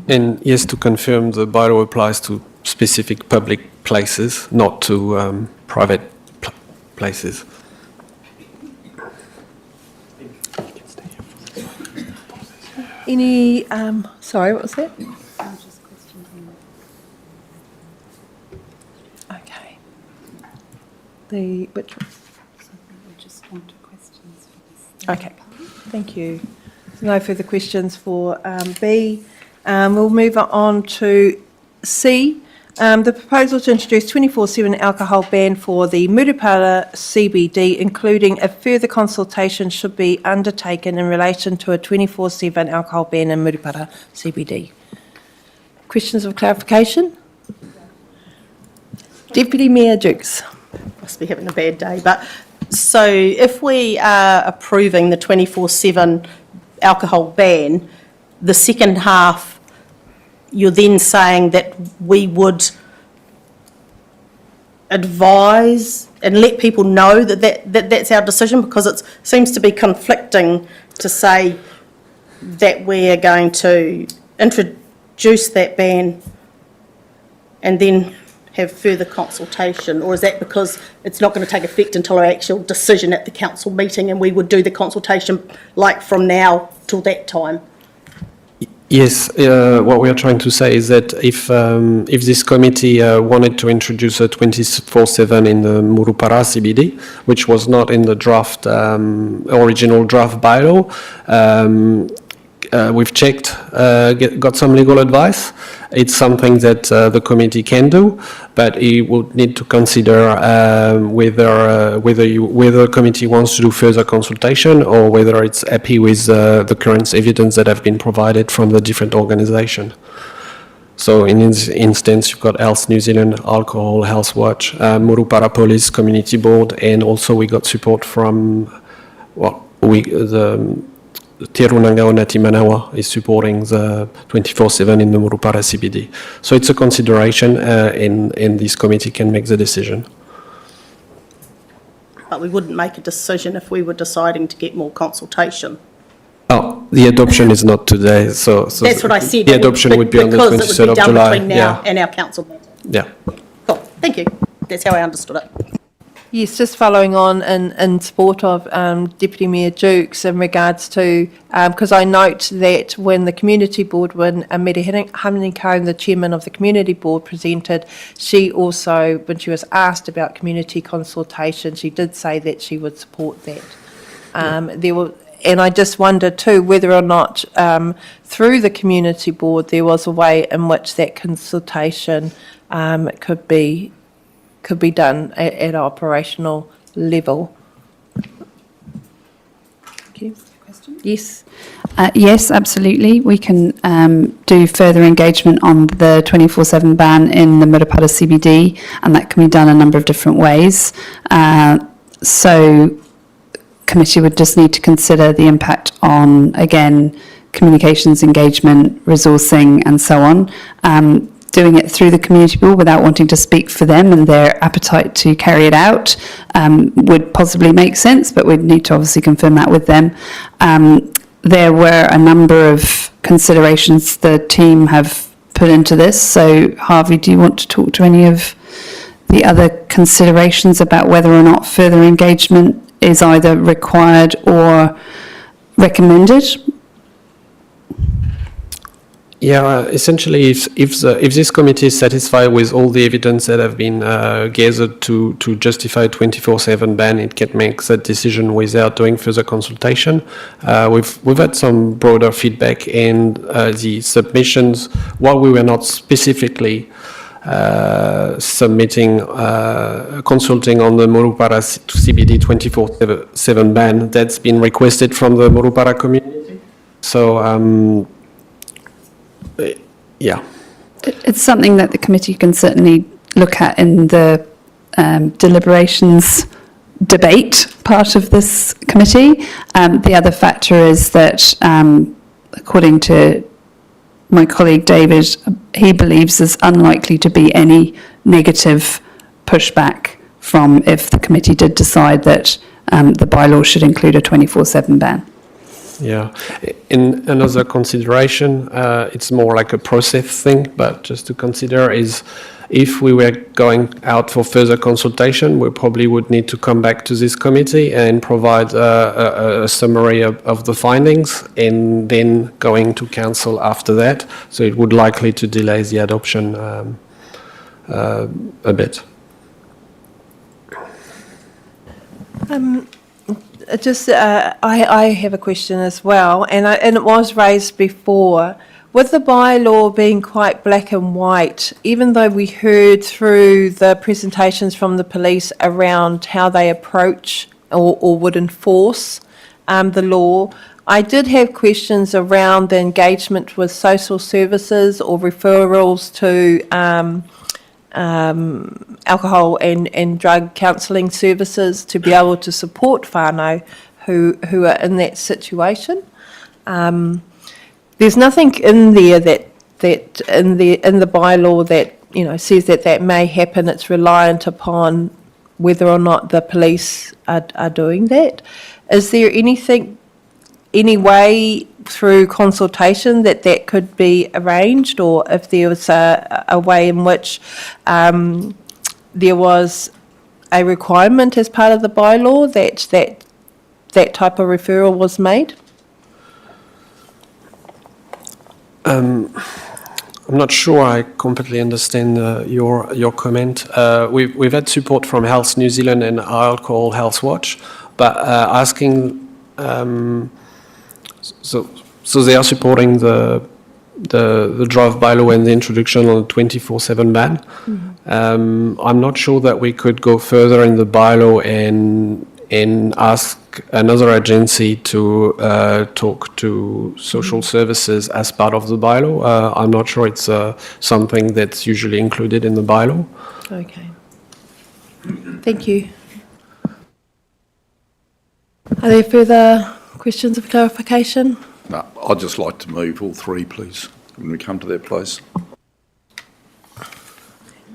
And yes, to confirm, the bylaw applies to specific public places, not to private places. Any, sorry, what was that? Okay. Which one? Okay, thank you. No further questions for B. We'll move on to C. The proposal to introduce 24/7 alcohol ban for the Murupara CBD, including a further consultation should be undertaken in relation to a 24/7 alcohol ban in Murupara CBD. Questions of clarification? Deputy Mayor Dukes. Must be having a bad day, but so if we are approving the 24/7 alcohol ban, the second half, you're then saying that we would advise and let people know that's our decision, because it seems to be conflicting to say that we are going to introduce that ban and then have further consultation, or is that because it's not going to take effect until our actual decision at the council meeting and we would do the consultation like from now till that time? Yes, what we are trying to say is that if this committee wanted to introduce a 24/7 in the Murupara CBD, which was not in the draft original draft bylaw, we've checked, got some legal advice. It's something that the committee can do, but it would need to consider whether the committee wants to do further consultation or whether it's happy with the current evidence that have been provided from the different organisations. So in this instance, you've got Health New Zealand, Alcohol, Health Watch, Murupara Police Community Board, and also we got support from Te Runanga o Ngāti Manawa is supporting the 24/7 in the Murupara CBD. So it's a consideration and this committee can make the decision. But we wouldn't make a decision if we were deciding to get more consultation. Oh, the adoption is not today, so That's what I said. the adoption would be on the 23rd of Because it would be done July. between now and our council meeting. Yeah. Cool, thank you. That's how I understood it. Yes, just following on in support of Deputy Mayor Dukes in regards to, because I note that when the community board, when Mary Honeycomb, the chairman of the community board, presented, she also, when she was asked about community consultation, she did say that she would support that. And I just wondered too whether or not through the community board there was a way in which that consultation could be done at an operational level. Thank you. Yes. Yes, absolutely. We can do further engagement on the 24/7 ban in the Murupara CBD, and that can be done a number of different ways. So committee would just need to consider the impact on, again, communications, engagement, resourcing, and so on. Doing it through the community board without wanting to speak for them and their appetite to carry it out would possibly make sense, but we'd need to obviously confirm that with them. There were a number of considerations the team have put into this. So Harvey, do you want to talk to any of the other considerations about whether or not further engagement is either required or recommended? Yeah, essentially, if this committee is satisfied with all the evidence that have been gathered to justify 24/7 ban, it can make that decision without doing further consultation. We've had some broader feedback, and the submissions, while we were not specifically submitting, consulting on the Murupara CBD 24/7 ban, that's been requested from the Murupara community. So. Yeah. It's something that the committee can certainly look at in the deliberations debate part of this committee. The other factor is that, according to my colleague David, he believes there's unlikely to be any negative pushback from if the committee did decide that the bylaw should include a 24/7 ban. Yeah. In another consideration, it's more like a process thing, but just to consider is if we were going out for further consultation, we probably would need to come back to this committee and provide a summary of the findings and then going to council after that. So it would likely to delay the adoption a bit. I have a question as well, and it was raised before. With the bylaw being quite black and white, even though we heard through the presentations from the police around how they approach or would enforce the law, I did have questions around the engagement with social services or referrals to alcohol and drug counselling services to be able to support whānau who are in that situation. There's nothing in there that in the bylaw that says that may happen. It's reliant upon whether or not the police are doing that. Is there any way through consultation that could be arranged, or if there was a way in which there was a requirement as part of the bylaw that type of referral was made? I'm not sure I completely understand your comment. We've had support from Health New Zealand and Alcohol Health Watch, but asking. So they are supporting the draft bylaw and the introduction on a 24/7 ban. Mm-hmm. I'm not sure that we could go further in the bylaw and ask another agency to talk to social services as part of the bylaw. I'm not sure it's something that's usually included in the bylaw. Okay. Thank you. Are there further questions of clarification? No, I'd just like to move all three, please, when we come to that place.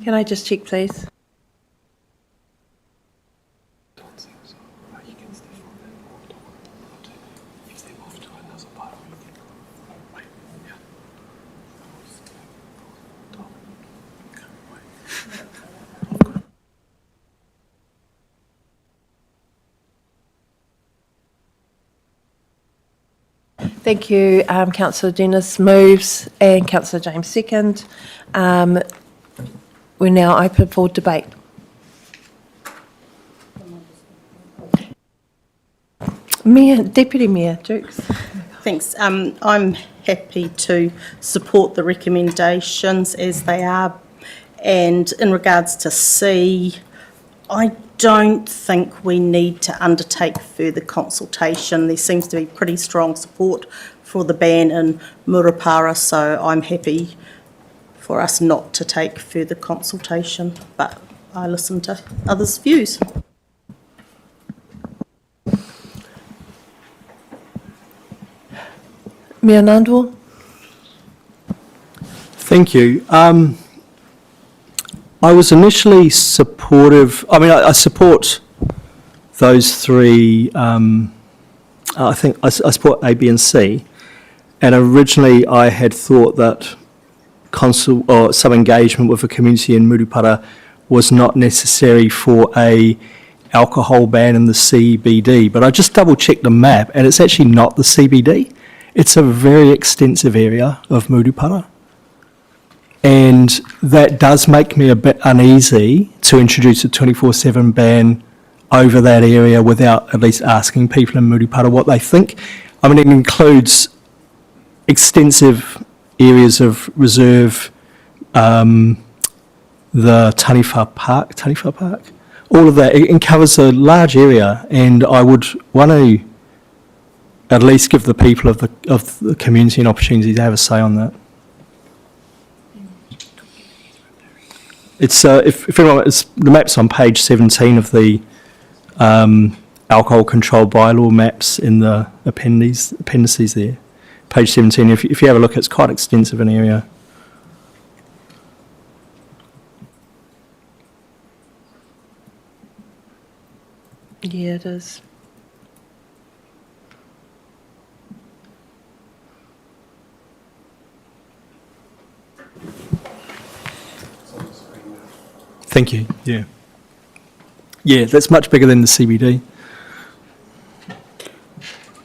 Can I just check, please? Thank you. Councillor Dennis moves and Councillor James second. We're now open for debate. Deputy Mayor Dukes. Thanks. I'm happy to support the recommendations as they are. And in regards to C, I don't think we need to undertake further consultation. There seems to be pretty strong support for the ban in Murupara, so I'm happy for us not to take further consultation, but I listen to others' views. Mayor Nandwal. Thank you. I was initially supportive. I mean, I support those three. I think I support A, B, and C. And originally, I had thought that some engagement with the community in Murupara was not necessary for a alcohol ban in the CBD. But I just double-checked the map, and it's actually not the CBD. It's a very extensive area of Murupara. And that does make me a bit uneasy to introduce a 24/7 ban over that area without at least asking people in Murupara what they think. I mean, it includes extensive areas of reserve, the Taniwha Park, all of that. It covers a large area, and I would want to at least give the people of the community an opportunity to have a say on that. It's if anyone, the map's on page 17 of the alcohol control bylaw maps in the appendices there. Page 17. If you have a look, it's quite extensive an area. Yeah, it is. Thank you, yeah. Yeah, that's much bigger than the CBD.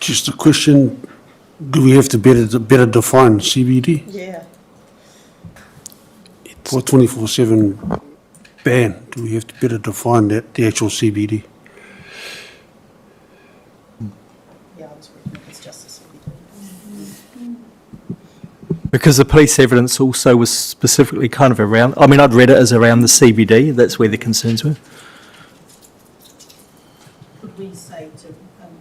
Just a question, do we have to better define CBD? Yeah. For 24/7 ban, do we have to better define that, the actual CBD? Because the police evidence also was specifically kind of around, I mean, I'd read it as around the CBD, that's where the concerns were. Could we say to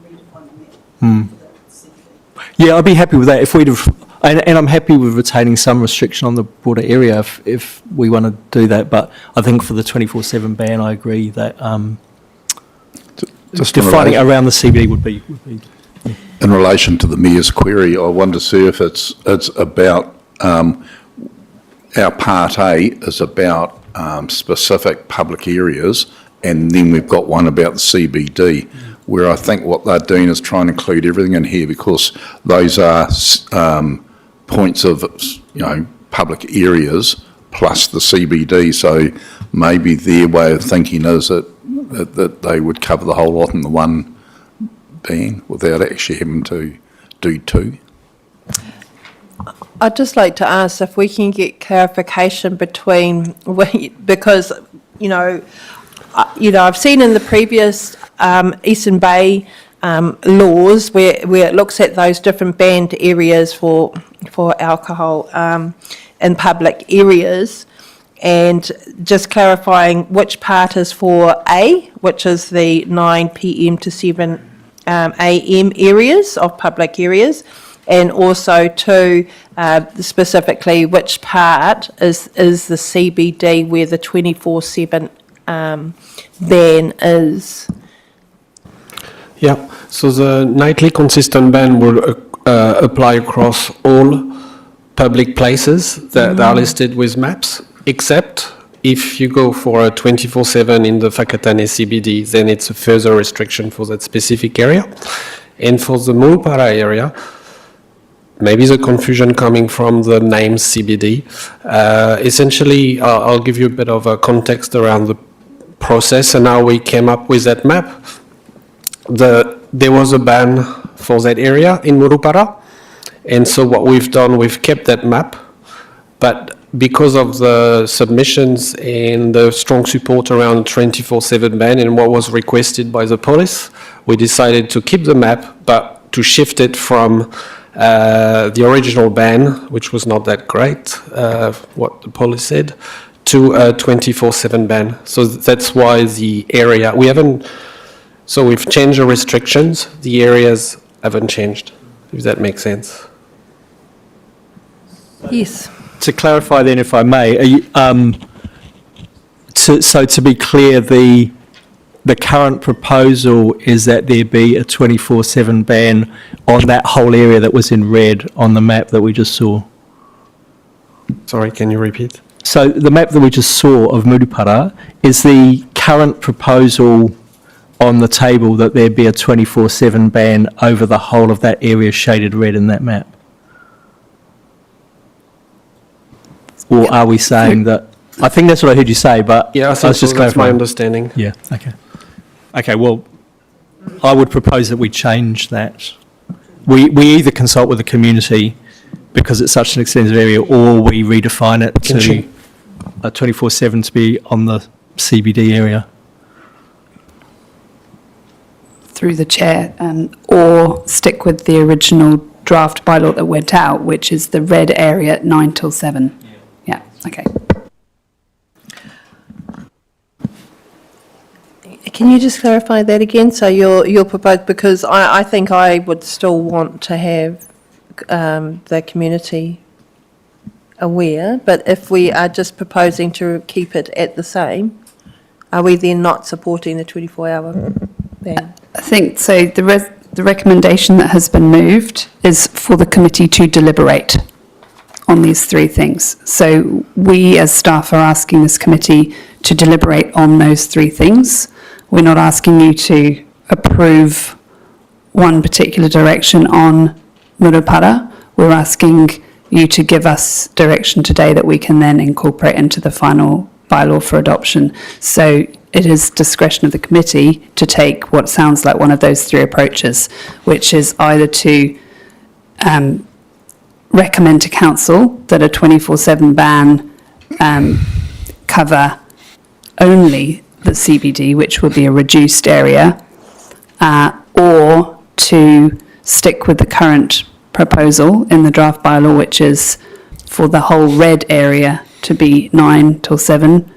redefine that? Yeah, I'd be happy with that if we'd have, and I'm happy with retaining some restriction on the broader area if we want to do that, but I think for the 24/7 ban, I agree that Just defining it around the CBD would be. In relation to the Mayor's query, I want to see if it's about, our Part A is about specific public areas, and then we've got one about the CBD, where I think what they're doing is trying to include everything in here, because those are points of, public areas plus the CBD, so maybe their way of thinking is that they would cover the whole lot in the one ban without actually having to do two. I'd just like to ask if we can get clarification between, because, I've seen in the previous Eastern Bay laws where it looks at those different banned areas for alcohol in public areas, and just clarifying which part is for A, which is the 9 p.m. to 7 a.m. areas of public areas, and also two, specifically which part is the CBD where the 24/7 ban is. Yeah, so the nightly consistent ban will apply across all public places that are listed with maps, except if you go for a 24/7 in the Whakatane CBD, then it's a further restriction for that specific area. And for the Mulpara area, maybe the confusion coming from the name CBD. Essentially, I'll give you a bit of a context around the process and how we came up with that map. There was a ban for that area in Murupara, and so what we've done, we've kept that map, but because of the submissions and the strong support around 24/7 ban and what was requested by the police, we decided to keep the map, but to shift it from the original ban, which was not that great, what the police said, to a 24/7 ban. So that's why the area, so we've changed the restrictions, the areas haven't changed, if that makes sense. Yes. To clarify then, if I may, are you, so to be clear, the current proposal is that there be a 24/7 ban on that whole area that was in red on the map that we just saw? Sorry, can you repeat? So the map that we just saw of Murupara, is the current proposal on the table that there be a 24/7 ban over the whole of that area shaded red in that map? Or are we saying that, I think that's what I heard you say, but Yeah, I think so, that's my understanding. Yeah, okay. Okay, well, I would propose that we change that. We either consult with the community because it's such an extensive area, or we redefine it to a 24/7 to be on the CBD area. Through the chair, or stick with the original draft bylaw that went out, which is the red area at 9 till 7. Yeah, okay. Can you just clarify that again? So you're proposed, because I think I would still want to have the community aware, but if we are just proposing to keep it at the same, are we then not supporting the 24-hour ban? I think so. The recommendation that has been moved is for the committee to deliberate on these three things. So we as staff are asking this committee to deliberate on those three things. We're not asking you to approve one particular direction on Murupara. We're asking you to give us direction today that we can then incorporate into the final bylaw for adoption. So it is discretion of the committee to take what sounds like one of those three approaches, which is either to recommend to council that a 24/7 ban cover only the CBD, which would be a reduced area, or to stick with the current proposal in the draft bylaw, which is for the whole red area to be 9 till 7,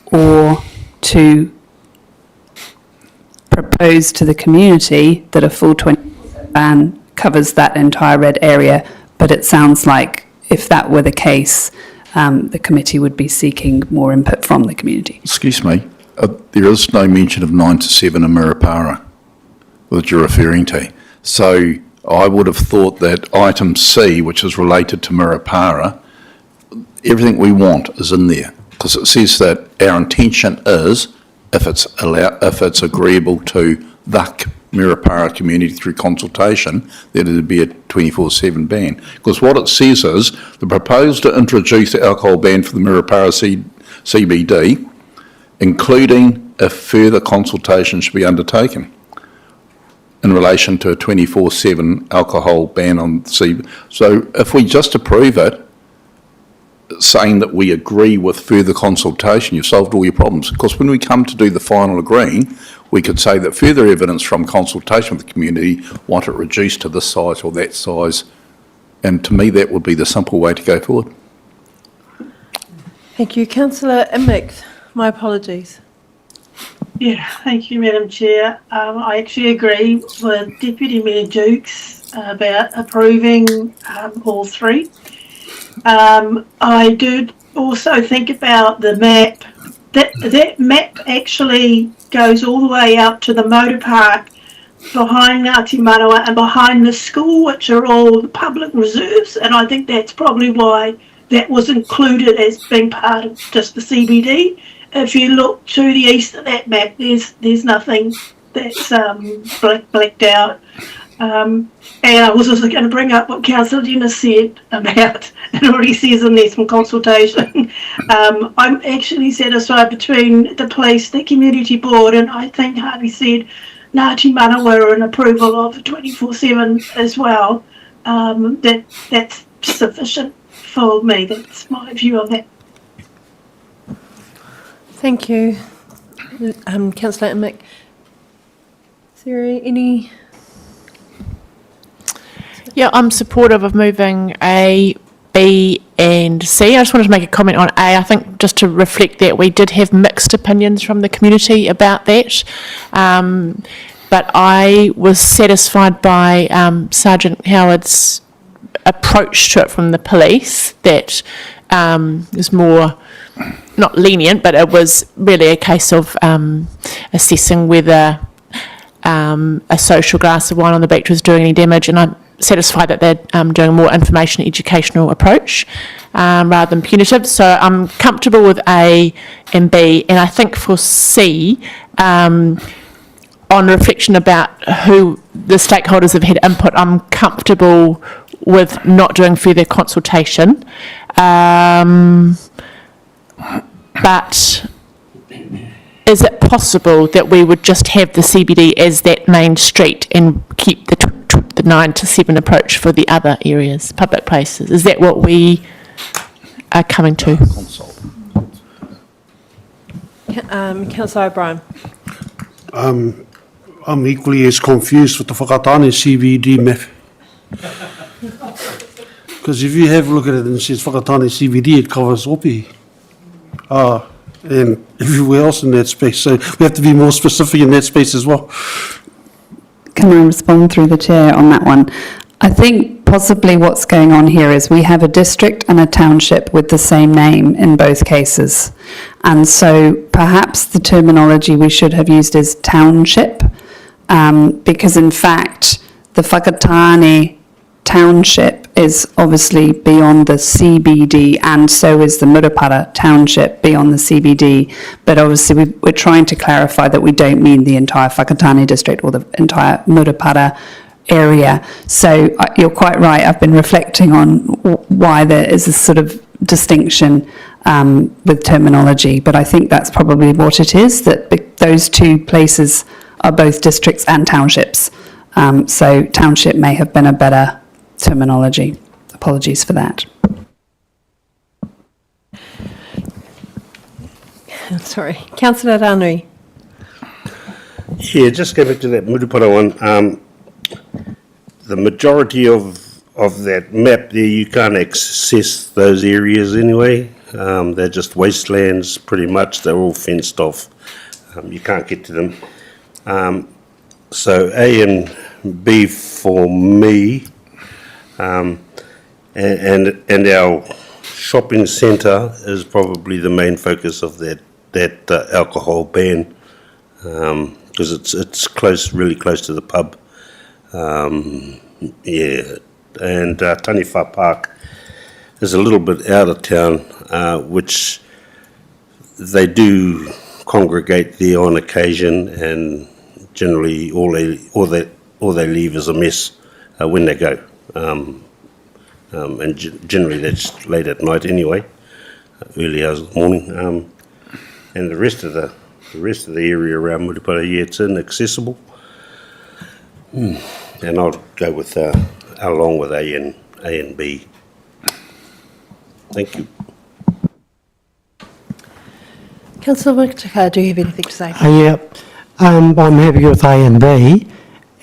or to propose to the community that a full 24/7 ban covers that entire red area. But it sounds like if that were the case, the committee would be seeking more input from the community. Excuse me, there is no mention of 9 to 7 in Mirapara that you're referring to. So I would have thought that item C, which is related to Mirapara, everything we want is in there, because it says that our intention is, if it's agreeable to the Mirapara community through consultation, that it would be a 24/7 ban. Because what it says is, the proposal to introduce the alcohol ban for the Mirapara CBD, including if further consultation should be undertaken in relation to a 24/7 alcohol ban on CBD. So if we just approve it, saying that we agree with further consultation, you've solved all your problems. Because when we come to do the final agreeing, we could say that further evidence from consultation with the community want it reduced to this size or that size. And to me, that would be the simple way to go forward. Thank you. Councillor Immick, my apologies. Yeah, thank you, Madam Chair. I actually agree with Deputy Mayor Dukes about approving all three. I do also think about the map. That map actually goes all the way out to the motor park behind Ngāti Manawa and behind the school, which are all the public reserves, and I think that's probably why that was included as being part of just the CBD. If you look to the east of that map, there's nothing that's blacked out. And I was also going to bring up what Councillor Dennis said about, it already says in there some consultation. I'm actually satisfied between the police, the community board, and I think Harvey said Ngāti Manawa an approval of 24/7 as well. That's sufficient for me. That's my view of that. Thank you. Councillor Immick. Is there any? Yeah, I'm supportive of moving A, B and C. I just wanted to make a comment on A. I think just to reflect that we did have mixed opinions from the community about that. But I was satisfied by Sergeant Howard's approach to it from the police that is more, not lenient, but it was really a case of assessing whether a social glass of wine on the beach was doing any damage, and I'm satisfied that they're doing a more information educational approach rather than punitive. So I'm comfortable with A and B, and I think for C, on reflection about who the stakeholders have had input, I'm comfortable with not doing further consultation. But is it possible that we would just have the CBD as that main street and keep the 9 to 7 approach for the other areas, public places? Is that what we are coming to? Councillor O'Brien. I'm equally as confused with the whakatane CBD map. Because if you have a look at it and it says whakatane CBD, it covers Opi. And everywhere else in that space. So we have to be more specific in that space as well. Can I respond through the chair on that one? I think possibly what's going on here is we have a district and a township with the same name in both cases. And so perhaps the terminology we should have used is township, because in fact the Whakatane township is obviously beyond the CBD, and so is the Murupara township beyond the CBD. But obviously we're trying to clarify that we don't mean the entire Whakatane district or the entire Murupara area. So you're quite right, I've been reflecting on why there is this sort of distinction with terminology, but I think that's probably what it is, that those two places are both districts and townships. So township may have been a better terminology. Apologies for that. Sorry. Councillor Ranui. Yeah, just go back to that Murupara one. The majority of that map there, you can't access those areas anyway. They're just wastelands, pretty much. They're all fenced off. You can't get to them. So A and B for me, and our shopping centre is probably the main focus of that alcohol ban, because it's close, really close to the pub. Yeah, and Taniwha Park is a little bit out of town, which they do congregate there on occasion, and generally all they leave is a mess when they go, and generally that's late at night anyway, early hours of the morning, and the rest of the area around Murupara, yeah, it's inaccessible. And I'll go with along with A and B. Thank you. Councillor Whitaker, do you have anything to say? Yeah, I'm happy with A and B,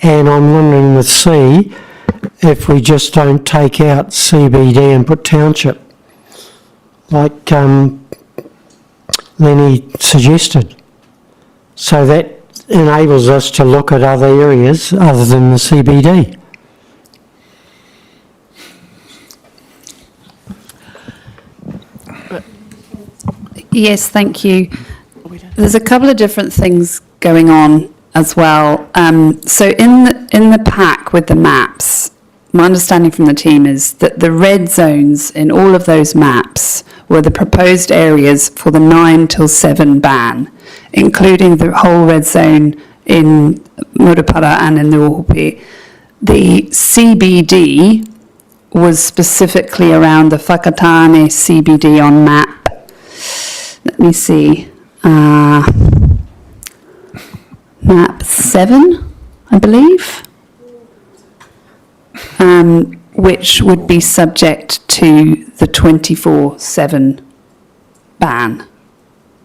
and I'm wondering with C, if we just don't take out CBD and put township, like Lenny suggested. So that enables us to look at other areas other than the CBD. Yes, thank you. There's a couple of different things going on as well. So in the pack with the maps, my understanding from the team is that the red zones in all of those maps were the proposed areas for the 9 till 7 ban, including the whole red zone in Murupara and in the Ohope. The CBD was specifically around the Whakatane CBD on map. Let me see. Map 7, I believe, which would be subject to the 24/7 ban.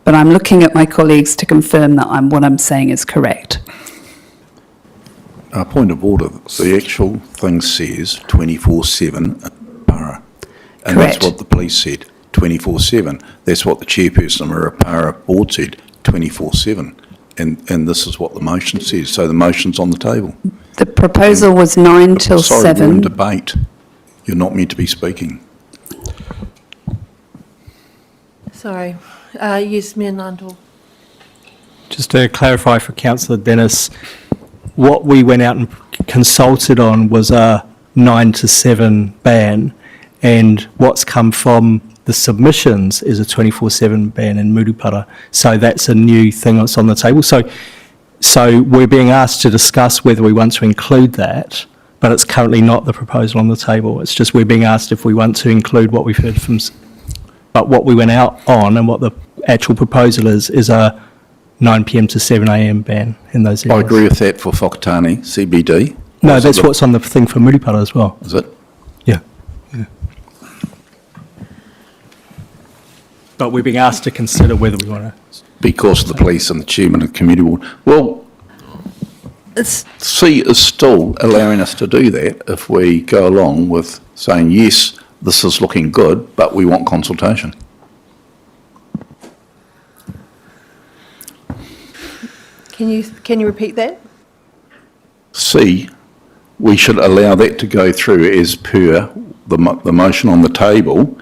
But I'm looking at my colleagues to confirm that what I'm saying is correct. Point of order, the actual thing says 24/7 at Para. And Correct. that's what the police said, 24/7. That's what the chairperson of the Para board said, 24/7. And this is what the motion says. So the motion's on the table. The proposal was 9 till Sorry, we're in 7. debate. You're not meant to be speaking. Sorry. Yes, Mayor Nandor. Just to clarify for Councillor Dennis, what we went out and consulted on was a 9 to 7 ban, and what's come from the submissions is a 24/7 ban in Murupara. So that's a new thing that's on the table. So we're being asked to discuss whether we want to include that, but it's currently not the proposal on the table. It's just we're being asked if we want to include what we've heard from, but what we went out on and what the actual proposal is a 9 p.m. to 7 a.m. ban in those areas. I agree with that for Whakatane, CBD. No, that's what's on the thing for Murupara as well. Is it? Yeah. But we're being asked to consider whether we want to. Because of the police and the chairman of the committee board. Well, C is still allowing us to do that if we go along with saying, yes, this is looking good, but we want consultation. Can you repeat that? C, we should allow that to go through as per the motion on the table,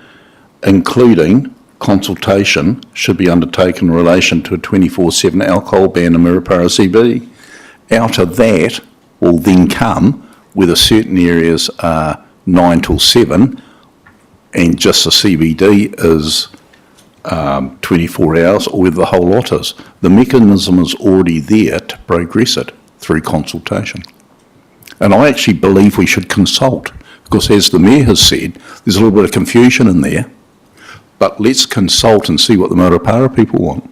including consultation should be undertaken in relation to a 24/7 alcohol ban in Murupara CBD. Out of that will then come whether certain areas are 9 till 7 and just the CBD is 24 hours, or whether the whole lot is. The mechanism is already there to progress it through consultation. And I actually believe we should consult, because as the Mayor has said, there's a little bit of confusion in there. but let's consult and see what the Murupara people want.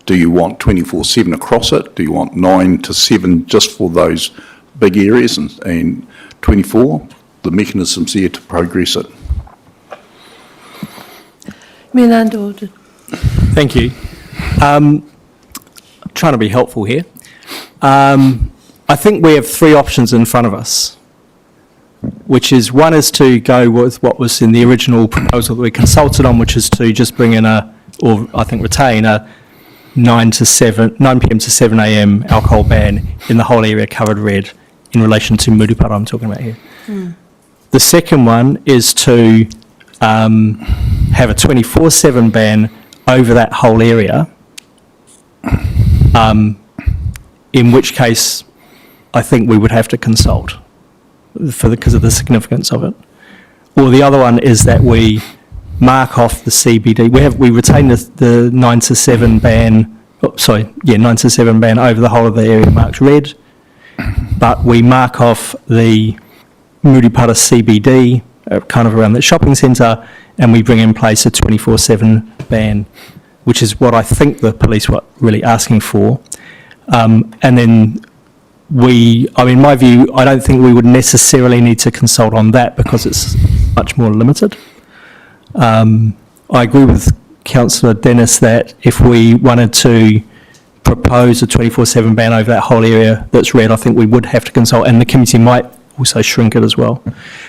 Do you want 24/7 across it? Do you want 9 to 7 just for those big areas and 24? The mechanism's there to progress it. Miranda. Thank you. Trying to be helpful here. I think we have three options in front of us, which is one is to go with what was in the original proposal that we consulted on, which is to just bring in or I think retain a 9 p.m. to 7 a.m. alcohol ban in the whole area covered red in relation to Murupara I'm talking about here. The second one is to have a 24/7 ban over that whole area, in which case I think we would have to consult because of the significance of it. Or the other one is that we mark off the CBD. We retain the 9 to 7 ban. 9 to 7 ban over the whole of the area marked red, but we mark off the Murupara CBD, kind of around the shopping centre, and we bring in place a 24/7 ban, which is what I think the police were really asking for. And then in my view, I don't think we would necessarily need to consult on that because it's much more limited. I agree with Councillor Dennis that if we wanted to propose a 24/7 ban over that whole area that's red, I think we would have to consult, and the committee might also shrink it as well.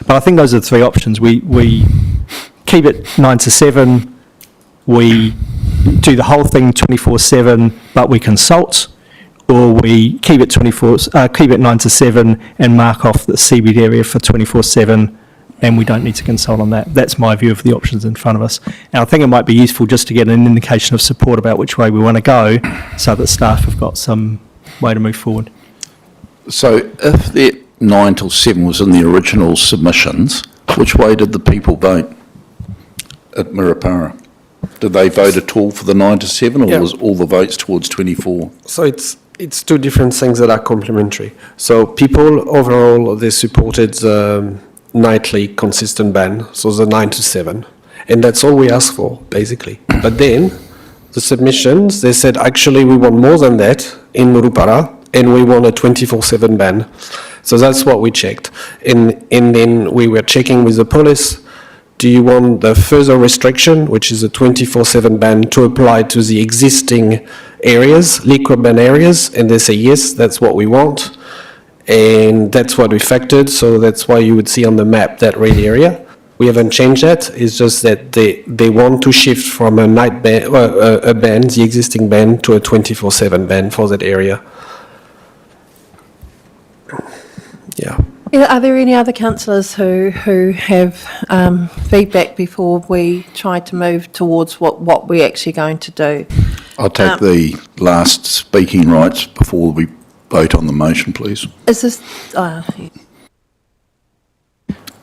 But I think those are the three options. We keep it 9 to 7, we do the whole thing 24/7, but we consult, or we keep it 9 to 7 and mark off the CBD area for 24/7, and we don't need to consult on that. That's my view of the options in front of us. And I think it might be useful just to get an indication of support about which way we want to go, so that staff have got some way to move forward. So if that 9 till 7 was in the original submissions, which way did the people vote at Murupara? Did they vote at all for the 9 to 7, or was all the votes towards 24? So it's two different things that are complementary. So people overall, they supported the nightly consistent ban, so the 9 to 7. And that's all we asked for, basically. But then the submissions, they said, actually, we want more than that in Murupara, and we want a 24/7 ban. So that's what we checked. And then we were checking with the police, do you want the further restriction, which is a 24/7 ban, to apply to the existing areas, liquor ban areas? And they say, yes, that's what we want. And that's what we factored, so that's why you would see on the map that red area. We haven't changed that, it's just that they want to shift from a night ban, a ban, the existing ban, to a 24/7 ban for that area. Yeah. Are there any other councillors who have feedback before we try to move towards what we're actually going to do? I'll take the last speaking rights before we vote on the motion, please. Is this... Are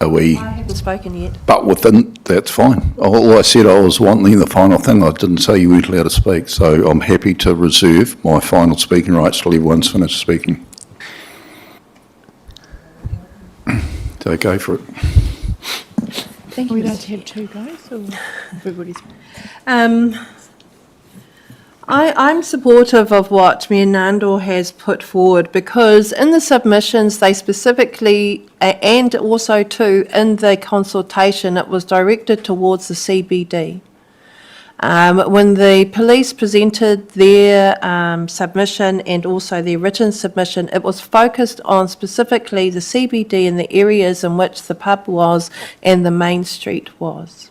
we... I haven't spoken yet. But within, that's fine. All I said I was wanting the final thing. I didn't say you weren't allowed to speak. So I'm happy to reserve my final speaking rights till everyone's finished speaking. So go for it. Thank you. We don't have two guys, or everybody's... I'm supportive of what Miranda has put forward, because in the submissions they specifically, and also too in the consultation, it was directed towards the CBD. When the police presented their submission and also their written submission, it was focused on specifically the CBD and the areas in which the pub was and the main street was.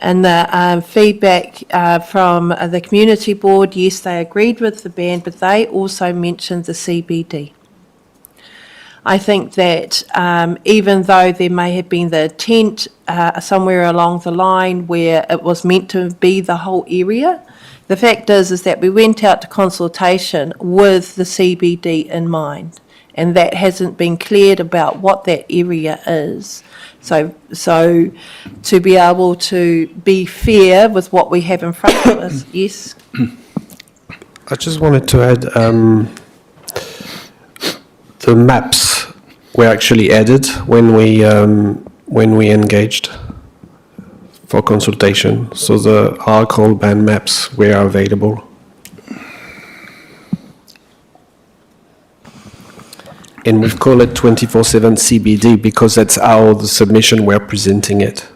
And the feedback from the community board, yes, they agreed with the ban, but they also mentioned the CBD. I think that even though there may have been the intent somewhere along the line where it was meant to be the whole area, the fact is that we went out to consultation with the CBD in mind, and that hasn't been cleared about what that area is. So to be able to be fair with what we have in front of us, yes. I just wanted to add, the maps were actually added when we engaged for consultation. So the alcohol ban maps were available. And we call it 24/7 CBD because that's how the submission we're presenting it.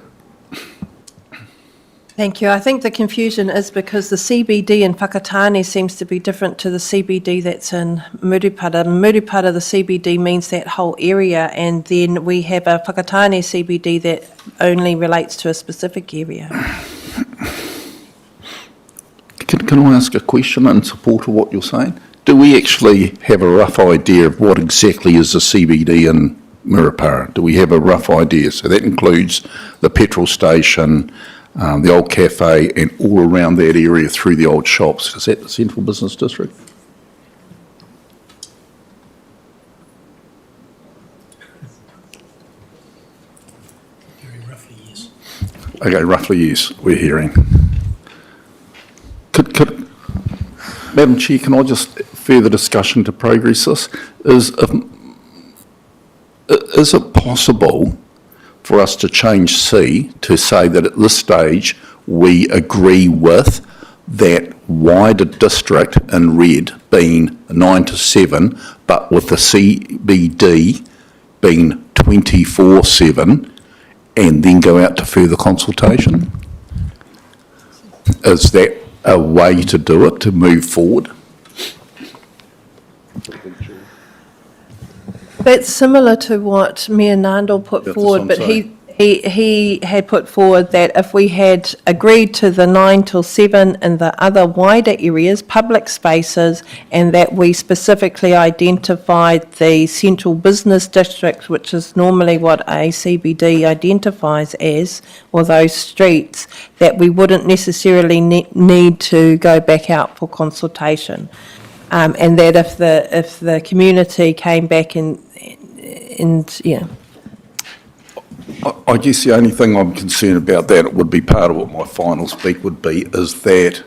Thank you. I think the confusion is because the CBD in Whakatane seems to be different to the CBD that's in Murupara. In Murupara, the CBD means that whole area, and then we have a Whakatane CBD that only relates to a specific area. Can I ask a question in support of what you're saying? Do we actually have a rough idea of what exactly is the CBD in Murupara? Do we have a rough idea? So that includes the petrol station, the old cafe, and all around that area through the old shops. Is that the central business district? Okay, roughly yes, we're hearing. Madam Chair, can I just further discussion to progress this? Is it possible for us to change C to say that at this stage we agree with that wider district in red being 9 to 7, but with the CBD being 24/7, and then go out to further consultation? Is that a way to do it, to move forward? That's similar to what Mayor Nandal put That's forward, what but I'm he had put forward that if we had agreed to the 9 till 7 in the other wider areas, public spaces, and that we specifically identified the central business district, which is normally what a CBD identifies as, or those streets, that we wouldn't necessarily need to go back out for consultation. And that if the community came back and I guess the only thing I'm concerned about, that it would be part of what my final speak would be, is that,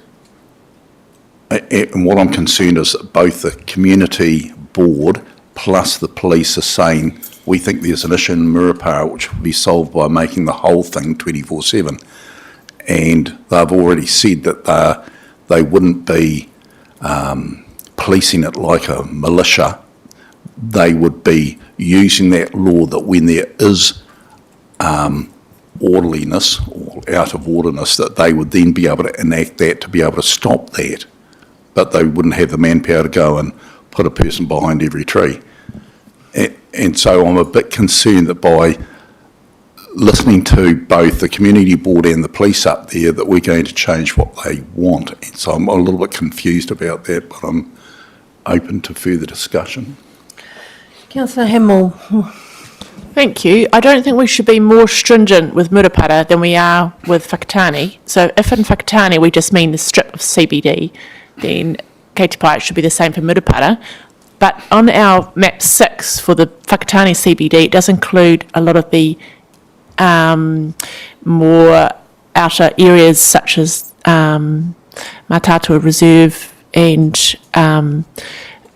and what I'm concerned is that both the community board plus the police are saying, we think there's an issue in Murupara which will be solved by making the whole thing 24/7. And they've already said that they wouldn't be policing it like a militia. They would be using that law that when there is orderliness or out of orderness, that they would then be able to enact that to be able to stop that, but they wouldn't have the manpower to go and put a person behind every tree. And so I'm a bit concerned that by listening to both the community board and the police up there, that we're going to change what they want. And so I'm a little bit confused about that, but I'm open to further discussion. Councillor Hamill. Thank you. I don't think we should be more stringent with Murupara than we are with Whakatane. So if in Whakatane we just mean the strip of CBD, then Kei Te Pai it should be the same for Murupara. But on our map 6 for the Whakatane CBD, it does include a lot of the more outer areas such as Matatua Reserve and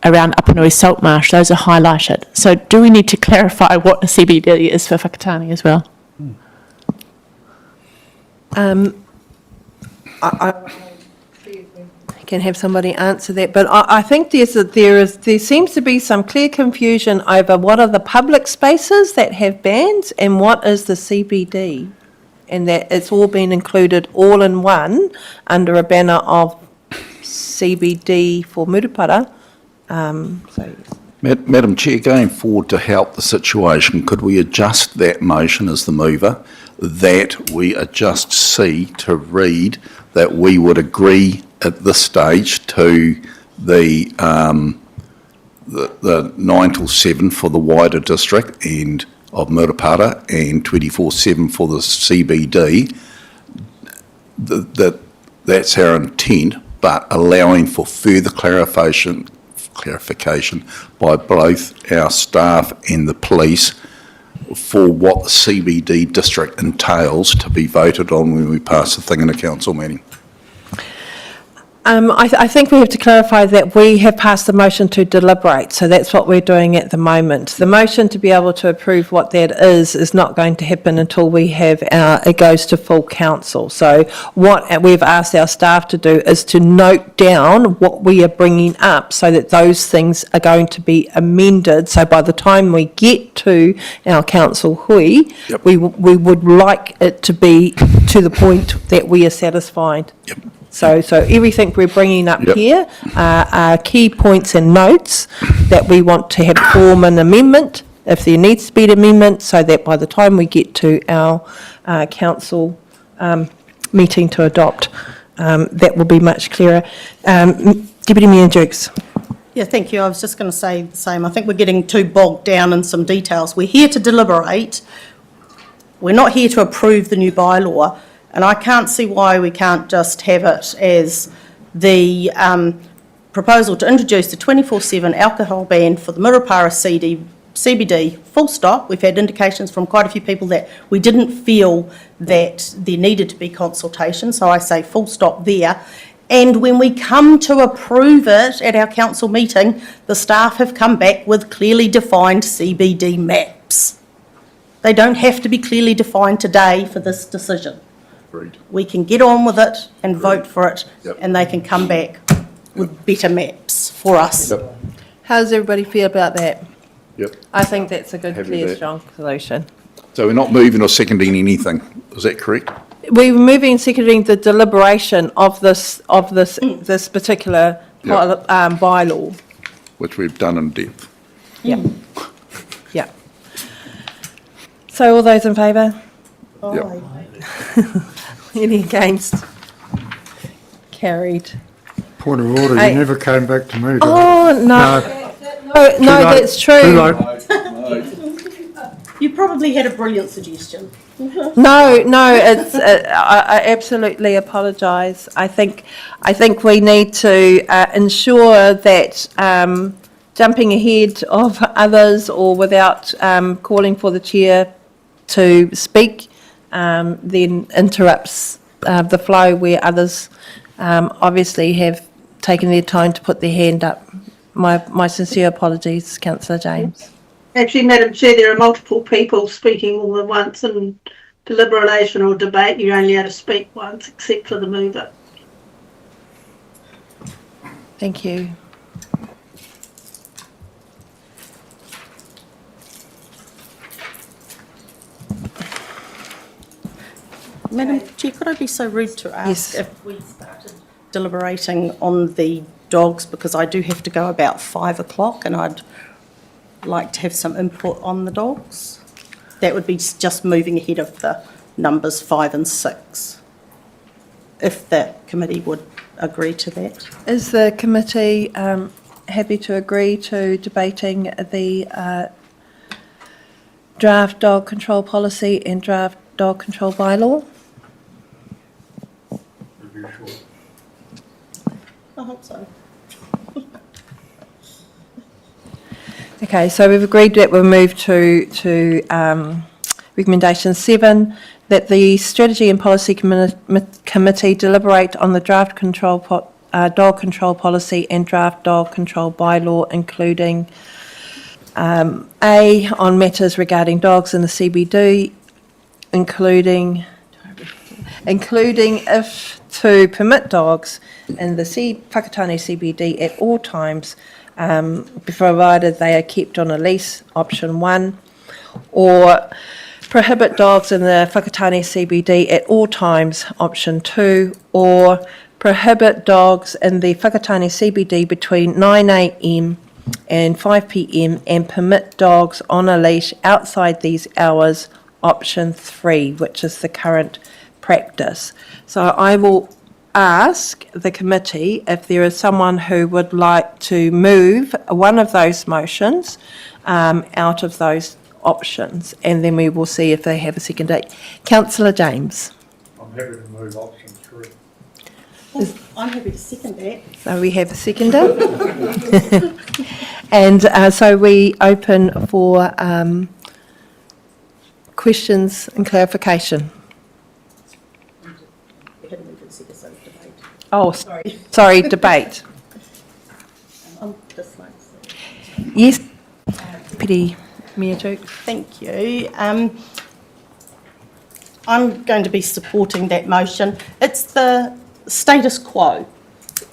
around Upanui Salt Marsh. Those are highlighted. So do we need to clarify what a CBD is for Whakatane as well? I can have somebody answer that, but I think there seems to be some clear confusion over what are the public spaces that have bans and what is the CBD, and that it's all been included all in one under a banner of CBD for Murupara. Madam Chair, going forward to help the situation, could we adjust that motion as the mover, that we adjust C to read that we would agree at this stage to the 9 till 7 for the wider district and of Murupara and 24/7 for the CBD, that's our intent, but allowing for further clarification by both our staff and the police for what the CBD district entails to be voted on when we pass the thing in a council meeting. I think we have to clarify that we have passed the motion to deliberate, so that's what we're doing at the moment. The motion to be able to approve what that is not going to happen until we have it goes to full council. So what we've asked our staff to do is to note down what we are bringing up so that those things are going to be amended. So by the time we get to our council hui, we would like it to be to the point that we are satisfied. So everything we're bringing up here are key points and notes that we want to have form an amendment, if there needs to be an amendment, so that by the time we get to our council meeting to adopt, that will be much clearer. Deputy Mayor Dukes. Yeah, thank you. I was just going to say the same. I think we're getting too bogged down in some details. We're here to deliberate. We're not here to approve the new bylaw. And I can't see why we can't just have it as the proposal to introduce the 24/7 alcohol ban for the Murupara CBD, full stop. We've had indications from quite a few people that we didn't feel that there needed to be consultation, so I say full stop there. And when we come to approve it at our council meeting, the staff have come back with clearly defined CBD maps. They don't have to be clearly defined today for this decision. We can get on with it and vote for it, and they can come back with better maps for us. How does everybody feel about that? Yep. I think that's a good, Happy clear, with that. strong solution. So we're not moving or seconding anything, is that correct? We're moving and seconding the deliberation of this particular bylaw. Which we've done in depth. Yeah. Yeah. So all those in favour? Any against? Carried. Point of order, Aye. you never came back to me. Oh, no. No, Too late. that's true. Too late. You probably had a brilliant suggestion. No, it's, I absolutely apologise. I think we need to ensure that jumping ahead of others or without calling for the chair to speak then interrupts the flow where others obviously have taken their time to put their hand up. My sincere apologies, Councillor James. Actually, Madam Chair, there are multiple people speaking all at once in deliberation or debate. You're only able to speak once, except for the mover. Thank you. Madam Chair, could I be so rude to ask if we started deliberating on the dogs, because I do have to go about 5 o'clock and I'd like to have some input on the dogs. That would be just moving ahead of the numbers 5 and 6, if the committee would agree to that. Is the committee happy to agree to debating the draft dog control policy and draft dog control bylaw? I hope so. Okay, so we've agreed that we'll move to recommendation 7, that the Strategy and Policy Committee deliberate on the draft dog control policy and draft dog control bylaw, including A, on matters regarding dogs in the CBD, including if to permit dogs in the Whakatane CBD at all times, provided they are kept on a leash, option 1, or prohibit dogs in the Whakatane CBD at all times, option 2, or prohibit dogs in the Whakatane CBD between 9 a.m. and 5 p.m. and permit dogs on a leash outside these hours, option 3, which is the current practice. So I will ask the committee if there is someone who would like to move one of those motions out of those options, and then we will see if they have a second date. Councillor James. I'm happy to move option 3. I'm happy to second that. So we have a seconder. And so we open for questions and clarification. Oh, sorry, debate. Yes, Deputy Mayor Duke. Thank you. I'm going to be supporting that motion. It's the status quo,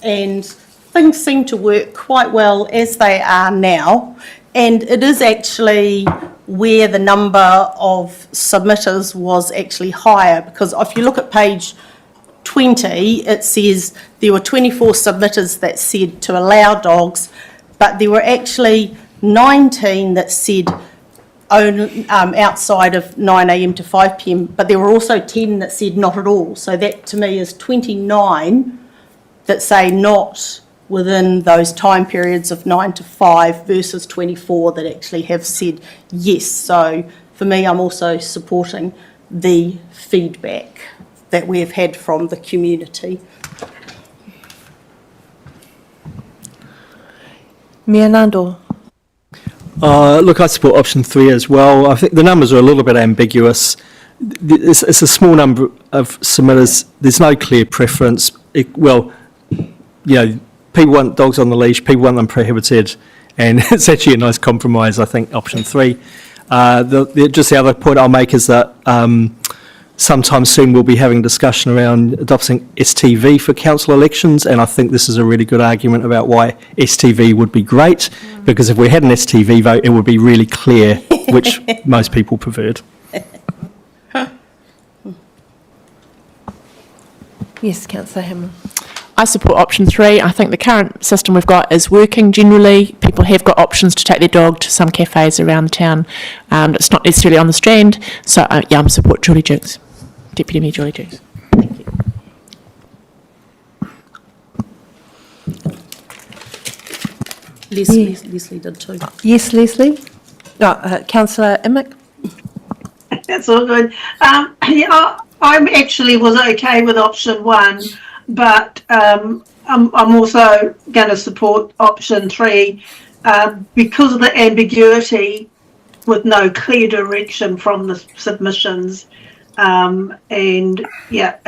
and things seem to work quite well as they are now. And it is actually where the number of submitters was actually higher, because if you look at page 20, it says there were 24 submitters that said to allow dogs, but there were actually 19 that said only, outside of 9 a.m. to 5 p.m, but there were also 10 that said not at all. So that to me is 29 that say not within those time periods of 9 to 5 versus 24 that actually have said yes. So for me, I'm also supporting the feedback that we've had from the community. Mayor Nandor. Look, I support option 3 as well. I think the numbers are a little bit ambiguous. It's a small number of submitters. There's no clear preference. People want dogs on the leash, people want them prohibited, and it's actually a nice compromise, I think, option 3. Just the other point I'll make is that sometime soon we'll be having a discussion around adopting STV for council elections, and I think this is a really good argument about why STV would be great, because if we had an STV vote, it would be really clear which most people preferred. Yes, Councillor Hammond. I support option 3. I think the current system we've got is working generally. People have got options to take their dog to some cafes around the town. It's not necessarily on the Strand. So, I'm support Julie Jukes, Deputy Mayor Julie Jukes. Thank you. Leslie did too. Yes, Leslie. Councillor Emick. That's all good. I actually was okay with option 1, but I'm also going to support option 3 because of the ambiguity with no clear direction from the submissions. And yeah,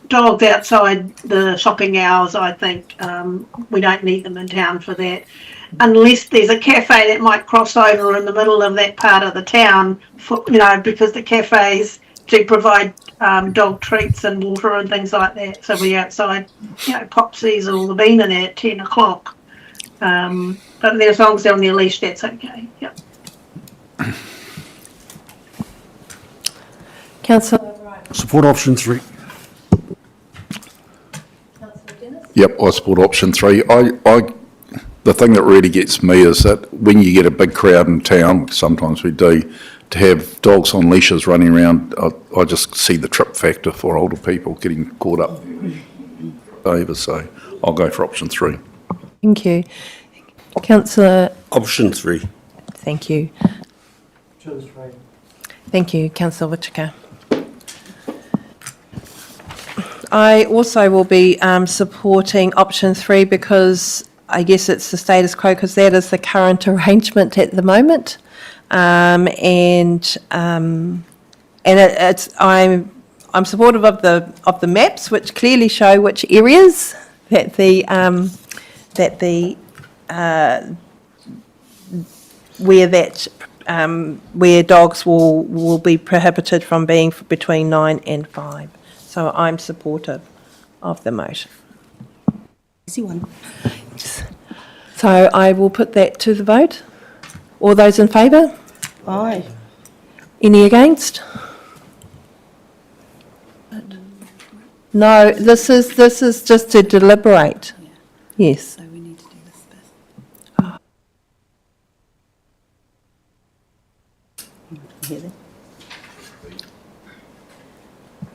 dogs outside the shopping hours, I think we don't need them in town for that. Unless there's a cafe that might cross over in the middle of that part of the town, because the cafes do provide dog treats and water and things like that. So we're outside, Popsies or the Bean in there at 10 o'clock. But as long as they're on their leash, that's okay. Yep. Councillor Support option 3. Yep, I support option 3. The thing that really gets me is that when you get a big crowd in town, which sometimes we do, to have dogs on leashes running around, I just see the trip factor for older people getting caught up over. So I'll go for option 3. Thank you. Councillor. Option 3. Thank you. Thank you, Councillor Whittaker. I also will be supporting option 3 because I guess it's the status quo, because that is the current arrangement at the moment. I'm supportive of the maps, which clearly show which areas where dogs will be prohibited from being between 9 and 5. So I'm supportive of the motion. Easy one. So I will put that to the vote. All those in favour? Aye. Any against? No, this is just to deliberate. Yes. So we need to do this bit.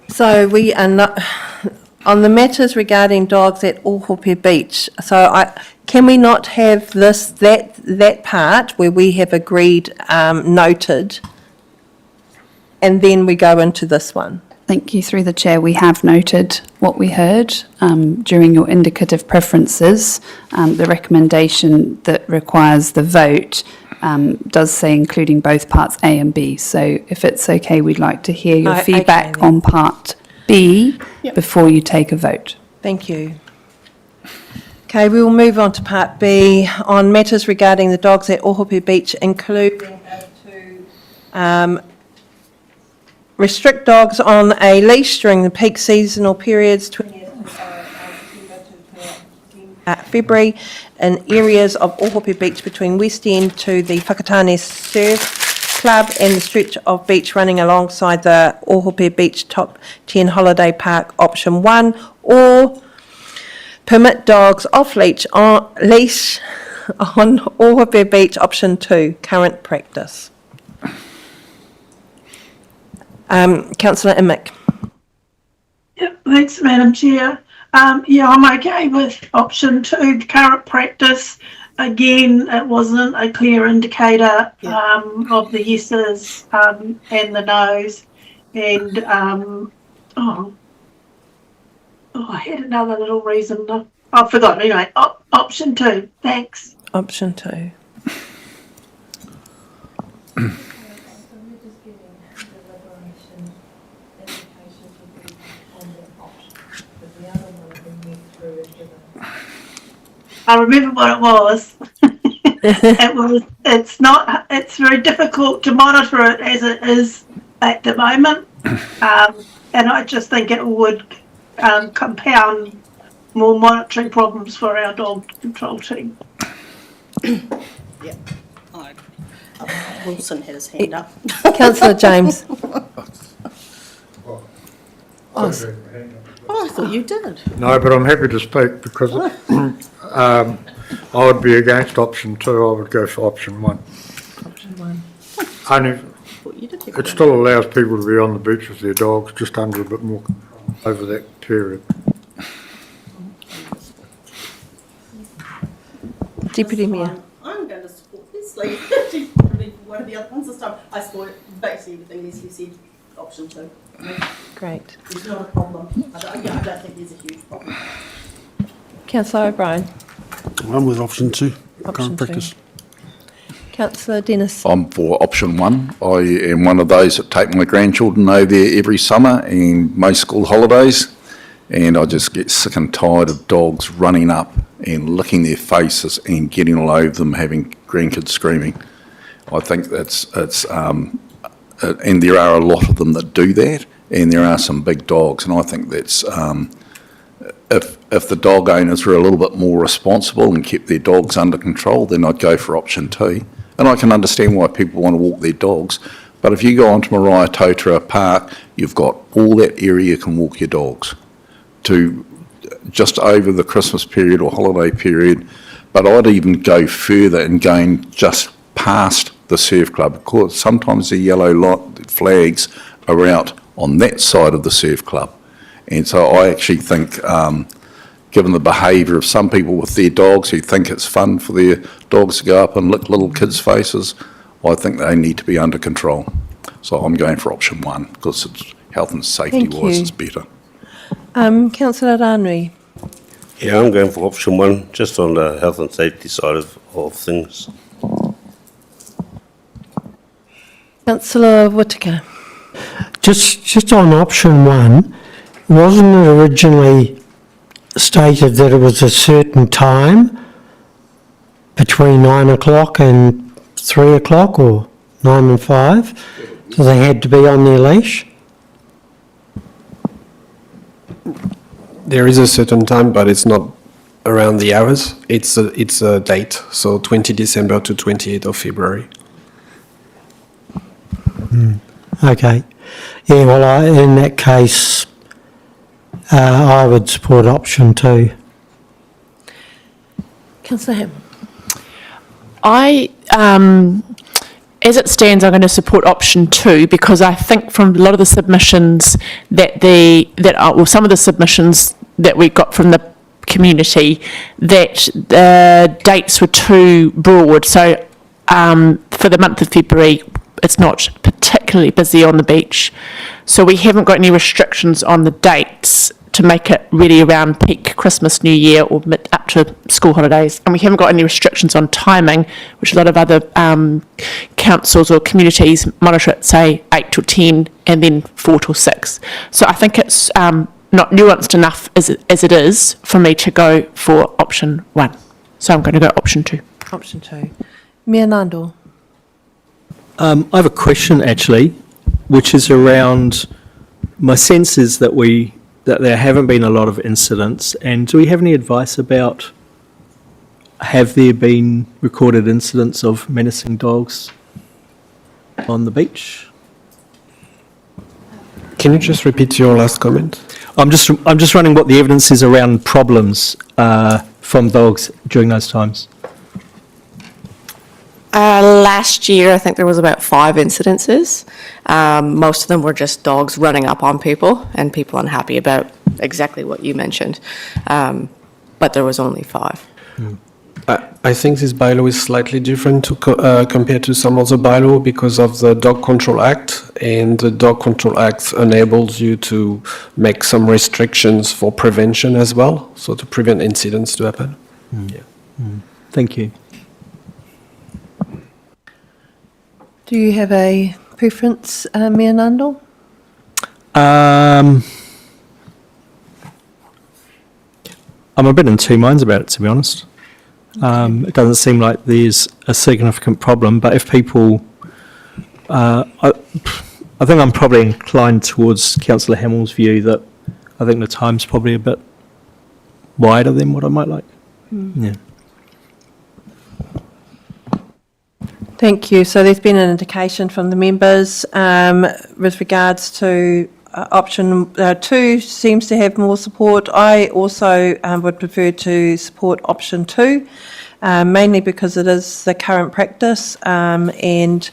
So we are not, on the matters regarding dogs at Ohope Beach, so can we not have that part where we have agreed, noted, and then we go into this one? Thank you. Through the chair, we have noted what we heard during your indicative preferences. The recommendation that requires the vote does say including both parts A and B. So if it's okay, we'd like to hear your feedback on part B before you take a vote. Thank you. Okay, we will move on to part B on matters regarding the dogs at Ohope Beach, including restrict dogs on a leash during the peak seasonal periods, 20th February, in areas of Ohope Beach between West End to the Whakatane Surf Club and the stretch of beach running alongside the Ohope Beach Top 10 Holiday Park, option 1, or permit dogs off leash on Ohope Beach, option 2, current practice. Councillor Imick. Yep, thanks, Madam Chair. Yeah, I'm okay with option 2, the current practice. Again, it wasn't a clear indicator of the yeses and the noes. And I had another little reason. I forgot. Anyway, option 2. Thanks. Option 2. I remember what it was. It's very difficult to monitor it as it is at the moment. And I just think it would compound more monitoring problems for our dog control team. Yeah. Wilson had his hand up. Councillor James. Oh, I thought you did. No, but I'm happy to speak because I would be against option 2. I would go for option 1. Option 1. Only, it still allows people to be on the beach with their dogs, just under a bit more over that period. Deputy Mayor. I'm going to support Leslie. She's probably one of the other ones this time. I support basically everything Leslie said, option 2. Great. It's not a problem. I don't think there's a huge problem. Councillor O'Brien. I'm with option 2, Option current 2. practice. Councillor Dennis. I'm for option 1. I am one of those that take my grandchildren over there every summer and most school holidays, and I just get sick and tired of dogs running up and licking their faces and getting all over them, having grandkids screaming. I think and there are a lot of them that do that, and there are some big dogs, and I think that's if the dog owners were a little bit more responsible and kept their dogs under control, then I'd go for option 2. And I can understand why people want to walk their dogs, but if you go onto Maria Totara Park, you've got all that area you can walk your dogs to just over the Christmas period or holiday period. But I'd even go further and going just past the surf club, because sometimes the yellow flags are out on that side of the surf club. And so I actually think, given the behaviour of some people with their dogs who think it's fun for their dogs to go up and lick little kids' faces, I think they need to be under control. So I'm going for option 1 because it's health and safety wise it's better. Councillor Ranui. Yeah, I'm going for option 1, just on the health and safety side of things. Councillor Whittaker. Just on option 1, wasn't it originally stated that it was a certain time between 9 o'clock and 3 o'clock, or 9 and 5? So they had to be on their leash? There is a certain time, but it's not around the hours. It's a date, so 20 December to 28th of February. Okay. Yeah, well, in that case, I would support option 2. Councillor Ham. As it stands, I'm going to support option 2 because I think from a lot of the submissions some of the submissions that we got from the community, that the dates were too broad. So for the month of February, it's not particularly busy on the beach. So we haven't got any restrictions on the dates to make it really around peak Christmas, New Year, or up to school holidays. And we haven't got any restrictions on timing, which a lot of other councils or communities monitor it, say 8 till 10 and then 4 till 6. So I think it's not nuanced enough as it is for me to go for option 1. So I'm going to go option 2. Option 2. Mayor Nandor. I have a question actually, which is around, my sense is that there haven't been a lot of incidents, and do we have any advice about, have there been recorded incidents of menacing dogs on the beach? Can you just repeat your last comment? I'm just running what the evidence is around problems from dogs during those times. Last year, I think there was about 5 incidences. Most of them were just dogs running up on people and people unhappy about exactly what you mentioned. But there was only 5. I think this bylaw is slightly different to compared to some other bylaw because of the Dog Control Act, and the Dog Control Act enables you to make some restrictions for prevention as well, so to prevent incidents to happen. Yeah. Thank you. Do you have a preference, Mayor Nandor? I'm a bit in two minds about it, to be honest. It doesn't seem like there's a significant problem, but if people, I think I'm probably inclined towards Councillor Hamill's view that I think the time's probably a bit wider than what I might like. Yeah. Thank you. So there's been an indication from the members with regards to option 2 seems to have more support. I also would prefer to support option 2, mainly because it is the current practice, and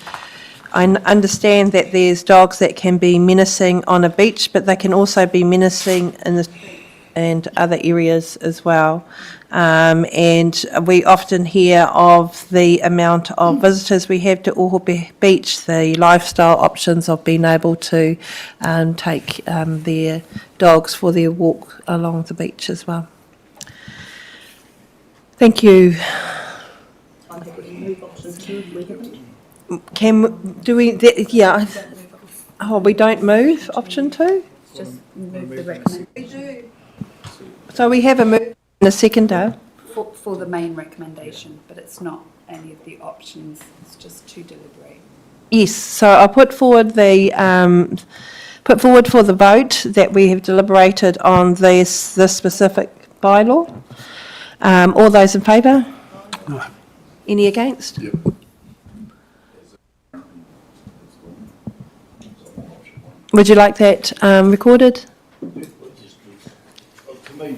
I understand that there's dogs that can be menacing on a beach, but they can also be menacing in the and other areas as well. And we often hear of the amount of visitors we have to Ohope Beach, the lifestyle options of being able to take their dogs for their walk along the beach as well. Thank you. We don't move option 2? Just move the recommendation. So we have a move in a seconder. For the main recommendation, but it's not any of the options, it's just to deliberate. Yes, so I'll put forward for the vote that we have deliberated on this specific bylaw. All those in favour? No. Any against? Yep. Would you like that recorded? To me,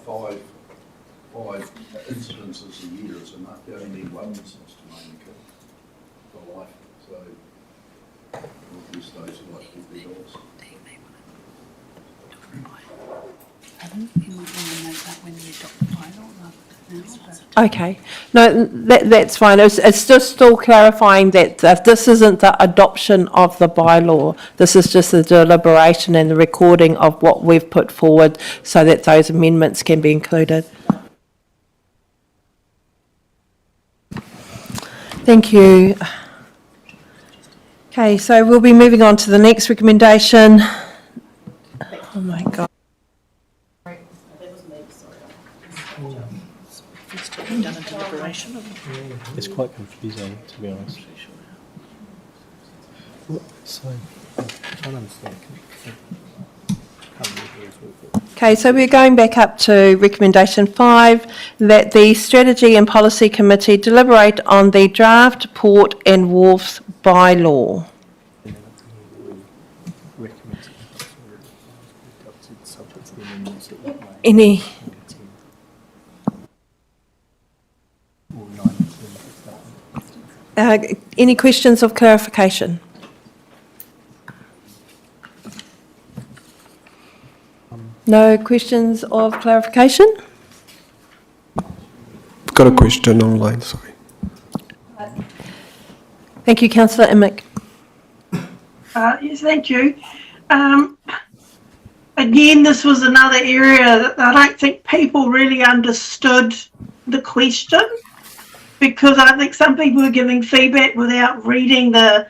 five incidences a year is enough. You only need one incident to make it for life. So, these days, you like to keep their dogs. You might want to note that when you adopt the bylaw rather than now. Okay, no, that's fine. It's just still clarifying that this isn't the adoption of the bylaw. This is just the deliberation and the recording of what we've put forward so that those amendments can be included. Thank you. Okay, so we'll be moving on to the next recommendation. Oh my God. It's quite confusing, to be honest. So, I'm trying to understand. Okay, so we're going back up to recommendation 5, that the Strategy and Policy Committee deliberate on the draft Port and Wharves bylaw. Any questions of clarification? No questions of clarification? Got a question online, sorry. Thank you, Councillor Emick. Yes, thank you. Again, this was another area that I don't think people really understood the question, because I think some people are giving feedback without reading the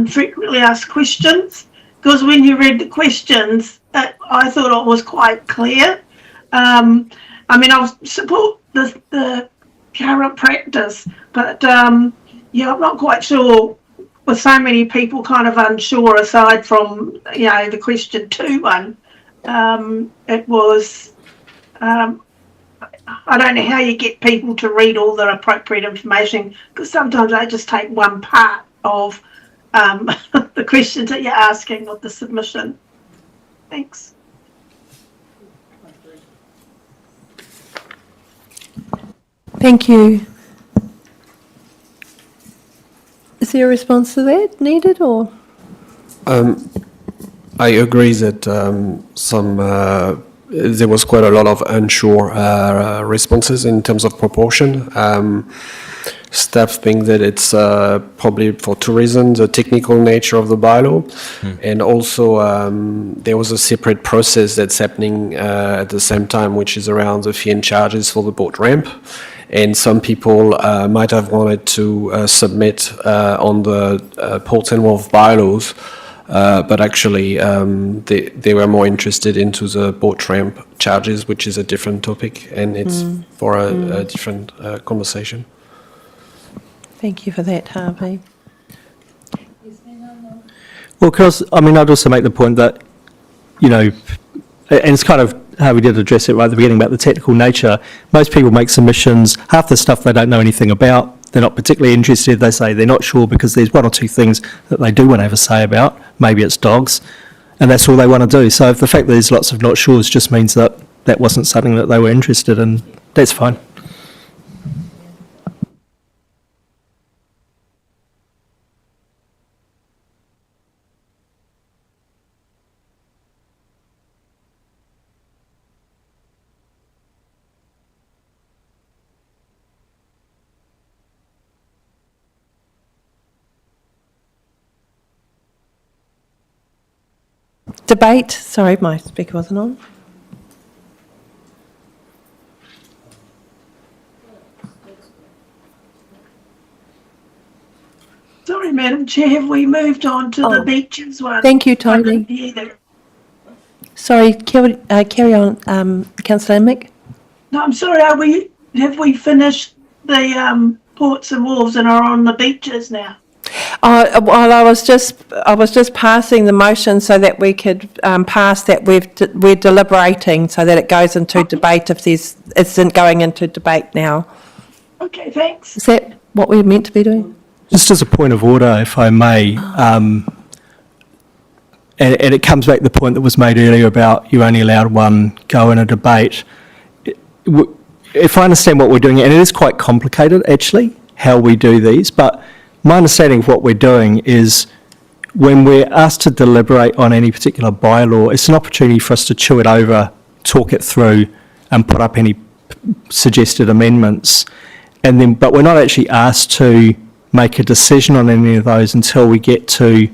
frequently asked questions. because when you read the questions, I thought it was quite clear. I mean, I support the current practice, but yeah, I'm not quite sure. With so many people kind of unsure, aside from the question 2 one, it was. I don't know how you get people to read all the appropriate information, because sometimes they just take one part of the questions that you're asking with the submission. Thanks. Thank you. Is there a response to that needed, or? I agree that there was quite a lot of unsure responses in terms of proportion. Staff think that it's probably for 2 reasons: the technical nature of the bylaw, and also there was a separate process that's happening at the same time, which is around the fee and charges for the boat ramp. And some people might have wanted to submit on the Port and Wharf bylaws, but actually they were more interested into the boat ramp charges, which is a different topic, and it's for a different conversation. Thank you for that, Harvey. Well, I'd also make the point that, and it's kind of how we did address it right at the beginning about the technical nature. Most people make submissions, half the stuff they don't know anything about, they're not particularly interested, they say they're not sure because there's 1 or 2 things that they do want to have a say about, maybe it's dogs, and that's all they want to do. So if the fact that there's lots of not sures just means that that wasn't something that they were interested in, that's fine. Debate, sorry, my speaker wasn't on. Sorry, Madam Chair, have we moved on to the beaches one? Thank you, Tony. Sorry, carry on, Councillor Mick. No, I'm sorry, have we finished the ports and wharves and are on the beaches now? Well, I was just passing the motion so that we could pass that we're deliberating, so that it goes into debate if it's going into debate now. Okay, thanks. Is that what we're meant to be doing? Just as a point of order, if I may, and it comes back to the point that was made earlier about you only allowed 1 go in a debate. If I understand what we're doing, and it is quite complicated actually, how we do these, but my understanding of what we're doing is when we're asked to deliberate on any particular bylaw, it's an opportunity for us to chew it over, talk it through, and put up any suggested amendments. But we're not actually asked to make a decision on any of those until we get to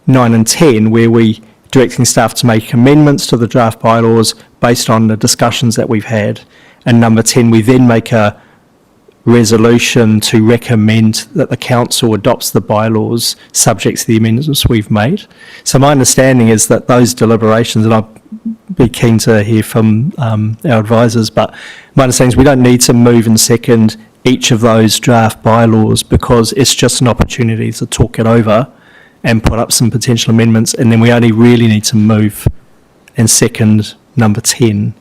9 and 10, where we directing staff to make amendments to the draft bylaws based on the discussions that we've had. And number 10, we then make a resolution to recommend that the council adopts the bylaws subject to the amendments we've made. So my understanding is that those deliberations, and I'd be keen to hear from our advisors, but my understanding is we don't need to move and second each of those draft bylaws, because it's just an opportunity to talk it over and put up some potential amendments, and then we only really need to move and second number 10,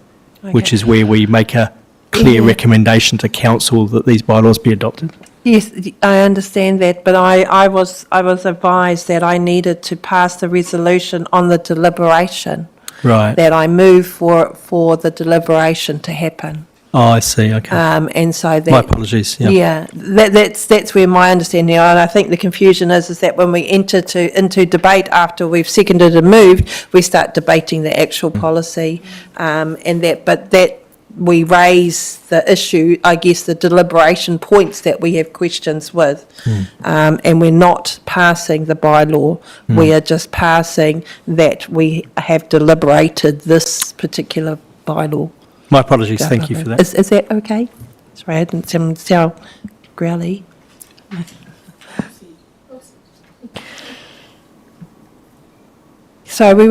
which is where we make a clear recommendation to council that these bylaws be adopted. Yes, I understand that, but I was advised that I needed to pass the resolution on the deliberation. Right. That I move for the deliberation to happen. Oh, I see, okay. And so that... My apologies, yeah. Yeah, that's where my understanding, and I think the confusion is that when we enter into debate after we've seconded and moved, we start debating the actual policy, but we raise the issue, I guess, the deliberation points that we have questions with, and we're not passing the bylaw. We are just passing that we have deliberated this particular bylaw. My apologies, thank you for that. Is that okay? Sorry, I didn't sound growly. So we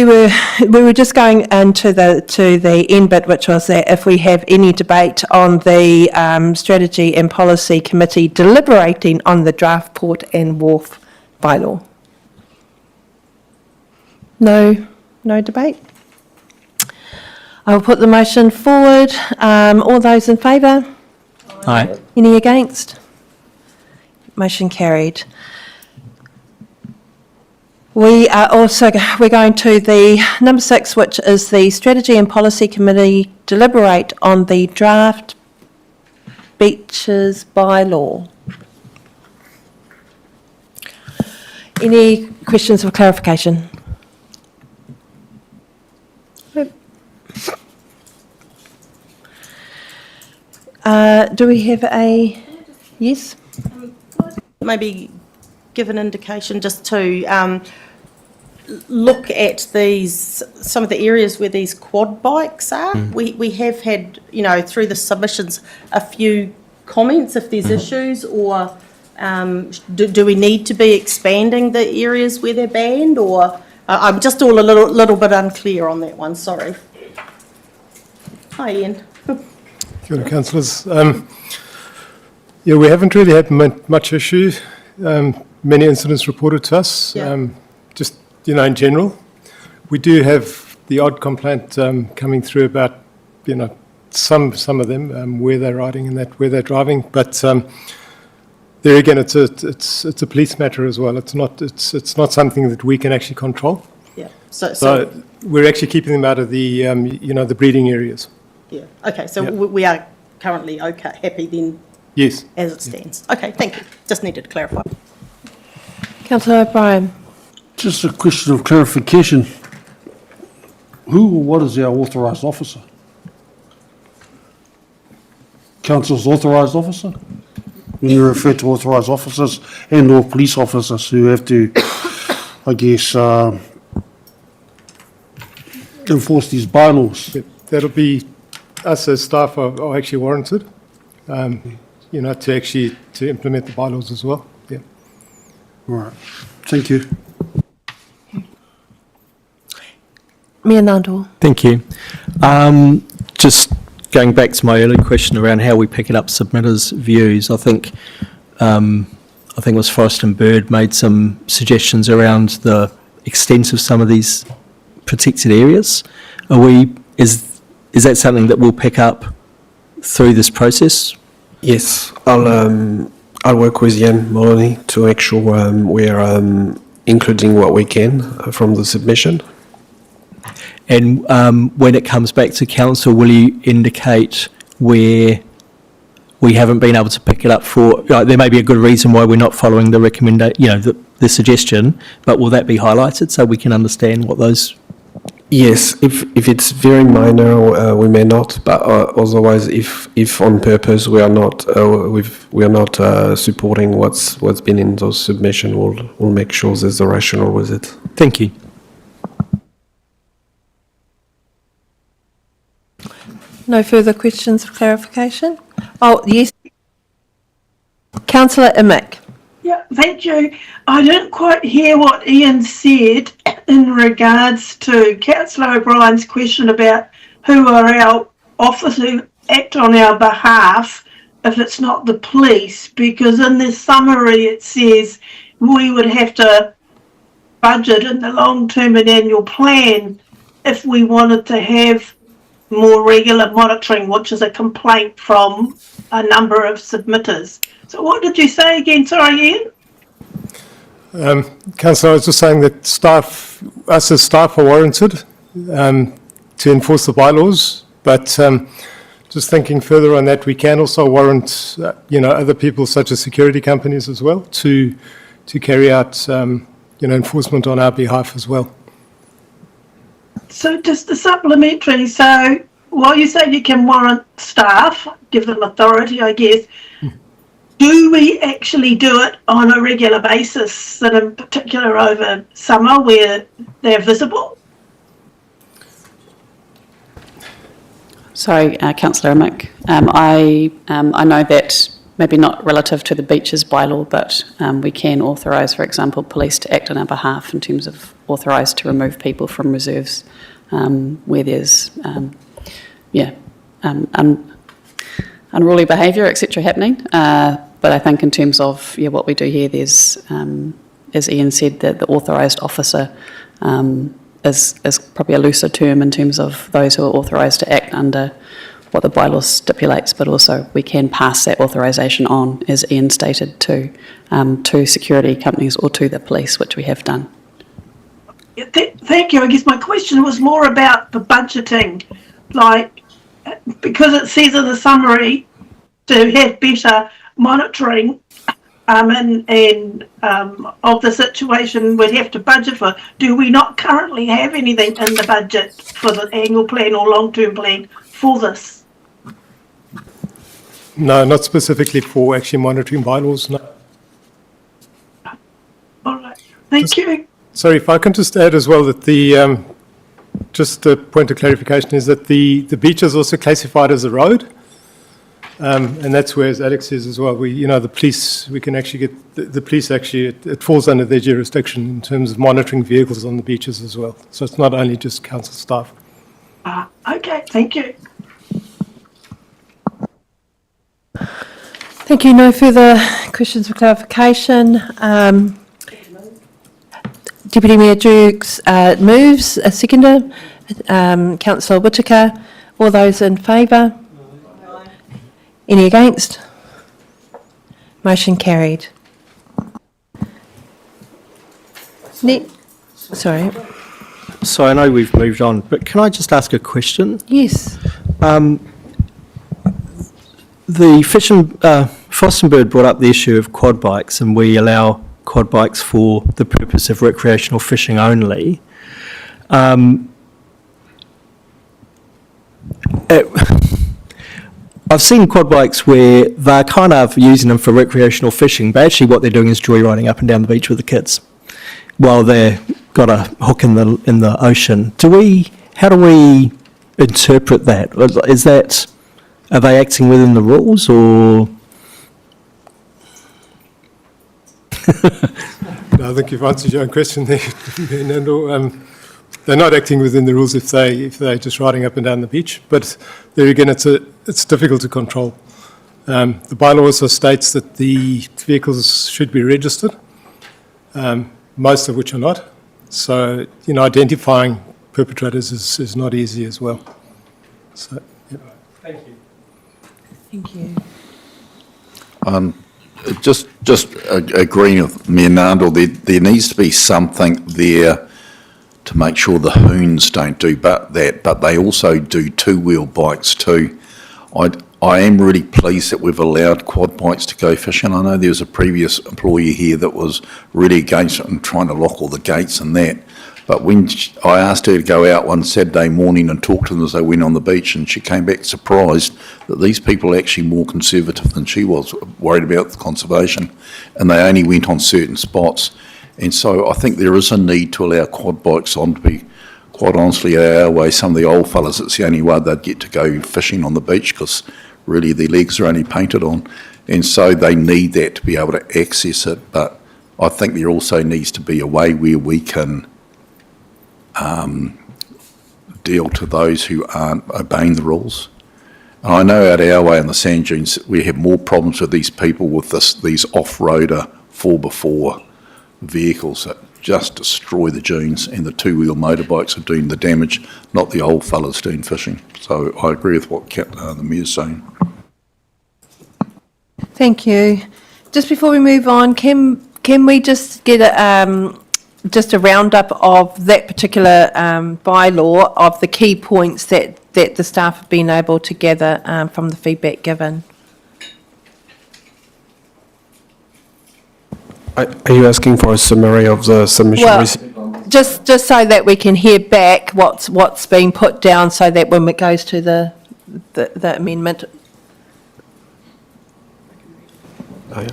were just going into the end bit, which was that if we have any debate on the Strategy and Policy Committee deliberating on the draft Port and Wharf bylaw. No debate. I'll put the motion forward. All those in favour? Aye. Any against? Motion carried. We're going to the number 6, which is the Strategy and Policy Committee deliberate on the draft beaches bylaw. Any questions or clarification? Do we have a yes? Maybe give an indication just to look at some of the areas where these quad bikes are. We have had, through the submissions, a few comments if there's issues, or do we need to be expanding the areas where they're banned, or I'm just all a little bit unclear on that one, sorry. Hi, Ian. Kia ora, councillors. We haven't really had much issue. Many incidents reported to us. Just in general, we do have the odd complaint coming through about some of them where they're riding and where they're driving. But there again, it's a police matter as well. It's not something that we can actually control. Yeah. So we're actually keeping them out of the the breeding areas. Yeah. Okay. So we are currently happy then. Yes. As it stands. Okay. Thank you. Just needed to clarify. Councillor O'Brien. Just a question of clarification. Who or what is our authorised officer? Council's authorised officer? When you refer to authorised officers and or police officers who have to, I guess, enforce these bylaws. That'll be us as staff are actually warranted, to implement the bylaws as well. Yeah. All right. Thank you. Mayor Nandor. Thank you. Just going back to my earlier question around how we pick it up submitters' views, I think it was Forest and Bird made some suggestions around the extent of some of these protected areas. Is that something that we'll pick up through this process? Yes, I'll work with Ian Moloney to make sure we're including what we can from the submission. And when it comes back to council, will you indicate where we haven't been able to pick it up for? There may be a good reason why we're not following the recommendation, the suggestion, but will that be highlighted so we can understand what those? Yes, if it's very minor, we may not. But otherwise, if on purpose we are not supporting what's been in those submission, we'll make sure there's a rationale with it. Thank you. No further questions for clarification? Oh, yes. Councillor Imick. Yeah, thank you. I didn't quite hear what Ian said in regards to Councillor O'Brien's question about who are our officers who act on our behalf if it's not the police, because in the summary it says we would have to budget in the long-term and annual plan if we wanted to have more regular monitoring, which is a complaint from a number of submitters. So what did you say again? Sorry, Ian? Councillor, I was just saying that us as staff are warranted to enforce the bylaws, but just thinking further on that, we can also warrant, other people such as security companies as well to carry out, enforcement on our behalf as well. So just a supplementary, so while you say you can warrant staff, give them authority, I guess, do we actually do it on a regular basis, and in particular over summer where they're visible? Sorry, Councillor Amick. I know that maybe not relative to the beaches bylaw, but we can authorise, for example, police to act on our behalf in terms of authorise to remove people from reserves where there's, unruly behaviour, etc. happening. But I think in terms of what we do here, there's, as Ian said, that the authorised officer is probably a looser term in terms of those who are authorised to act under what the bylaw stipulates, but also we can pass that authorisation on, as Ian stated, to security companies or to the police, which we have done. Yeah, thank you. I guess my question was more about the budgeting, like, because it says in the summary to have better monitoring and of the situation we'd have to budget for. Do we not currently have anything in the budget for the annual plan or long-term plan for this? No, not specifically for actually monitoring bylaws, no. All right, thank you. Sorry, if I can just add as well that the, just a point of clarification is that the beach is also classified as a road. And that's where, as Alex says as well, the police, we can actually get, the police actually, it falls under their jurisdiction in terms of monitoring vehicles on the beaches as well. So it's not only just council staff. Okay, thank you. Thank you. No further questions for clarification. Deputy Mayor Dukes moves, a seconder. Councillor Whittaker, all those in favour? Any against? Motion carried. Sorry. So I know we've moved on, but can I just ask a question? Yes. The Fostenberg brought up the issue of quad bikes, and we allow quad bikes for the purpose of recreational fishing only. I've seen quad bikes where they're kind of using them for recreational fishing, but actually what they're doing is joyriding up and down the beach with the kids while they've got a hook in the ocean. How do we interpret that? Are they acting within the rules, or? No, I think you've answered your own question there, Nando. They're not acting within the rules if they're just riding up and down the beach. But there again, it's difficult to control. The bylaw also states that the vehicles should be registered, most of which are not. So, identifying perpetrators is not easy as well. So, yeah. Thank you. Thank you. Just agreeing with me and Nandor, there needs to be something there to make sure the hoons don't do that, but they also do two-wheel bikes too. I am really pleased that we've allowed quad bikes to go fishing. I know there was a previous employee here that was really against it and trying to lock all the gates and that. But when I asked her to go out one Saturday morning and talk to them as they went on the beach, and she came back surprised that these people are actually more conservative than she was, worried about the conservation, and they only went on certain spots. And so I think there is a need to allow quad bikes on. To be quite honestly, our way, some of the old fellas, it's the only way they'd get to go fishing on the beach, because really their legs are only painted on. And so they need that to be able to access it. But I think there also needs to be a way where we can deal to those who aren't obeying the rules. And I know at our way in the sand dunes, we have more problems with these people with these off-roader 4x4 vehicles that just destroy the dunes, and the two-wheel motorbikes are doing the damage, not the old fellas doing fishing. So I agree with what the Mayor's saying. Thank you. Just before we move on, can we just get a roundup of that particular bylaw, of the key points that the staff have been able to gather from the feedback given? Are you asking for a summary of the submission? Well, just so that we can hear back what's been put down, so that when it goes to the amendment. Oh, yeah.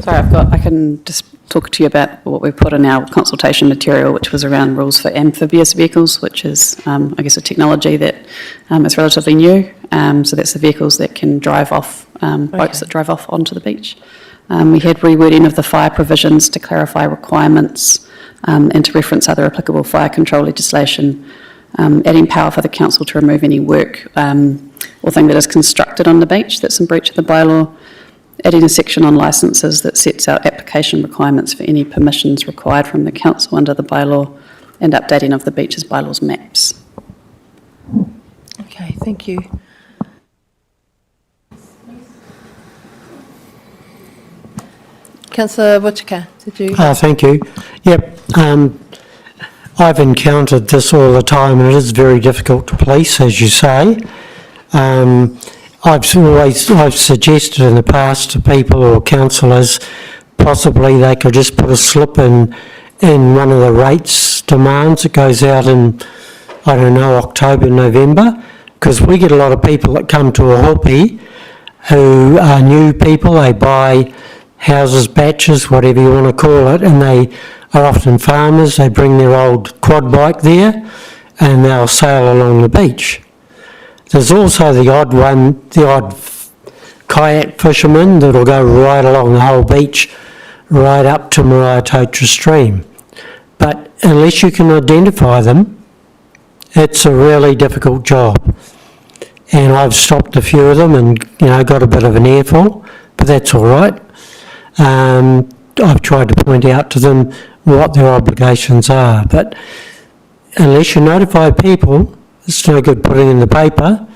Sorry, I can just talk to you about what we put in our consultation material, which was around rules for amphibious vehicles, which is, I guess, a technology that is relatively new. So that's the vehicles that can drive off boats that drove off onto the beach. We had rewording of the fire provisions to clarify requirements and to reference other applicable fire control legislation, adding power for the council to remove any work or thing that is constructed on the beach that's in breach of the bylaw, adding a section on licences that sets out application requirements for any permissions required from the council under the bylaw, and updating of the beach's bylaws maps. Okay, thank you. Councillor Wachika, did you? Thank you. Yep. I've encountered this all the time, and it is very difficult to police, as you say. I've suggested in the past to people or councillors, possibly they could just put a slip in one of the rates demands that goes out in, I don't know, October, November, because we get a lot of people that come to a hopi who are new people. They buy houses, batches, whatever you want to call it, and they are often farmers. They bring their old quad bike there and they'll sail along the beach. There's also the odd kayak fisherman that'll go right along the whole beach, right up to Mariatotra Stream. But unless you can identify them, it's a really difficult job. And I've stopped a few of them and, got a bit of an earful, but that's all right. I've tried to point out to them what their obligations are, but unless you notify people, it's no good putting it in the paper,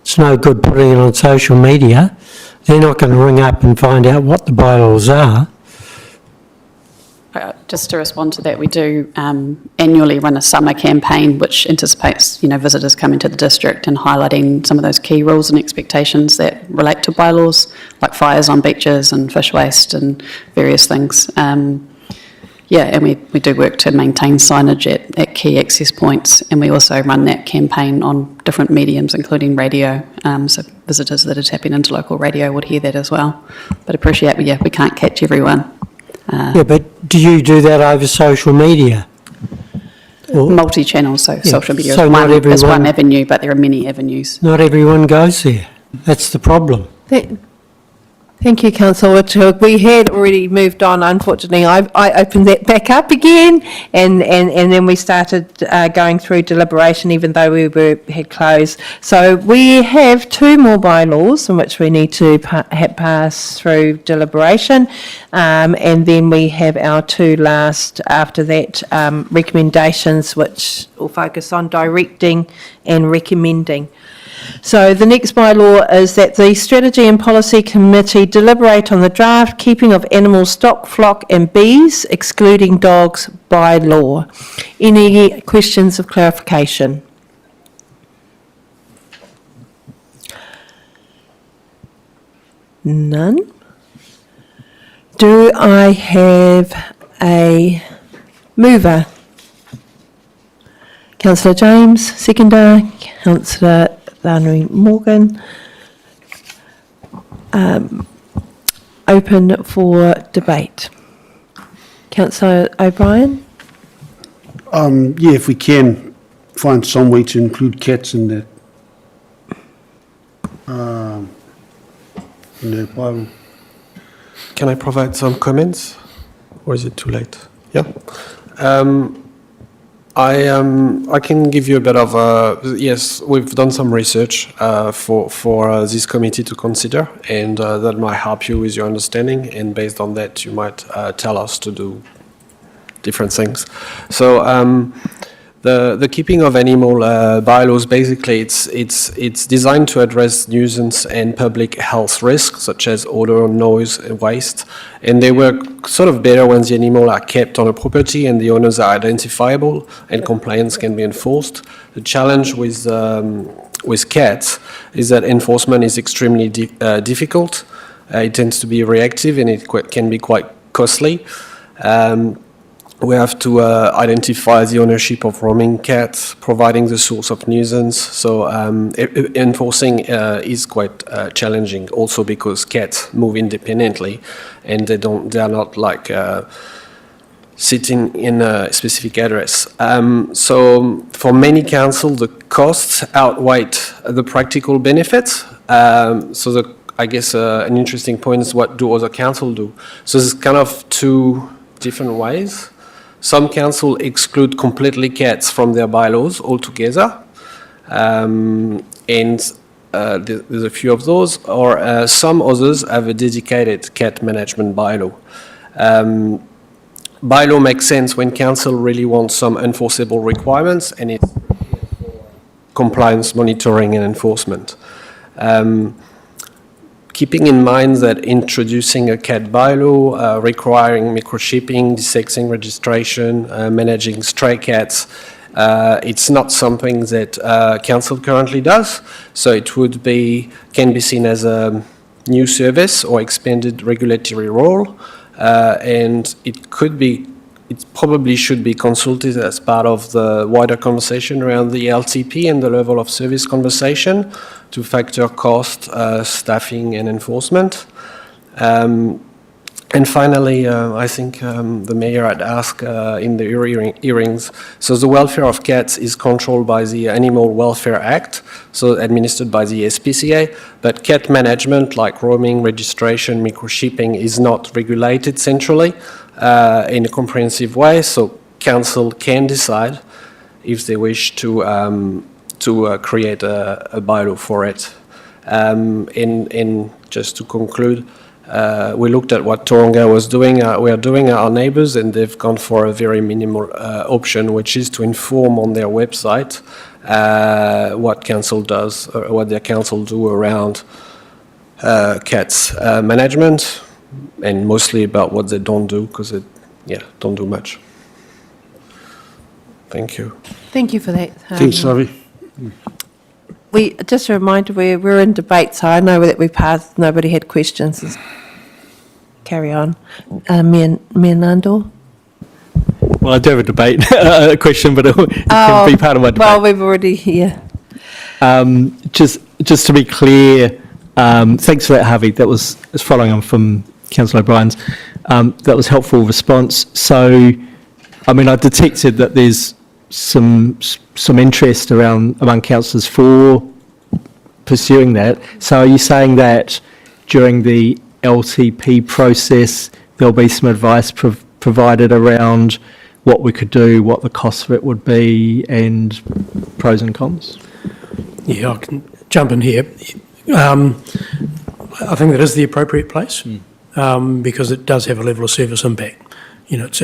it's no good putting it on social media. They're not going to ring up and find out what the bylaws are. Just to respond to that, we do annually run a summer campaign which anticipates, visitors coming to the district and highlighting some of those key rules and expectations that relate to bylaws, like fires on beaches and fish waste and various things. And we do work to maintain signage at key access points, and we also run that campaign on different mediums, including radio, so visitors that are tapping into local radio would hear that as well. But appreciate, we can't catch everyone. But do you do that over social media? Multi-channel, so social media so is one avenue, but there are many avenues. Not everyone goes there. That's the problem. Thank you, Councillor Wachuk. We had already moved on, unfortunately. I opened that back up again, and then we started going through deliberation, even though we had closed. So we have two more bylaws in which we need to pass through deliberation, and then we have our two last, after that, recommendations, which will focus on directing and recommending. So the next bylaw is that the Strategy and Policy Committee deliberate on the draft keeping of animal stock, flock and bees, excluding dogs, by law. Any questions of clarification? None. Do I have a mover? Councillor James, seconder. Councillor Larry Morgan. Open for debate. Councillor O'Brien? If we can find some way to include cats in that. In the bylaw. Can I provide some comments, or is it too late? Yeah. I can give you a bit of yes, we've done some research for this committee to consider, and that might help you with your understanding, and based on that you might tell us to do different things. So the keeping of animal bylaws, basically it's designed to address nuisance and public health risks such as odor, noise and waste, and they work sort of better when the animals are kept on a property and the owners are identifiable and compliance can be enforced. The challenge with cats is that enforcement is extremely difficult. It tends to be reactive and it can be quite costly. We have to identify the ownership of roaming cats, providing the source of nuisance. So enforcing is quite challenging, also because cats move independently, and they are not like sitting in a specific address. So for many councils, the costs outweigh the practical benefits. So the I guess an interesting point is what do other council do? So there's kind of two different ways. Some council exclude completely cats from their bylaws altogether, and there's a few of those, or some others have a dedicated cat management bylaw. Bylaw makes sense when council really wants some enforceable requirements, and it's compliance monitoring and enforcement. Keeping in mind that introducing a cat bylaw, requiring microchipping, desexing registration, managing stray cats, it's not something that council currently does. So it can be seen as a new service or expanded regulatory role, and it probably should be consulted as part of the wider conversation around the LTP and the level of service conversation to factor cost, staffing and enforcement. And finally, I think the mayor had asked in the hearings, so the welfare of cats is controlled by the Animal Welfare Act, so administered by the SPCA, but cat management like roaming, registration, microchipping is not regulated centrally in a comprehensive way, so council can decide if they wish to create a bylaw for it. And just to conclude, we looked at what Tauranga was doing. We are doing our neighbours, and they've gone for a very minimal option, which is to inform on their website what council does, or what their council do around cats management, and mostly about what they don't do, because they don't do much. Thank you. Thank you for that. Thanks, Avi. Just a reminder, we're in debate, so I know that we passed, nobody had questions. Carry on. Mayor Nandor? Well, I do have a debate, a question, but it can be part of my debate. Well, we've already, Just to be clear, thanks for that, Harvey. That was following on from Councillor O'Brien's. That was helpful response. So, I mean, I detected that there's some interest among councillors for pursuing that. So, are you saying that during the LTP process, there'll be some advice provided around what we could do, what the cost of it would be, and pros and cons? Yeah, I can jump in here. I think that is the appropriate place because it does have a level of service impact. You know, it's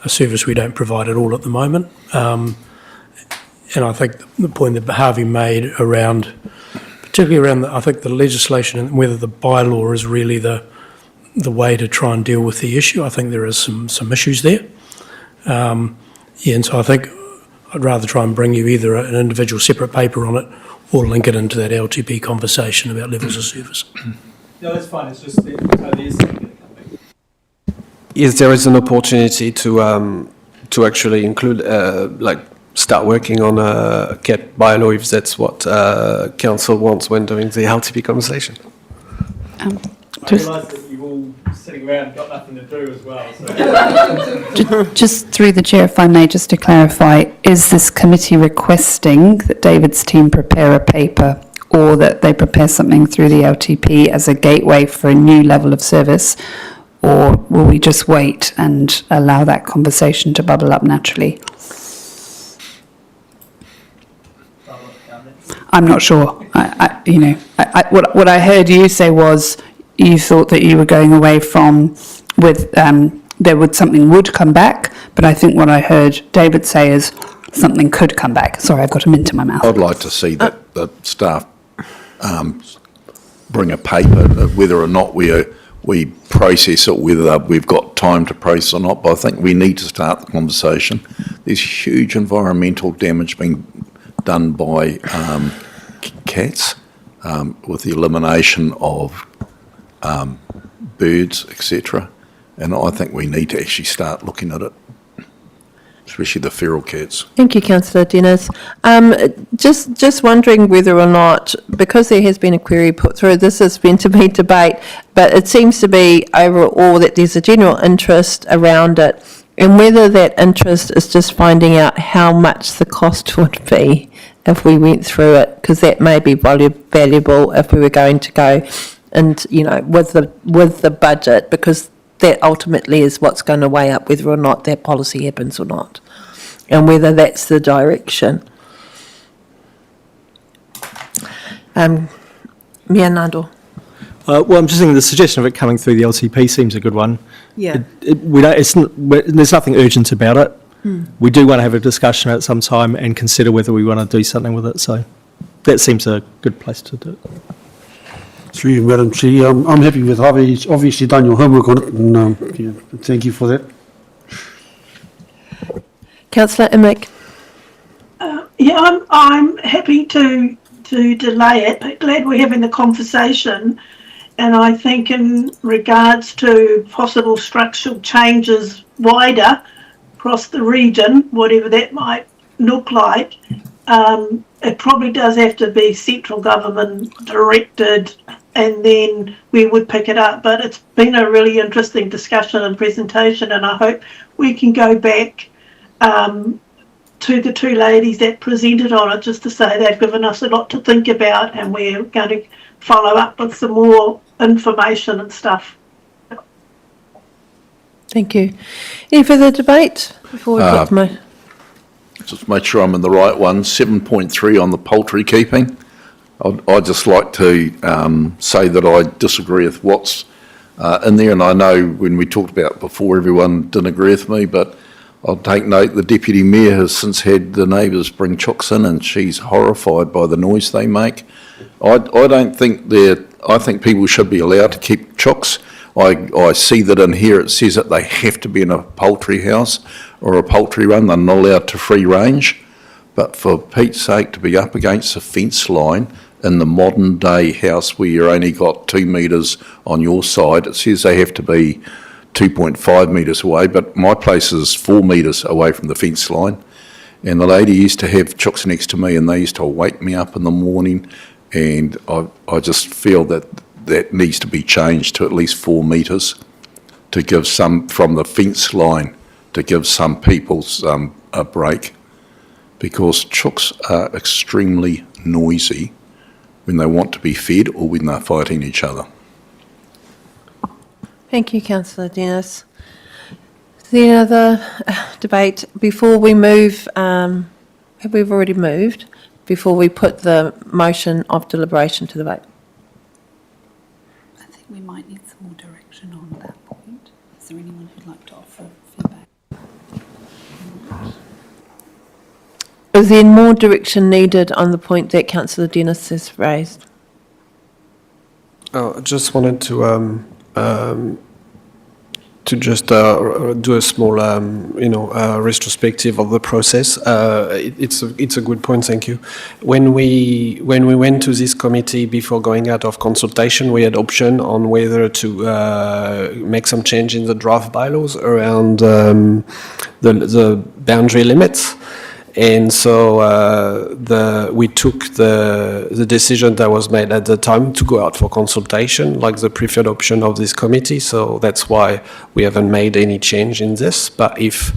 a service we don't provide at all at the moment. And I think the point that Harvey made around, particularly around, I think the legislation and whether the bylaw is really the way to try and deal with the issue. I think there is some issues there. And so I think I'd rather try and bring you either an individual separate paper on it or link it into that LTP conversation about levels of service. No, that's fine. It's just Is there is an opportunity to actually include, start working on a cat bylaw if that's what council wants when doing the LTP conversation? I realise that you're all sitting around and got nothing to do as well. So. Just through the chair, if I may, just to clarify, is this committee requesting that David's team prepare a paper or that they prepare something through the LTP as a gateway for a new level of service? Or will we just wait and allow that conversation to bubble up naturally? I'm not sure. What I heard you say was you thought that you were going away from something would come back, but I think what I heard David say is something could come back. Sorry, I've got them into my mouth. I'd like to see that the staff bring a paper, whether or not we process it, whether we've got time to process or not, but I think we need to start the conversation. There's huge environmental damage being done by cats with the elimination of birds, etc. And I think we need to actually start looking at it, especially the feral cats. Thank you, Councillor Dennis. Just wondering whether or not, because there has been a query put through, this has meant to be debate, but it seems to be overall that there's a general interest around it, and whether that interest is just finding out how much the cost would be if we went through it, because that may be valuable if we were going to go and, you know, with the budget, because that ultimately is what's going to weigh up whether or not that policy happens or not, and whether that's the direction. Mia Nando. Well, I'm just thinking the suggestion of it coming through the LCP seems a good one. Yeah. There's nothing urgent about it. Hmm. We do want to have a discussion at some time and consider whether we want to do something with it. So that seems a good place to do it. Through you, Madam Chair, I'm happy with Harvey's obviously done your homework on it, and yeah, thank you for that. Councillor Imick. Yeah, I'm happy to delay it, but glad we're having the conversation. And I think in regards to possible structural changes wider across the region, whatever that might look like, it probably does have to be central government directed, and then we would pick it up. But it's been a really interesting discussion and presentation, and I hope we can go back to the two ladies that presented on it, just to say they've given us a lot to think about, and we're going to follow up with some more information and stuff. Thank you. Any further debate before we get to my... Just make sure I'm in the right one. 7.3 on the poultry keeping. I'd just like to say that I disagree with what's in there, and I know when we talked about it before, everyone didn't agree with me, but I'll take note the Deputy Mayor has since had the neighbours bring chooks in, and she's horrified by the noise they make. I don't think I think people should be allowed to keep chooks. I see that in here it says that they have to be in a poultry house or a poultry run. They're not allowed to free range. But for Pete's sake, to be up against a fence line in the modern day house where you only got 2 metres on your side, it says they have to be 2.5 metres away, but my place is 4 metres away from the fence line. And the lady used to have chooks next to me, and they used to wake me up in the morning, and I just feel that needs to be changed to at least 4 metres to give some, from the fence line, to give some people a break, because chooks are extremely noisy when they want to be fed or when they're fighting each other. Thank you, Councillor Dennis. Is there any other debate before we move? Have we already moved? Before we put the motion of deliberation to the vote? I think we might need some more direction on that point. Is there anyone who'd like to offer feedback? Is there more direction needed on the point that Councillor Dennis has raised? I just wanted to just do a small, retrospective of the process. It's a good point. Thank you. When we went to this committee before going out of consultation, we had option on whether to make some change in the draft bylaws around the boundary limits. And so we took the decision that was made at the time to go out for consultation, like the preferred option of this committee. So that's why we haven't made any change in this. But if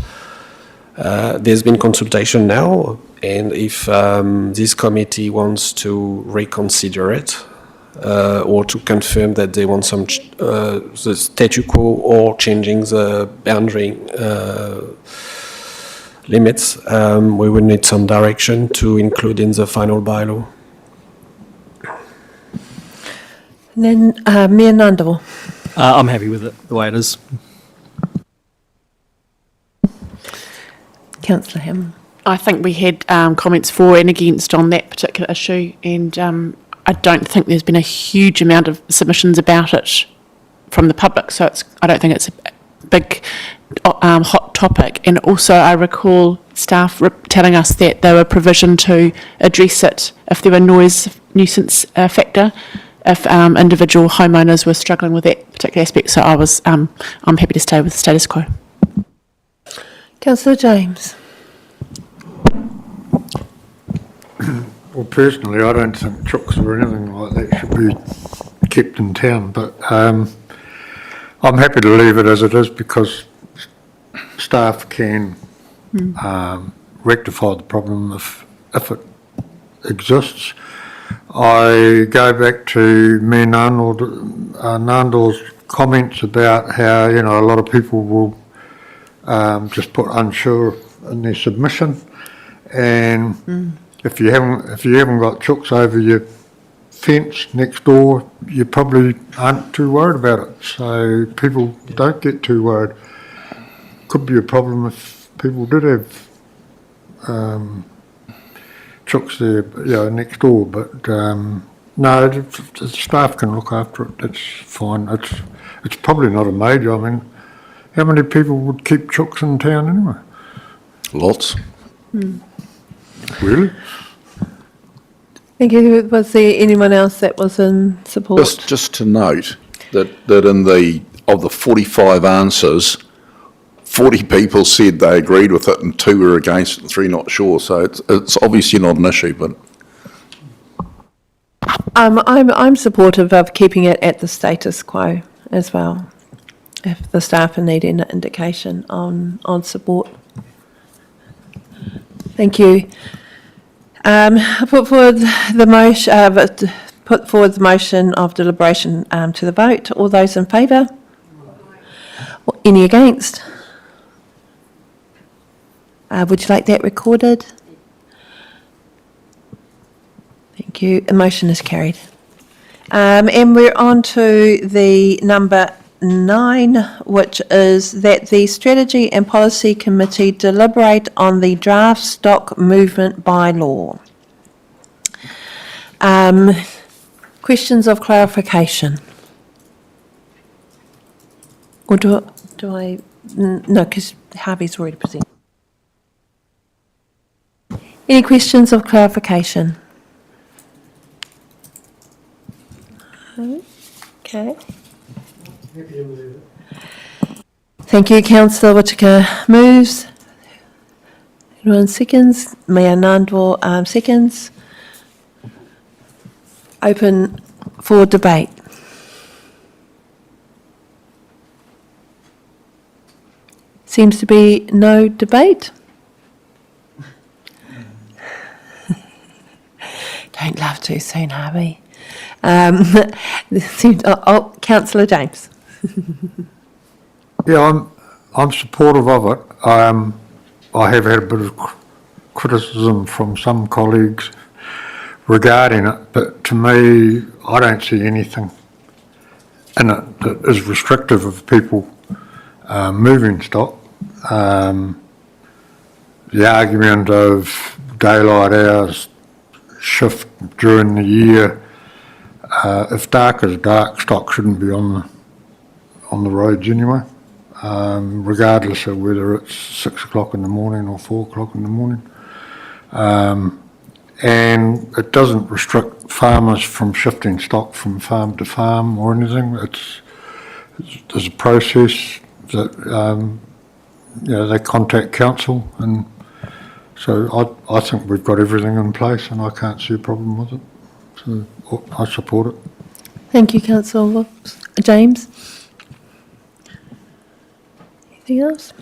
there's been consultation now, and if this committee wants to reconsider it, or to confirm that they want some the statu quo or changing the boundary limits, we would need some direction to include in the final bylaw. And then Mayor Nandaville. I'm happy with it the way it is. Councillor Hammond. I think we had comments for and against on that particular issue, and I don't think there's been a huge amount of submissions about it from the public, so I don't think it's a big hot topic. And also I recall staff telling us that there were provision to address it if there were nuisance factor, if individual homeowners were struggling with that particular aspect. So I'm happy to stay with the status quo. Councillor James. Well, personally, I don't think chooks or anything like that should be kept in town, but I'm happy to leave it as it is because staff can rectify the problem if it exists. I go back to Mayor Nandor's comments about how, you know, a lot of people will just put unsure in their submission, and if you haven't got chooks over your fence next door, you probably aren't too worried about it. So people don't get too worried. Could be a problem if people did have chooks there, you know, next door. But no, the staff can look after it. That's fine. It's probably not a major. I mean, how many people would keep chooks in town anyway? Lots. Really? Thank you. Was there anyone else that was in support? Just to note that in the 45 answers, 40 people said they agreed with it and 2 were against it and 3 not sure. So it's obviously not an issue, but I'm supportive of keeping it at the status quo as well, if the staff need an indication on support. Thank you. I put forward the motion of deliberation to the vote. All those in favour? Any against? Would you like that recorded? Thank you. The motion is carried. And we're on to the number 9, which is that the Strategy and Policy Committee deliberate on the draft stock movement bylaw. Questions of clarification? Or do I? No, because Harvey's already presented. Any questions of clarification? Okay. Thank you. Councillor Whittaker moves. Anyone seconds? Mayor Nandor seconds. Open for debate. Seems to be no debate. Don't laugh too soon, Harvey. Councillor James. Yeah, I'm supportive of it. I have had a bit of criticism from some colleagues regarding it, but to me, I don't see anything in it that is restrictive of people moving stock. The argument of daylight hours shift during the year, if dark is dark, stock shouldn't be on the roads anyway, regardless of whether it's 6 o'clock in the morning or 4 o'clock in the morning. And it doesn't restrict farmers from shifting stock from farm to farm or anything. There's a process that they contact council, and so I think we've got everything in place, and I can't see a problem with it. So I support it. Thank you, Councillor James. Anything else?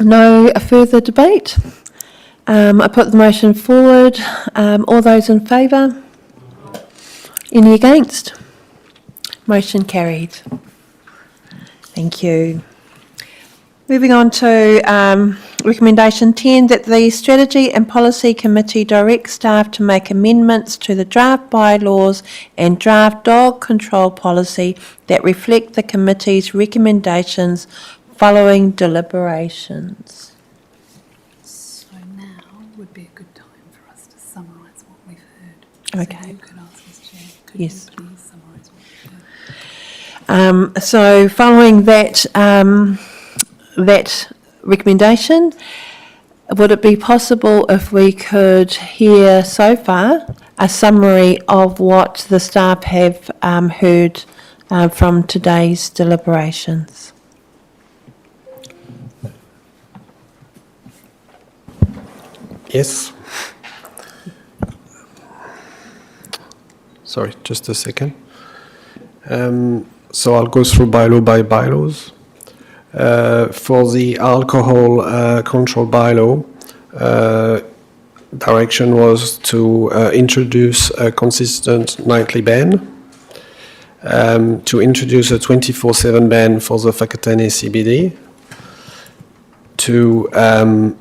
No further debate. I put the motion forward. All those in favour? Any against? Motion carried. Thank you. Moving on to recommendation 10, that the Strategy and Policy Committee direct staff to make amendments to the draft bylaws and draft dog control policy that reflect the committee's recommendations following deliberations. So now would be a good time for us to summarise what we've heard. Okay. So you could ask us, Chair, could Yes. you please summarise what we've heard? So following that recommendation, would it be possible if we could hear so far a summary of what the staff have heard from today's deliberations? Yes. Sorry, just a second. So I'll go through bylaw by bylaws. For the alcohol control bylaw, direction was to introduce a consistent nightly ban, to introduce a 24/7 ban for the Whakatane CBD, to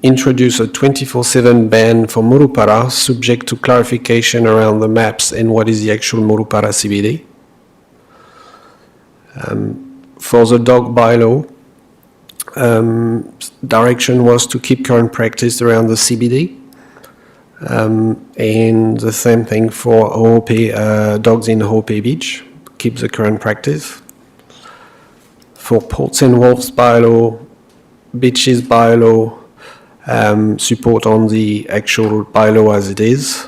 introduce a 24/7 ban for Murupara, subject to clarification around the maps and what is the actual Murupara CBD. For the dog bylaw, direction was to keep current practice around the CBD, and the same thing for Ho'ope, dogs in Ho'ope Beach, keep the current practice. For ports and wharves bylaw, beaches bylaw, support on the actual bylaw as it is.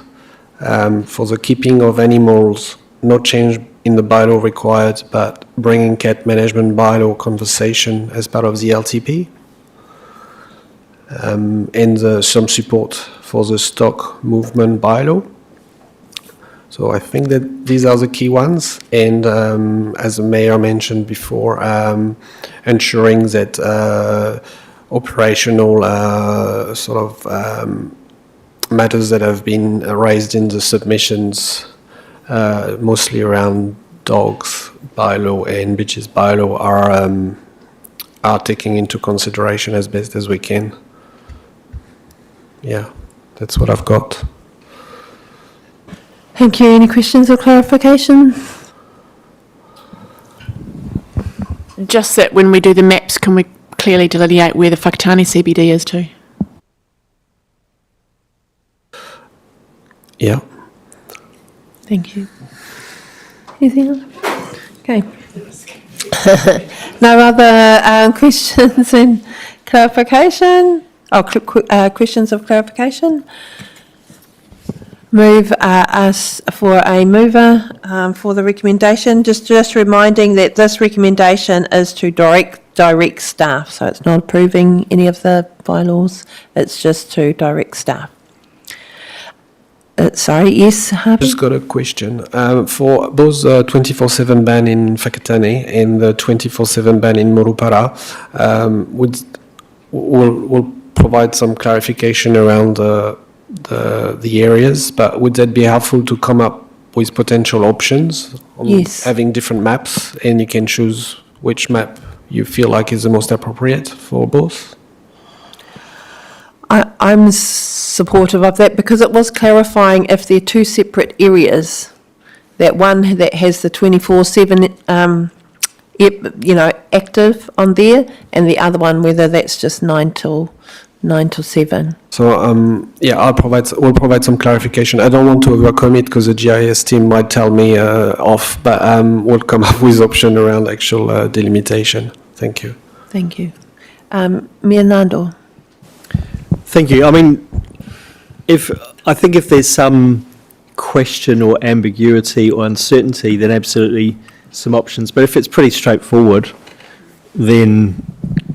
For the keeping of animals, no change in the bylaw required, but bringing cat management bylaw conversation as part of the LTP. And some support for the stock movement bylaw. So I think that these are the key ones. And as the mayor mentioned before, ensuring that operational matters that have been raised in the submissions, mostly around dogs bylaw and beaches bylaw, are taken into consideration as best as we can. Yeah, that's what I've got. Thank you. Any questions or clarification? Just that when we do the maps, can we clearly delineate where the Whakatane CBD is too? Yeah. Thank you. Anything else? Okay. No other questions and clarification? Questions of clarification? Move us for a mover for the recommendation. Just reminding that this recommendation is to direct staff, so it's not approving any of the bylaws. It's just to direct staff. Sorry, yes, Harvey? Just got a question. For both 24/7 ban in Whakatane and the 24/7 ban in Murupara, will provide some clarification around the areas, but would that be helpful to come up with potential options on Yes. having different maps, and you can choose which map you feel like is the most appropriate for both? I'm supportive of that because it was clarifying if they're two separate areas, that one that has the 24/7, active on there, and the other one whether that's just 9 till 7. So we'll provide some clarification. I don't want to overcommit because the GIS team might tell me off, but we'll come up with option around actual delimitation. Thank you. Thank you. Mayor Nando. Thank you. I mean, I think if there's some question or ambiguity or uncertainty, then absolutely some options. But if it's pretty straightforward, then,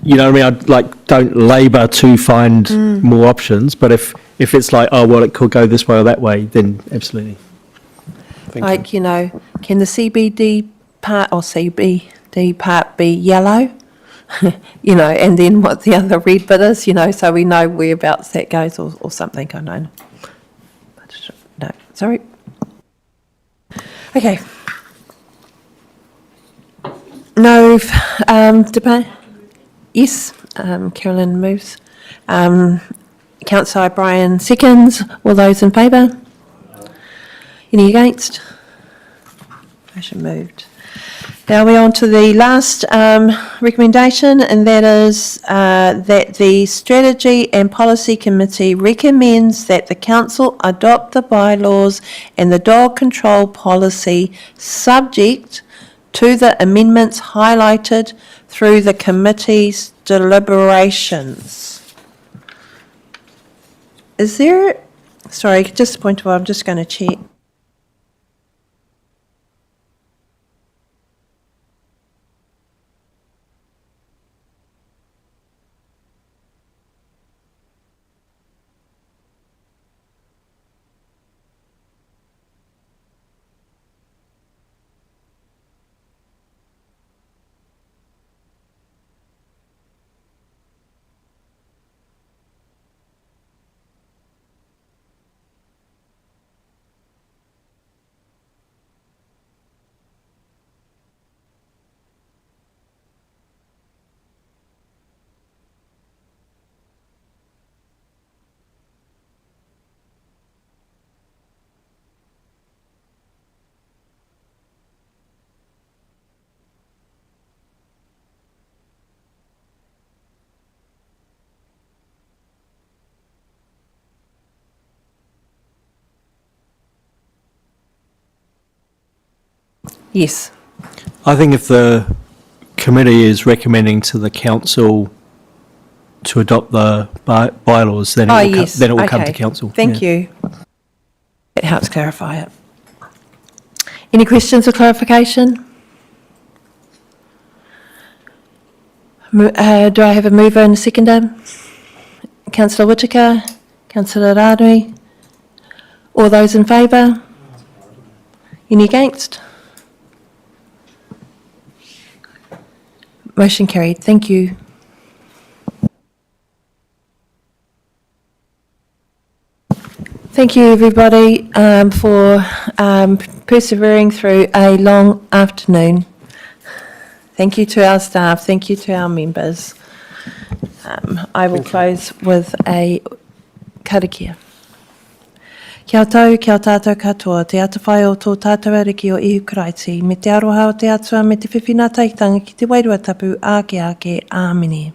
I'd don't labour to find more options. But if it's like, oh, well, it could go this way or that way, then absolutely. Thank you. Can the CBD part or CBD part be yellow? And then what the other red bit is, so we know whereabouts that goes or something, I don't know. No, sorry. Okay. No debate? Yes, Carolyn moves. Councillor O'Brien seconds. All those in favour? Any against? Motion moved. Now we're on to the last recommendation, and that is that the Strategy and Policy Committee recommends that the council adopt the bylaws and the dog control policy subject to the amendments highlighted through the committee's deliberations. Is there, sorry, just a point of, I'm just going to check. Yes. I think if the committee is recommending to the council to adopt the bylaws, then Oh, it will, yes. then it will come to Okay. council. Thank Yeah. you. It helps clarify it. Any questions or clarification? Do I have a mover and a seconder? Councillor Whittaker, Councillor Rānui. All those in favour? Any against? Motion carried. Thank you. Thank you, everybody, for persevering through a long afternoon. Thank you to our staff. Thank you to our members. I will close with a karakia. Kia tau, kia tātou katoa, te atawhai o tō tātou ariki o ihu karaiti, me te aroha o te atua, me te whiwhina taitanga ki te wairua tapu, ake ake, āmene.